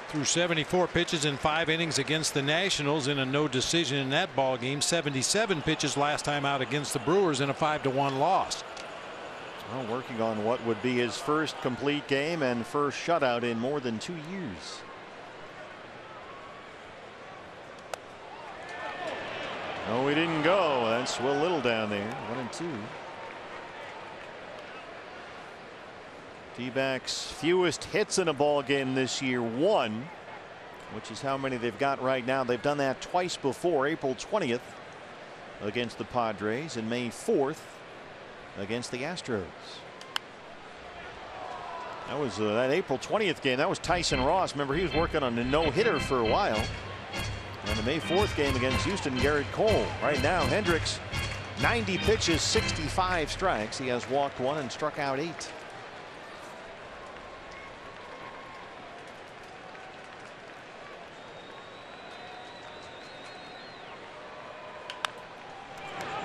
Threw 74 pitches in 5 innings against the Nationals in a no decision in that ball game. 77 pitches last time out against the Brewers in a 5-1 loss. Well, working on what would be his first complete game and first shutout in more than 2 years. No, he didn't go. That's Will Little down there. 1-2. D-backs fewest hits in a ball game this year, 1, which is how many they've got right now. They've done that twice before. April 20th against the Padres and May 4th against the Astros. That was that April 20th game. That was Tyson Ross. Remember, he was working on a no-hitter for a while. And the May 4th game against Houston, Garrett Cole. Right now, Hendricks, 90 pitches, 65 strikes. He has walked 1 and struck out 8.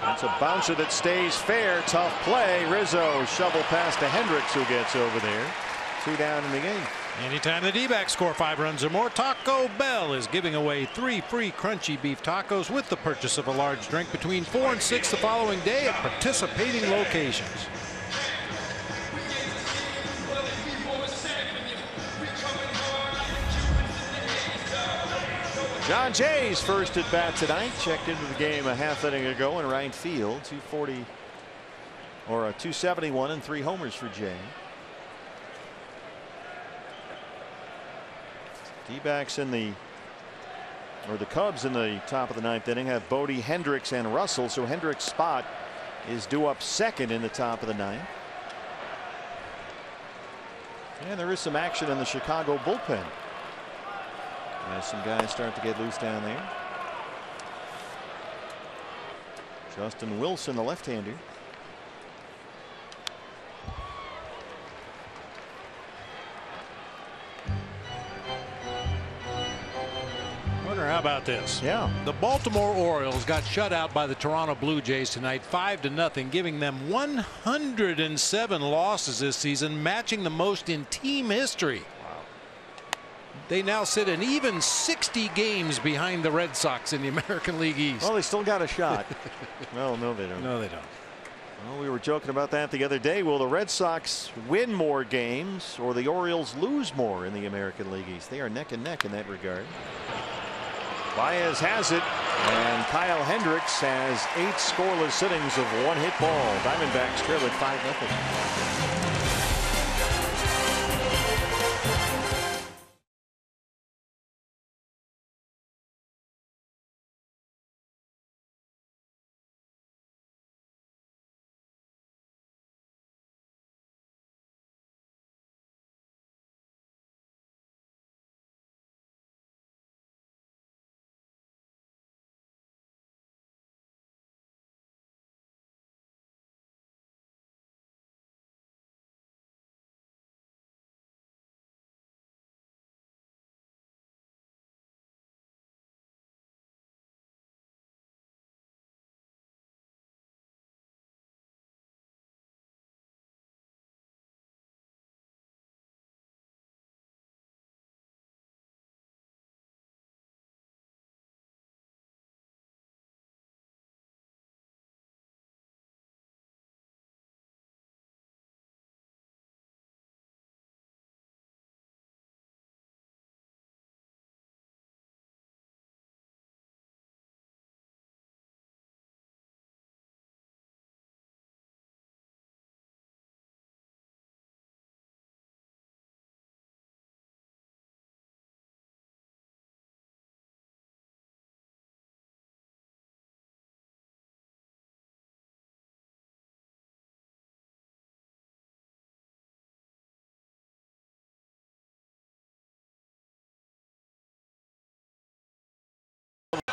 That's a bouncer that stays fair. Tough play. Rizzo shovel pass to Hendricks, who gets over there. 2 down in the game. Anytime the D-backs score 5 runs or more, Taco Bell is giving away 3 free crunchy beef tacos with the purchase of a large drink between 4 and 6 the following day at participating locations. John Jay's first at bat tonight. Checked into the game a half inning ago in right field. 240 or a 271 and 3 homers for Jay. D-backs in the Cubs in the top of the 9th inning have Bodie, Hendricks, and Russell. So Hendricks' spot is due up 2nd in the top of the 9th. And there is some action in the Chicago bullpen. As some guys start to get loose down there. Justin Wilson, the left-hander. How about this? Yeah. The Baltimore Orioles got shut out by the Toronto Blue Jays tonight, 5-0, giving them 107 losses this season, matching the most in team history. They now sit an even 60 games behind the Red Sox in the American League East. Well, they still got a shot. Well, no, they don't. No, they don't. Well, we were joking about that the other day. Will the Red Sox win more games or the Orioles lose more in the American League East? They are neck and neck in that regard. Baez has it, and Kyle Hendricks has 8 scoreless innings of 1-hit ball. Diamondbacks trail at 5-0.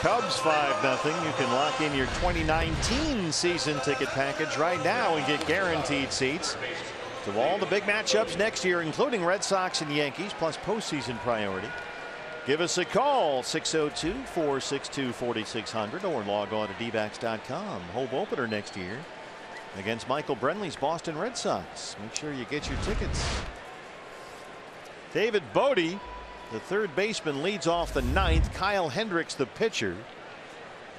Cubs 5-0. You can lock in your 2019 season ticket package right now and get guaranteed seats to all the big matchups next year, including Red Sox and Yankees, plus postseason priority. Give us a call, 602-462-4600, or log on to dbacks.com. Home opener next year against Michael Brenly's Boston Red Sox. Make sure you get your tickets. David Bodie, the third baseman, leads off the ninth. Kyle Hendricks, the pitcher,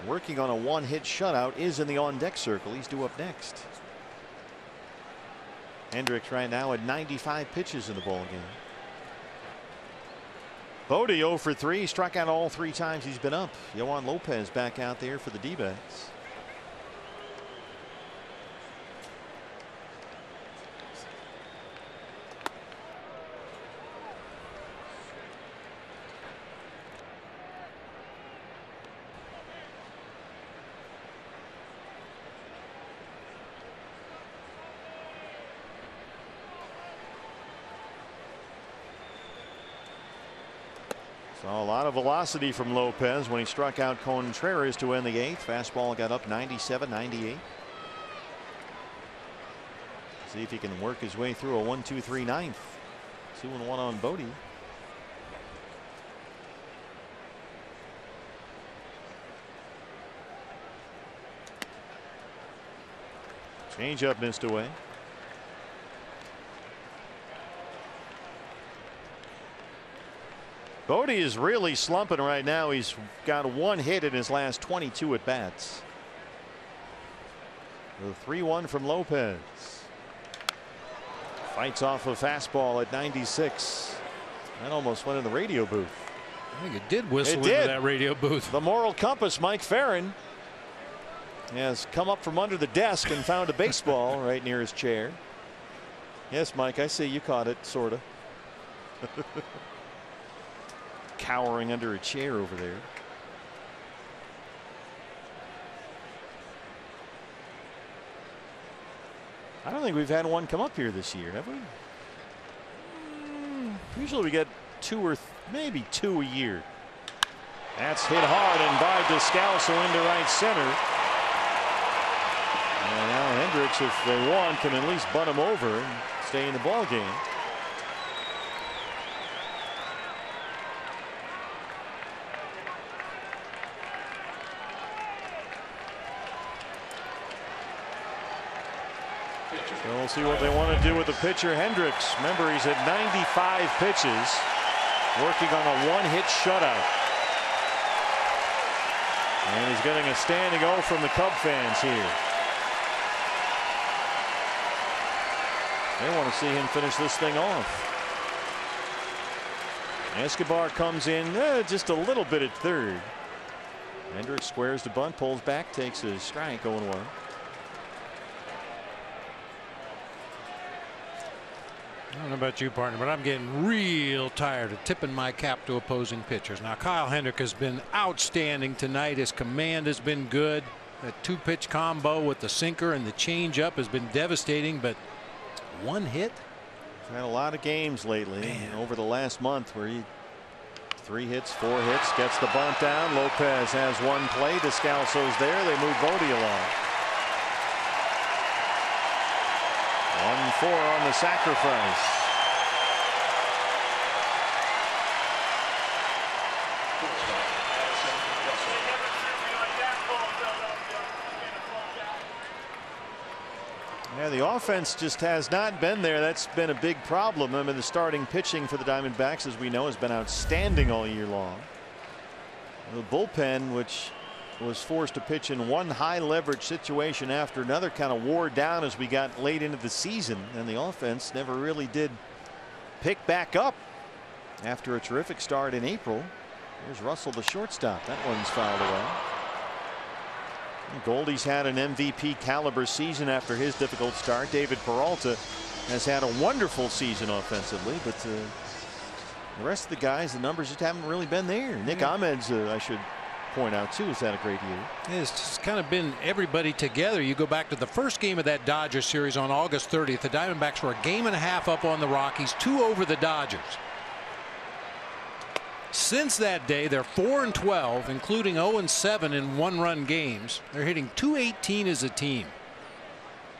working on a one-hit shutout, is in the on-deck circle. He's due up next. Hendricks right now at 95 pitches in the ball game. Bodie 0 for 3, struck out all 3 times he's been up. Yohan Lopez back out there for the D-backs. Saw a lot of velocity from Lopez when he struck out Contreras to end the 8th. Fastball got up 97-98. See if he can work his way through a 1-2-3 9th. 2-1 on Bodie. Changeup missed away. Bodie is really slumping right now. He's got 1 hit in his last 22 at bats. The 3-1 from Lopez. Fights off a fastball at 96. That almost went in the radio booth. I think it did whistle into that radio booth. The moral compass, Mike Farron, has come up from under the desk and found a baseball right near his chair. Yes, Mike, I see you caught it, sort of. Cowering under a chair over there. I don't think we've had one come up here this year, have we? Usually we get 2 or maybe 2 a year. That's hit hard and by Descalso into right center. And now Hendricks, if they want, can at least butt him over and stay in the ball game. So we'll see what they want to do with the pitcher, Hendricks. Remember, he's at 95 pitches, working on a one-hit shutout. And he's getting a standing O from the Cub fans here. They want to see him finish this thing off. Escobar comes in just a little bit at third. Hendricks squares the bunt, pulls back, takes a strike, 0-1. I don't know about you, partner, but I'm getting real tired of tipping my cap to opposing pitchers. Now, Kyle Hendricks has been outstanding tonight. His command has been good. That 2-pitch combo with the sinker and the changeup has been devastating, but 1 hit. He's had a lot of games lately over the last month where he 3 hits, 4 hits, gets the bunt down. Lopez has 1 play. Descalso's there. They move Bodie along. 1-4 on the sacrifice. Yeah, the offense just has not been there. That's been a big problem. I mean, the starting pitching for the Diamondbacks, as we know, has been outstanding all year long. The bullpen, which was forced to pitch in one high leverage situation after another, kind of wore down as we got late into the season, and the offense never really did pick back up after a terrific start in April. Here's Russell, the shortstop. That one's fouled away. Goldie's had an MVP caliber season after his difficult start. David Peralta has had a wonderful season offensively, but the rest of the guys, the numbers just haven't really been there. Nick Ahmed's, I should point out too, has had a great year. It's just kind of been everybody together. You go back to the first game of that Dodgers series on August 30th. The Diamondbacks were a game and a half up on the Rockies, 2 over the Dodgers. Since that day, they're 4-12, including 0-7 in one-run games. They're hitting .218 as a team.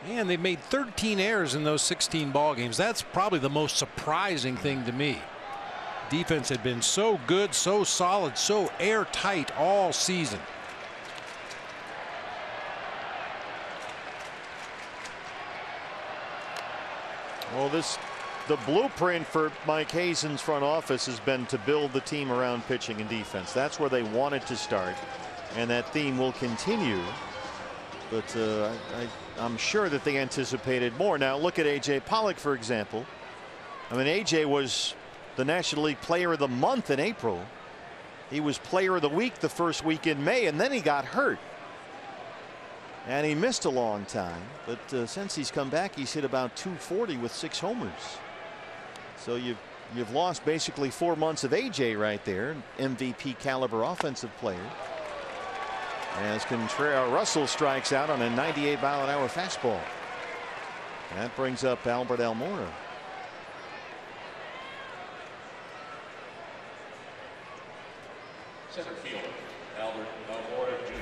And they made 13 errors in those 16 ball games. That's probably the most surprising thing to me. Defense had been so good, so solid, so airtight all season. Well, the blueprint for Mike Hazen's front office has been to build the team around pitching and defense. That's where they wanted to start, and that theme will continue. But I'm sure that they anticipated more. Now look at A.J. Pollock, for example. I mean, A.J. was the National League Player of the Month in April. He was Player of the Week the first week in May, and then he got hurt. And he missed a long time. But since he's come back, he's hit about .240 with 6 homers. So you've lost basically 4 months of A.J. right there, MVP caliber offensive player. As Russell strikes out on a 98-mile-an-hour fastball. That brings up Albert Almora. Center fielder, Albert Almora Jr.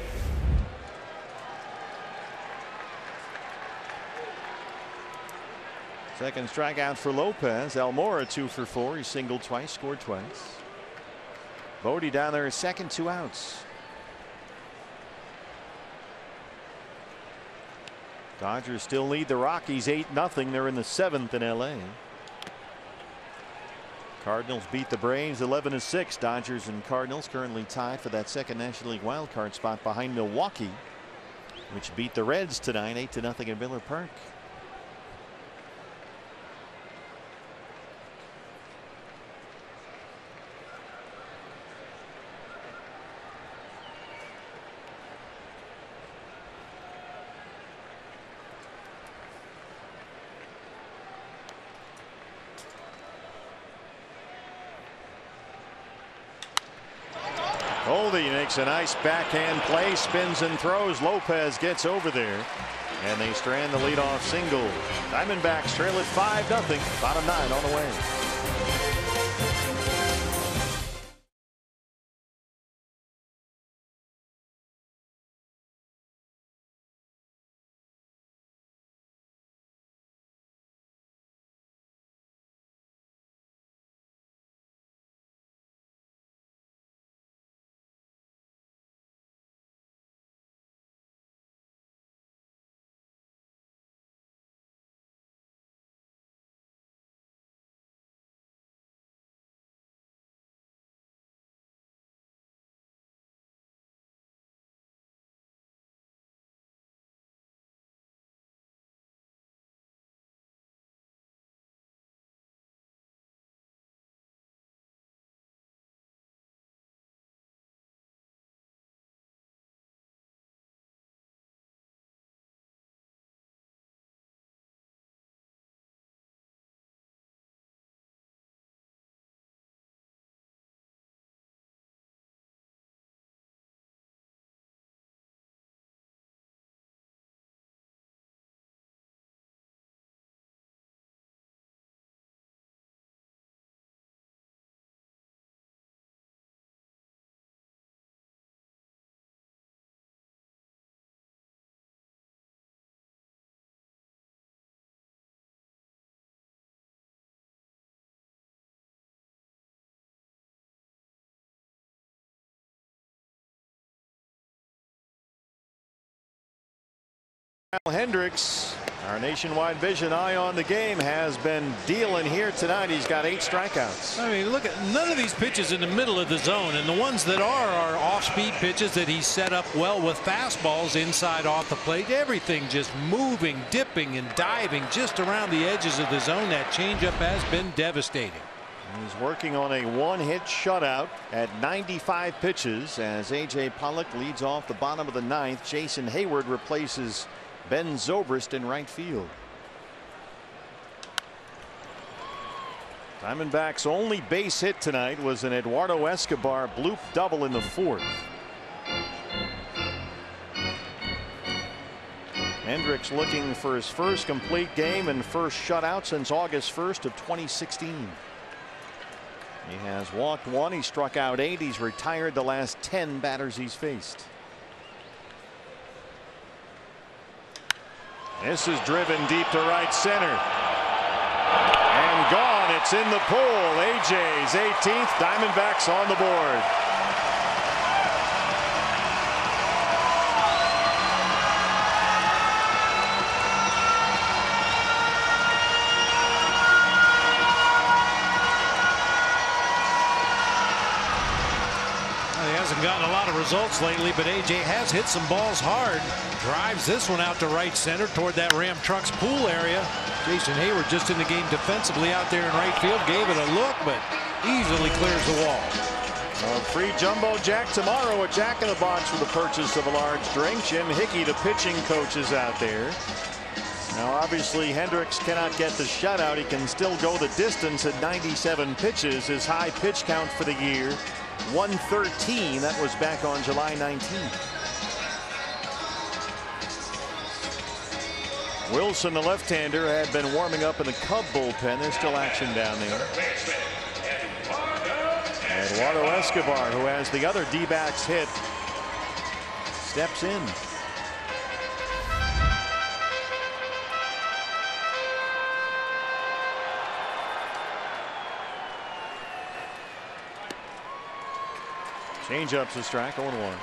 Second strikeout for Lopez. Almora 2 for 4. He singled twice, scored twice. Bodie down there is second, 2 outs. Dodgers still lead the Rockies 8-0. They're in the 7th in LA. Cardinals beat the Braves 11-6. Dodgers and Cardinals currently tied for that second National League wild card spot behind Milwaukee, which beat the Reds tonight 8-0 at Miller Park. Goldie makes a nice backhand play, spins and throws. Lopez gets over there, and they strand the leadoff single. Diamondbacks trail it 5-0. Bottom 9 on the way. Hendricks, our nationwide vision eye on the game, has been dealing here tonight. He's got 8 strikeouts. I mean, look at none of these pitches in the middle of the zone, and the ones that are off-speed pitches that he set up well with fastballs inside off the plate. Everything just moving, dipping, and diving just around the edges of the zone. That changeup has been devastating. He's working on a 1-hit shutout at 95 pitches as A.J. Pollock leads off the bottom of the 9th. Jason Hayward replaces Ben Zobrist in right field. Diamondbacks' only base hit tonight was an Eduardo Escobar bloop double in the 4th. Hendricks looking for his first complete game and first shutout since August 1st of 2016. He has walked 1. He struck out 8. He's retired the last 10 batters he's faced. This is driven deep to right center. And gone. It's in the pool. AJ's 18th. Diamondbacks on the board. Gotten a lot of results lately, but AJ has hit some balls hard. Drives this one out to right center toward that Ram Trucks pool area. Jason Hayward just in the game defensively out there in right field, gave it a look, but easily clears the wall. Free jumbo jack tomorrow. A Jack in the Box for the purchase of a large drink. Jim Hickey, the pitching coach, is out there. Now obviously Hendricks cannot get the shutout. He can still go the distance at 97 pitches. His high pitch count for the year, 113. That was back on July 19th. Wilson, the left-hander, had been warming up in the Cub bullpen. There's still action down there. Eduardo Escobar, who has the other D-backs hit, steps in. Change-up's a strike, 0-1.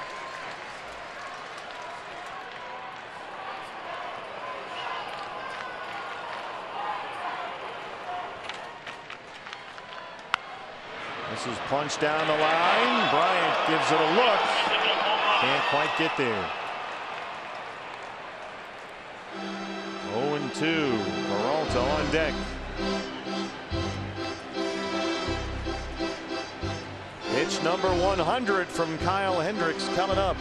This is punched down the line. Bryant gives it a look. Can't quite get there. 0-2. Peralta on deck. Pitch number 100 from Kyle Hendricks coming up.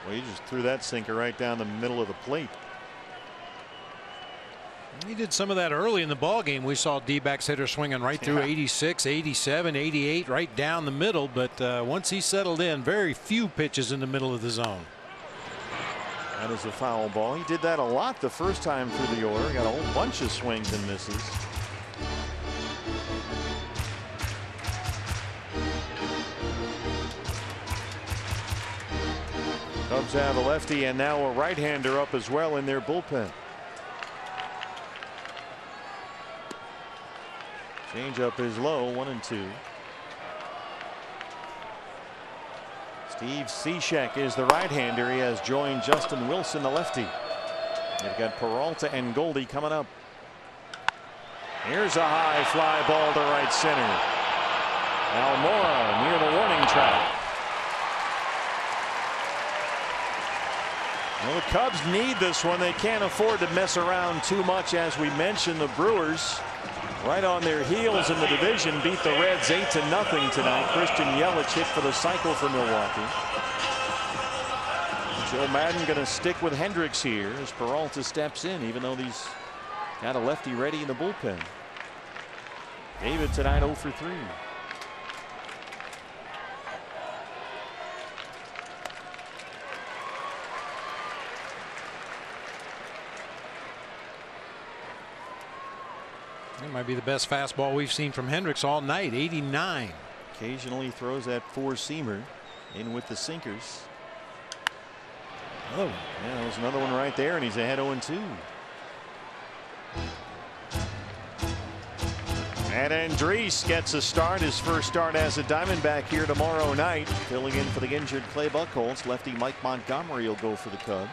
Well, he just threw that sinker right down the middle of the plate. He did some of that early in the ball game. We saw D-backs hitter swinging right through 86, 87, 88, right down the middle. But once he settled in, very few pitches in the middle of the zone. That is a foul ball. He did that a lot the first time through the order. Got a whole bunch of swings and misses. Cubs have a lefty and now a right-hander up as well in their bullpen. Changeup is low, 1-2. Steve Cishek is the right-hander. He has joined Justin Wilson, the lefty. They've got Peralta and Goldie coming up. Here's a high fly ball to right center. Almora near the warning track. Well, the Cubs need this one. They can't afford to mess around too much. As we mentioned, the Brewers right on their heels in the division beat the Reds 8-0 tonight. Christian Yelich hit for the cycle for Milwaukee. Joe Madden going to stick with Hendricks here as Peralta steps in, even though he's got a lefty ready in the bullpen. David tonight 0 for 3. It might be the best fastball we've seen from Hendricks all night. 89. Occasionally throws that four-seamer in with the sinkers. Oh, yeah, there's another one right there, and he's ahead 0-2. And Andres gets a start, his first start as a Diamondback here tomorrow night. Filling in for the injured Clay Buchholz. Lefty Mike Montgomery will go for the Cubs.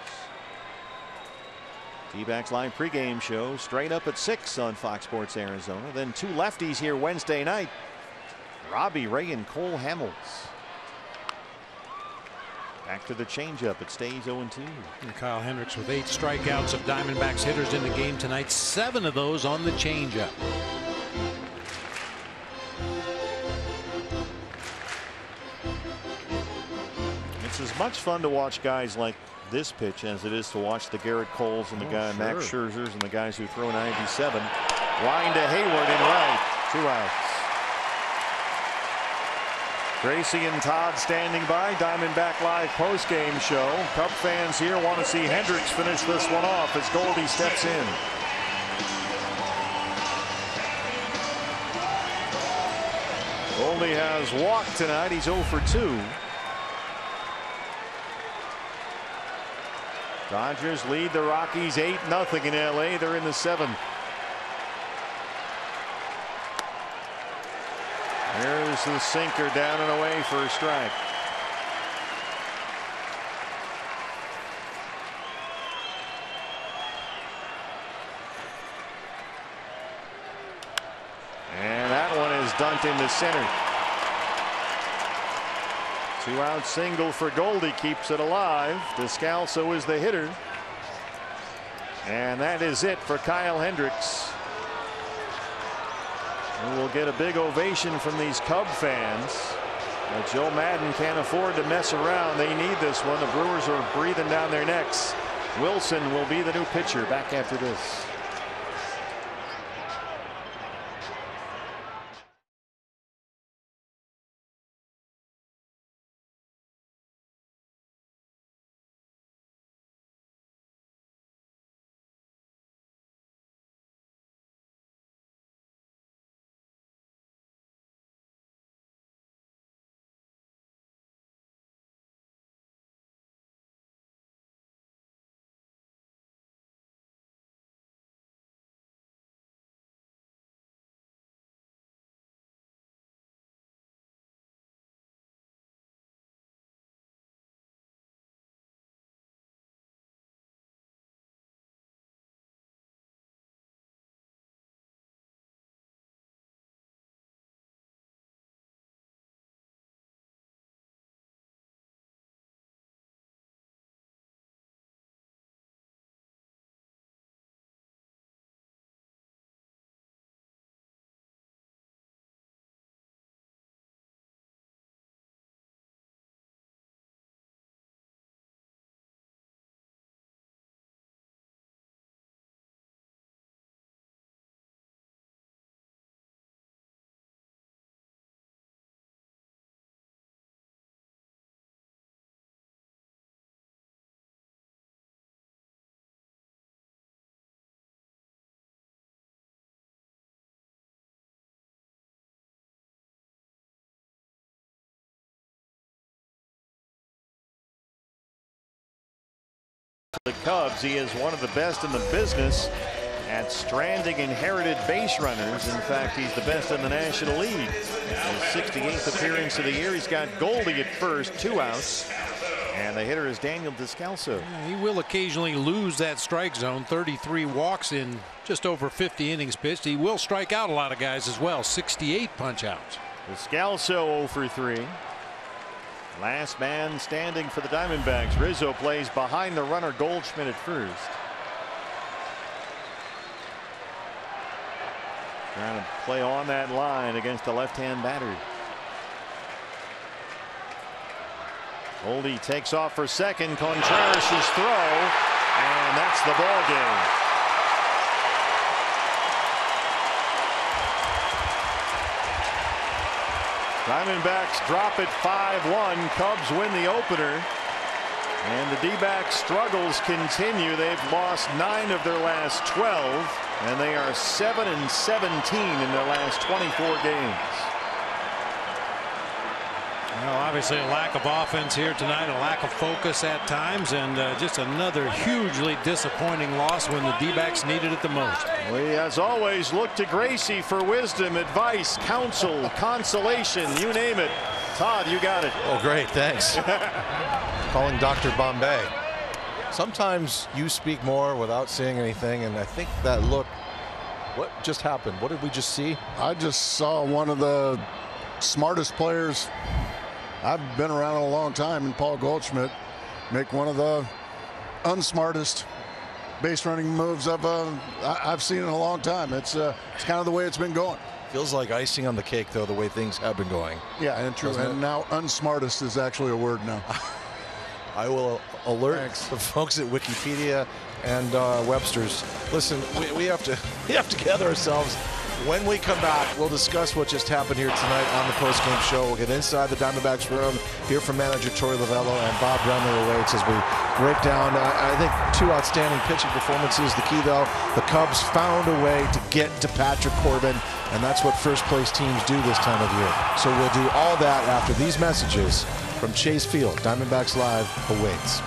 D-backs Live pregame show straight up at 6 on Fox Sports Arizona. Then two lefties here Wednesday night. Robbie Ray and Cole Hamels. Back to the changeup. It stays 0-2. And Kyle Hendricks with 8 strikeouts of Diamondbacks hitters in the game tonight. 7 of those on the changeup. It's as much fun to watch guys like this pitch as it is to watch the Garrett Coles and the guy Max Scherzers and the guys who throw 97. Line to Hayward in right. 2 outs. Gracie and Todd standing by. Diamondback Live post-game show. Cub fans here want to see Hendricks finish this one off as Goldie steps in. Goldie has walked tonight. He's 0 for 2. Dodgers lead the Rockies 8-0 in LA. They're in the 7th. There's the sinker down and away for a strike. And that one is dunked into center. 2-out single for Goldie keeps it alive. Descalso is the hitter. And that is it for Kyle Hendricks. And we'll get a big ovation from these Cub fans. But Joe Madden can't afford to mess around. They need this one. The Brewers are breathing down their necks. Wilson will be the new pitcher. Back after this. The Cubs, he is one of the best in the business at stranding inherited base runners. In fact, he's the best in the National League. His 68th appearance of the year. He's got Goldie at first, 2 outs. And the hitter is Daniel Descalso. He will occasionally lose that strike zone. 33 walks in just over 50 innings pitched. He will strike out a lot of guys as well. 68 punch outs. Descalso 0 for 3. Last man standing for the Diamondbacks. Rizzo plays behind the runner Goldschmidt at first. Trying to play on that line against the left-hand batter. Goldie takes off for second. Contreras' throw, and that's the ball game. Diamondbacks drop it 5-1. Cubs win the opener. And the D-backs struggles continue. They've lost 9 of their last 12. And they are 7-17 in their last 24 games. Well, obviously a lack of offense here tonight, a lack of focus at times, and just another hugely disappointing loss when the D-backs needed it the most. We, as always, look to Gracie for wisdom, advice, counsel, consolation, you name it. Todd, you got it. Oh, great. Thanks. Calling Dr. Bombay. Sometimes you speak more without saying anything, and I think that look, what just happened? What did we just see? I just saw one of the smartest players I've been around a long time, and Paul Goldschmidt make one of the unsmartest base running moves I've seen in a long time. It's kind of the way it's been going. Feels like icing on the cake, though, the way things have been going. Yeah, and true. And now unsmartest is actually a word now. I will alert the folks at Wikipedia and Webster's. Listen, we have to gather ourselves. When we come back, we'll discuss what just happened here tonight on the postgame show. We'll get inside the Diamondbacks room, hear from manager Torey Lovello, and Bob Brenly awaits as we break down, I think, 2 outstanding pitching performances. The key, though, the Cubs found a way to get to Patrick Corbin, and that's what first-place teams do this time of year. So we'll do all that after these messages from Chase Field. Diamondbacks Live awaits.